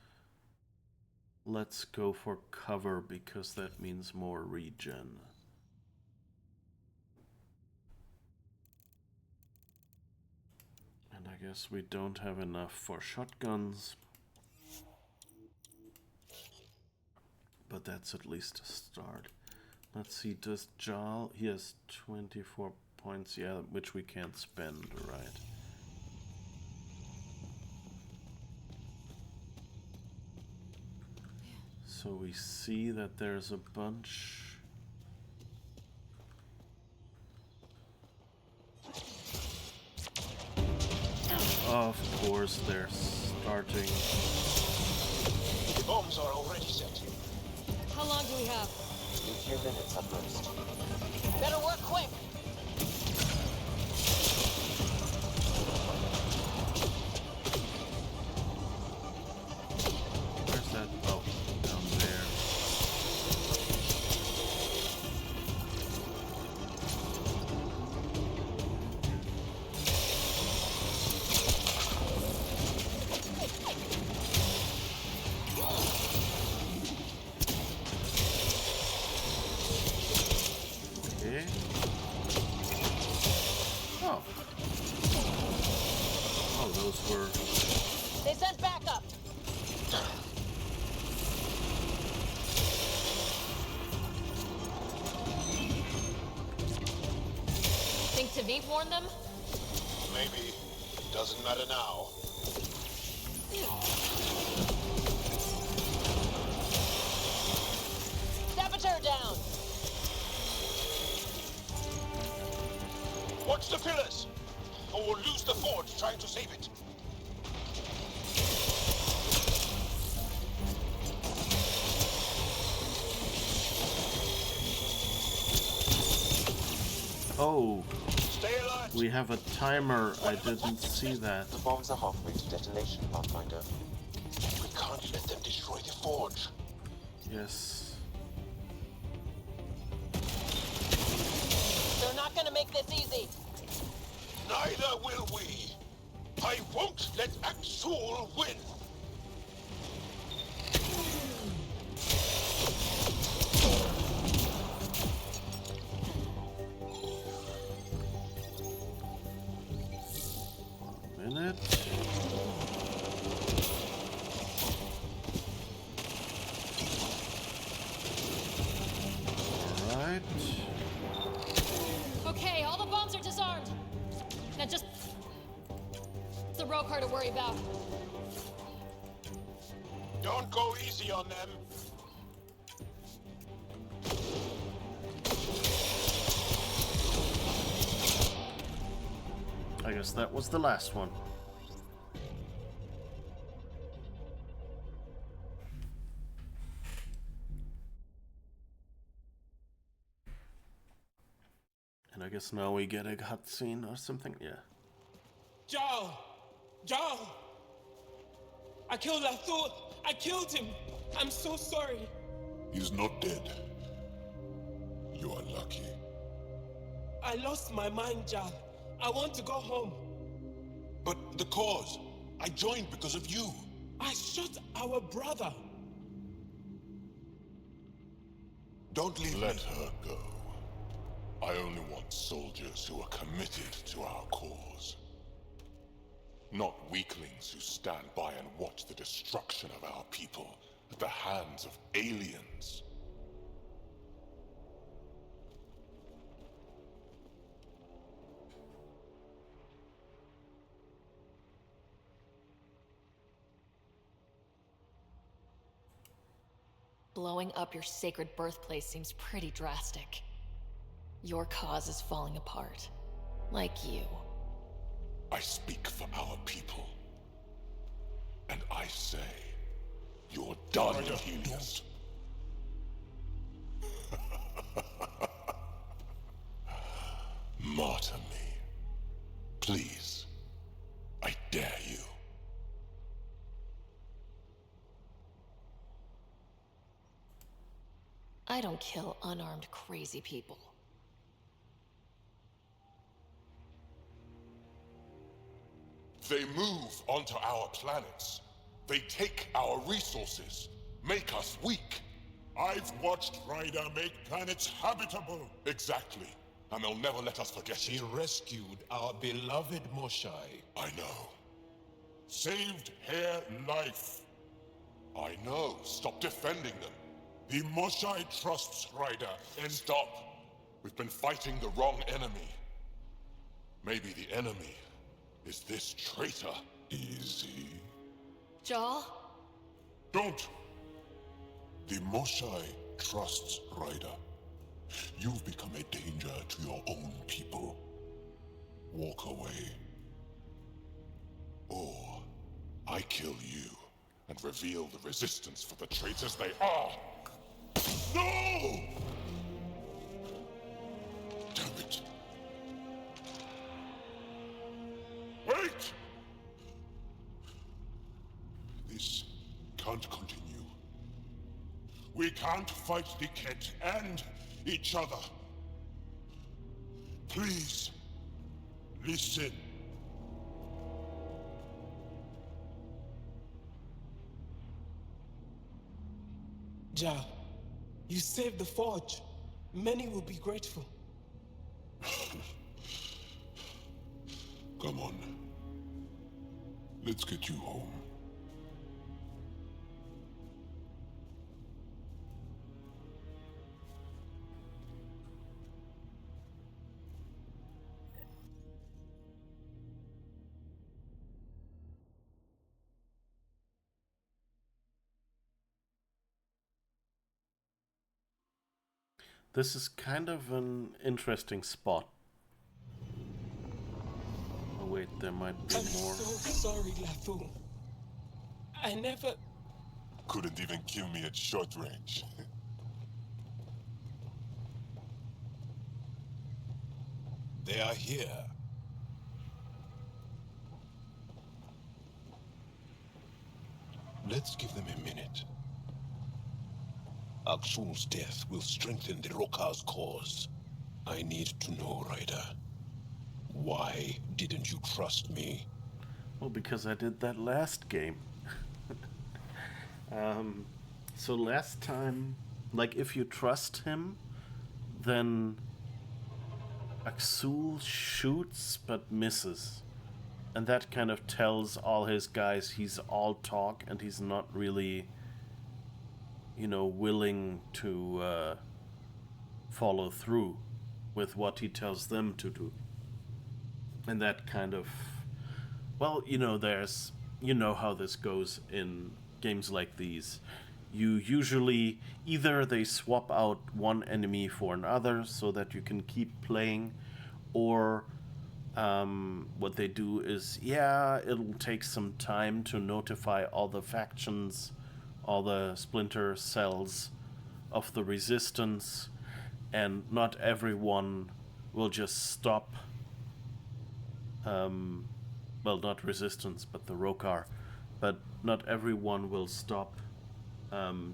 Let's go for cover because that means more regen. And I guess we don't have enough for shotguns. But that's at least a start. Let's see, does Jal... He has 24 points, yeah, which we can't spend, right? So we see that there's a bunch Of course, they're starting. The bombs are already set. How long do we have? A few minutes at most. Better work quick. Where's that? Oh, down there. Okay. Oh. Oh, those were... They sent backup. Think Tavit warned them? Maybe. Doesn't matter now. Saboteur down. Watch the pillars, or we'll lose the forge trying to save it. Oh, Stay alert. we have a timer. I didn't see that. The bombs are halfway to detonation, Pathfinder. We can't let them destroy the forge. Yes. They're not gonna make this easy. Neither will we. I won't let Axul win. Minute. Alright. Okay, all the bombs are disarmed. Now just the row car to worry about. Don't go easy on them. I guess that was the last one. And I guess now we get a cutscene or something, yeah. Jarl! Jarl! I killed Arthur! I killed him! I'm so sorry! He's not dead. You are lucky. I lost my mind, Jarl. I want to go home. But the cause. I joined because of you. I shot our brother. Don't leave Let her go. I only want soldiers who are committed to our cause. Not weaklings who stand by and watch the destruction of our people at the hands of aliens. Blowing up your sacred birthplace seems pretty drastic. Your cause is falling apart. Like you. I speak for our people. And I say, you're done, Helios. Martyr me. Please. I dare you. I don't kill unarmed crazy people. They move onto our planets. They take our resources, make us weak. I've watched Ryder make planets habitable. Exactly. And they'll never let us forget it. He rescued our beloved Moshai. I know. Saved her life. I know. Stop defending them. The Moshai trusts Ryder. And stop. We've been fighting the wrong enemy. Maybe the enemy is this traitor. Easy. Jaw? Don't! The Moshai trusts Ryder. You've become a danger to your own people. Walk away. reveal the resistance for the traitors they are. No! Damn it. Wait! This can't continue. We can't fight the Ket and each other. Please, listen. Jal, you saved the Forge. Many will be grateful. Come on. Let's get you home. This is kind of an interesting spot. Oh wait, there might be I'm more. so sorry, Lafu. I never... Couldn't even kill me at short range. They are here. Let's give them a minute. Aksul's death will strengthen the Rokar's cause. I need to know, Ryder. Why didn't you trust me? Well, because I did that last game. So last time, like, if you trust him, then Aksul shoots but misses. And that kind of tells all his guys he's all talk and he's not really, you know, willing to follow through with what he tells them to do. And that kind of, well, you know, you know how this goes in games like these. You usually, either they swap out one enemy for another so that you can keep playing, or what they do is, yeah, it'll take some time to notify all the factions, all the splinter cells of the resistance, and not everyone will just stop, well, not resistance, but the Rokar, but not everyone will stop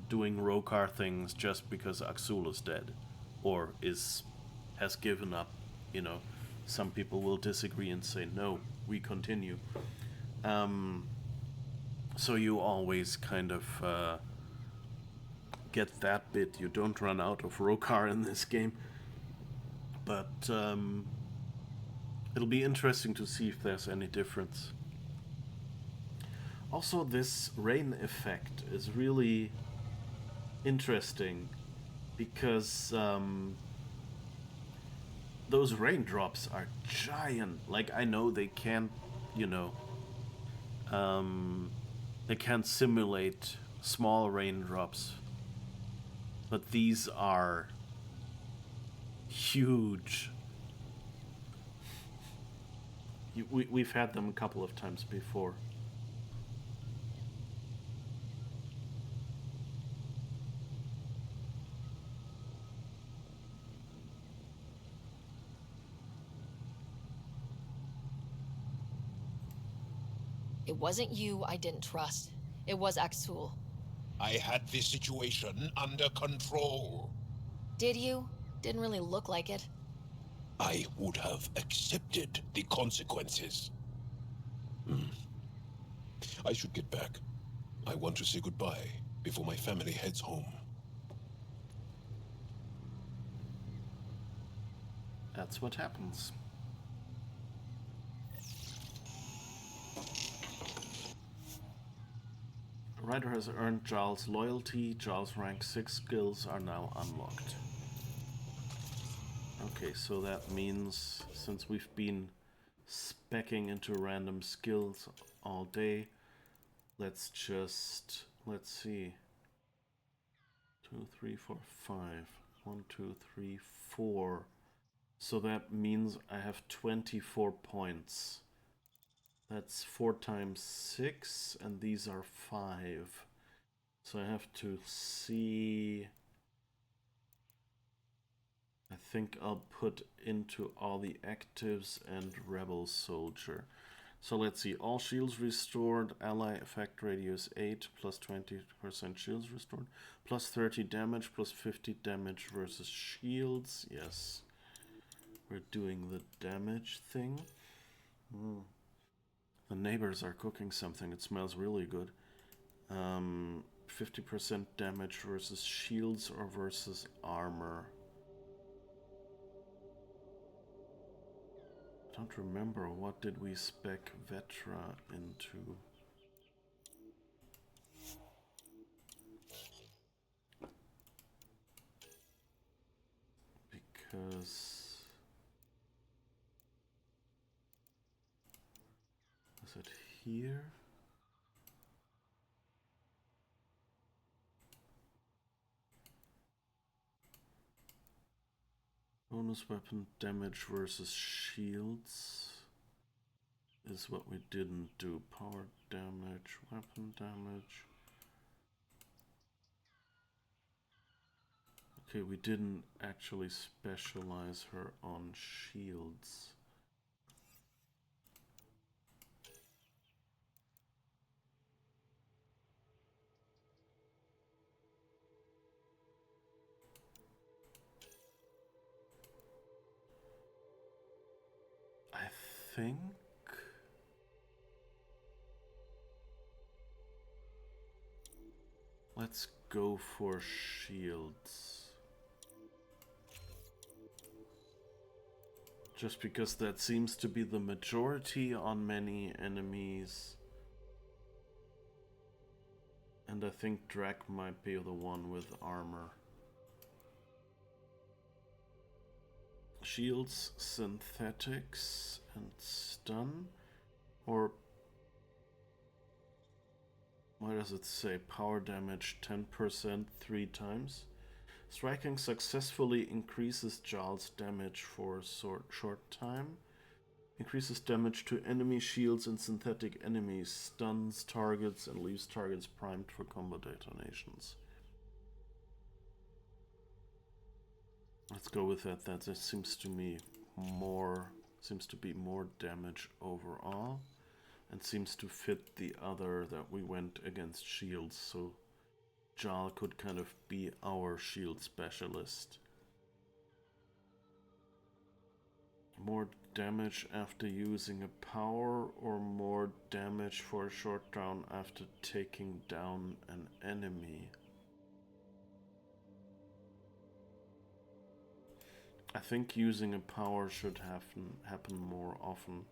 doing Rokar things just because Aksul is dead, or has given up, you know. Some people will disagree and say, no, we continue. So you always kind of get that bit. You don't run out of Rokar in this game. But it'll be interesting to see if there's any difference. Also, this rain effect is really interesting because those raindrops are giant. Like, I know they can't, you know, they can't simulate small raindrops, but these are huge. We've had them a couple of times before. It wasn't you I didn't trust. It was Aksul. I had the situation under control. Did you? Didn't really look like it. I would have accepted the consequences. I should get back. I want to say goodbye before my family heads home. That's what happens. Ryder has earned Jarl's loyalty. Jarl's rank 6 skills are now unlocked. Okay, so that means, since we've been specking into random skills all day, let's see. 2, 3, 4, 5. 1, 2, 3, 4. So that means I have 24 points That's 4 times 6, and these are 5. So I have to see. I think I'll put into all the actives and rebel soldier. So let's see, all shields restored, ally effect radius 8, plus 20% shields restored, plus 30 damage, plus 50 damage versus shields. Yes, we're doing the damage thing. The neighbors are cooking something, it smells really good. 50% damage versus shields or versus armor. I don't remember, what did we spec Vetra into? Because... is it here? Bonus weapon damage versus shields is what we didn't do. Power damage, weapon damage. Okay, we didn't actually specialize her on shields. I think let's go for shields. Just because that seems to be the majority on many enemies. And I think Drek might be the one with armor. Shields, synthetics, and stun? Or... why does it say power damage 10% 3 times? Striking successfully increases Jarl's damage for a short time. Increases damage to enemy shields and synthetic enemies. Stuns targets and leaves targets primed for combo detonations. Let's go with that. That just seems to me seems to be more damage overall. And seems to fit the other that we went against shields, so Jarl could kind of be our shield specialist. More damage after using a power, or more damage for a short round after taking down an enemy? I think using a power should happen more often.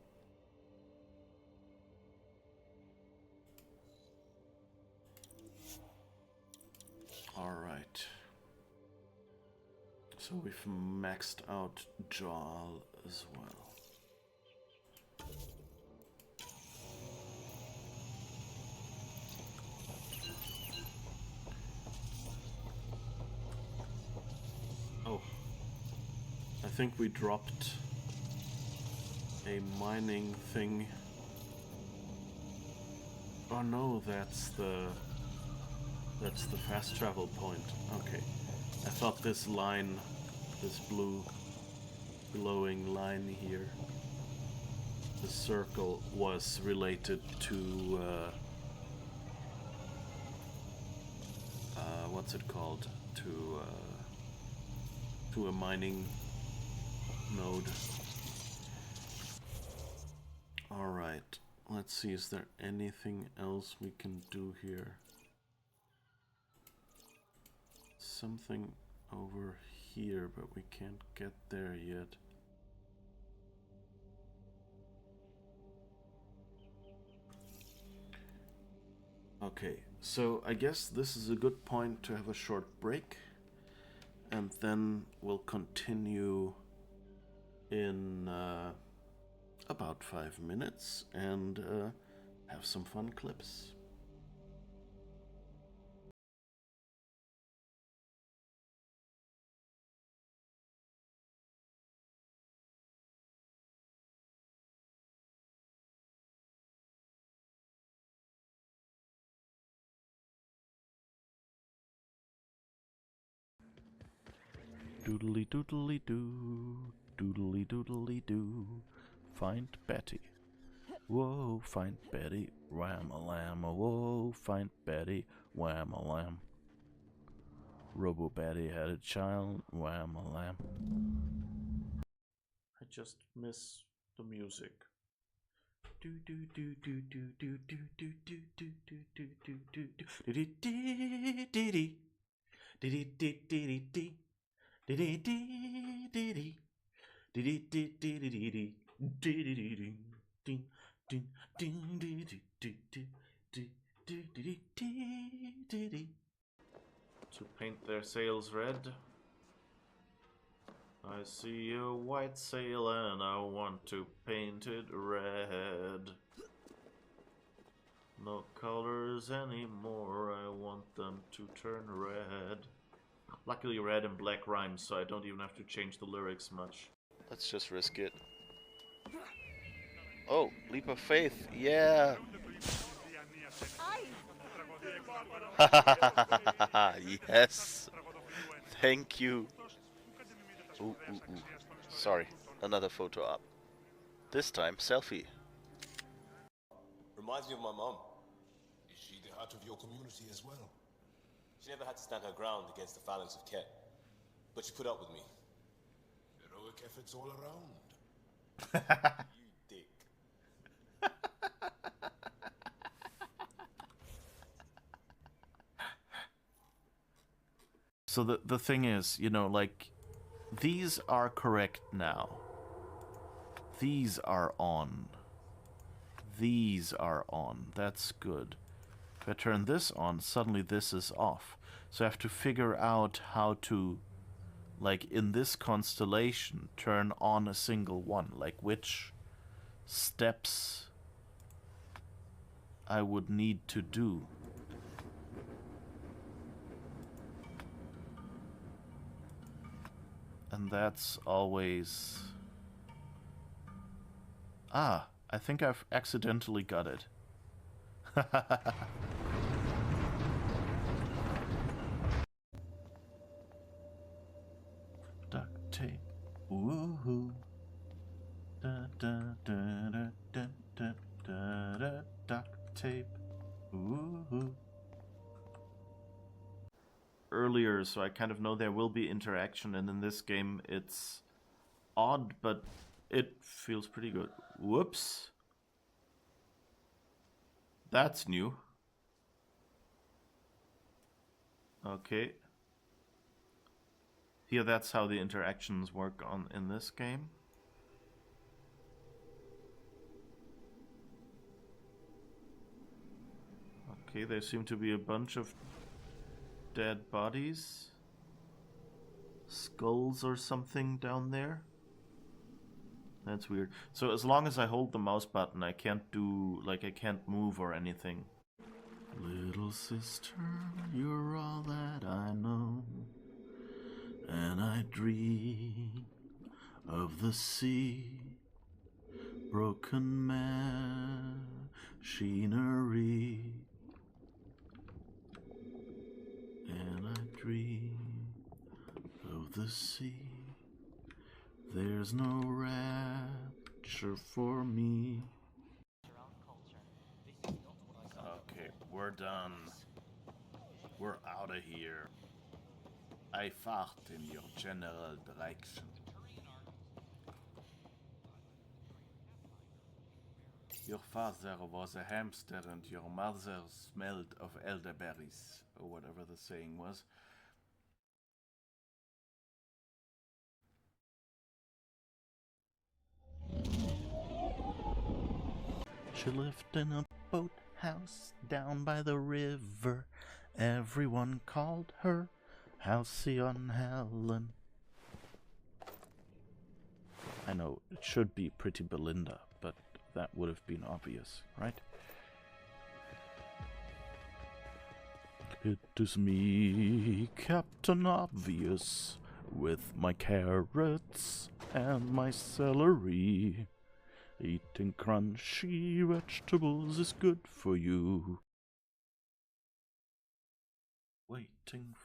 Alright. So we've maxed out Jarl as well. Oh. I think we dropped a mining thing. Oh no, that's the fast travel point. Okay. I thought this line, this blue glowing line here, the circle, was related to what's it called? To a mining node. Alright, let's see, is there anything else we can do here? Something over here, but we can't get there yet. Okay, so I guess this is a good point to have a short break, and then we'll continue in about 5 minutes and have some fun clips. Doodly doodly doo, doodly doodly doo. Find Betty. Whoa, find Betty. Wham-a-lam, whoa, find Betty. Wham-a-lam. Robo Betty had a child. Wham-a-lam. I just miss the music. Do do do do do do do do do do do do do do do do do do to paint their sails red. I see a white sail and I want to paint it red. No colors anymore, I want them to turn red. Luckily red and black rhymes, so I don't even have to change the lyrics much. Let's just risk it. Oh, leap of faith, yeah! Yes! Thank you! Ooh, ooh, ooh. Sorry, another photo up. This time, selfie. Reminds me of my mom. Is she the heart of your community as well? She never had to stand her ground against the phalanx of Ket, but she put up with me. Heroic efforts all around. You dick. So the thing is, you know, like, these are correct now. These are on. These are on. That's good. If I turn this on, suddenly this is off. So I have to figure out how to, like, in this constellation, turn on a single one. Like, which steps I would need to do. And that's always... Ah, I think I've accidentally got it. Duct tape. Woohoo. Da da da da da da da da. Duct tape. Woohoo. Earlier, so I kind of know there will be interaction, and in this game it's odd, but it feels pretty good. Whoops. That's new. Okay. Here, that's how the interactions work on in this game. Okay, there seem to be a bunch of dead bodies. Skulls or something down there. That's weird. So as long as I hold the mouse button, I can't do, like, I can't move or anything. Little sister, you're all that I know, and I dream of the sea, broken machinery, and I dream of the sea. There's no rapture for me. Okay, we're done. We're out of here. I fought in your general direction. Your father was a hamster and your mother smelled of elderberries, or whatever the saying was. She lived in a boathouse down by the river. Everyone called her Halcyon Helen. I know, it should be Pretty Belinda, but that would have been obvious, right? It is me, Captain Obvious, with my carrots and my celery. Eating crunchy vegetables is good for you. Waiting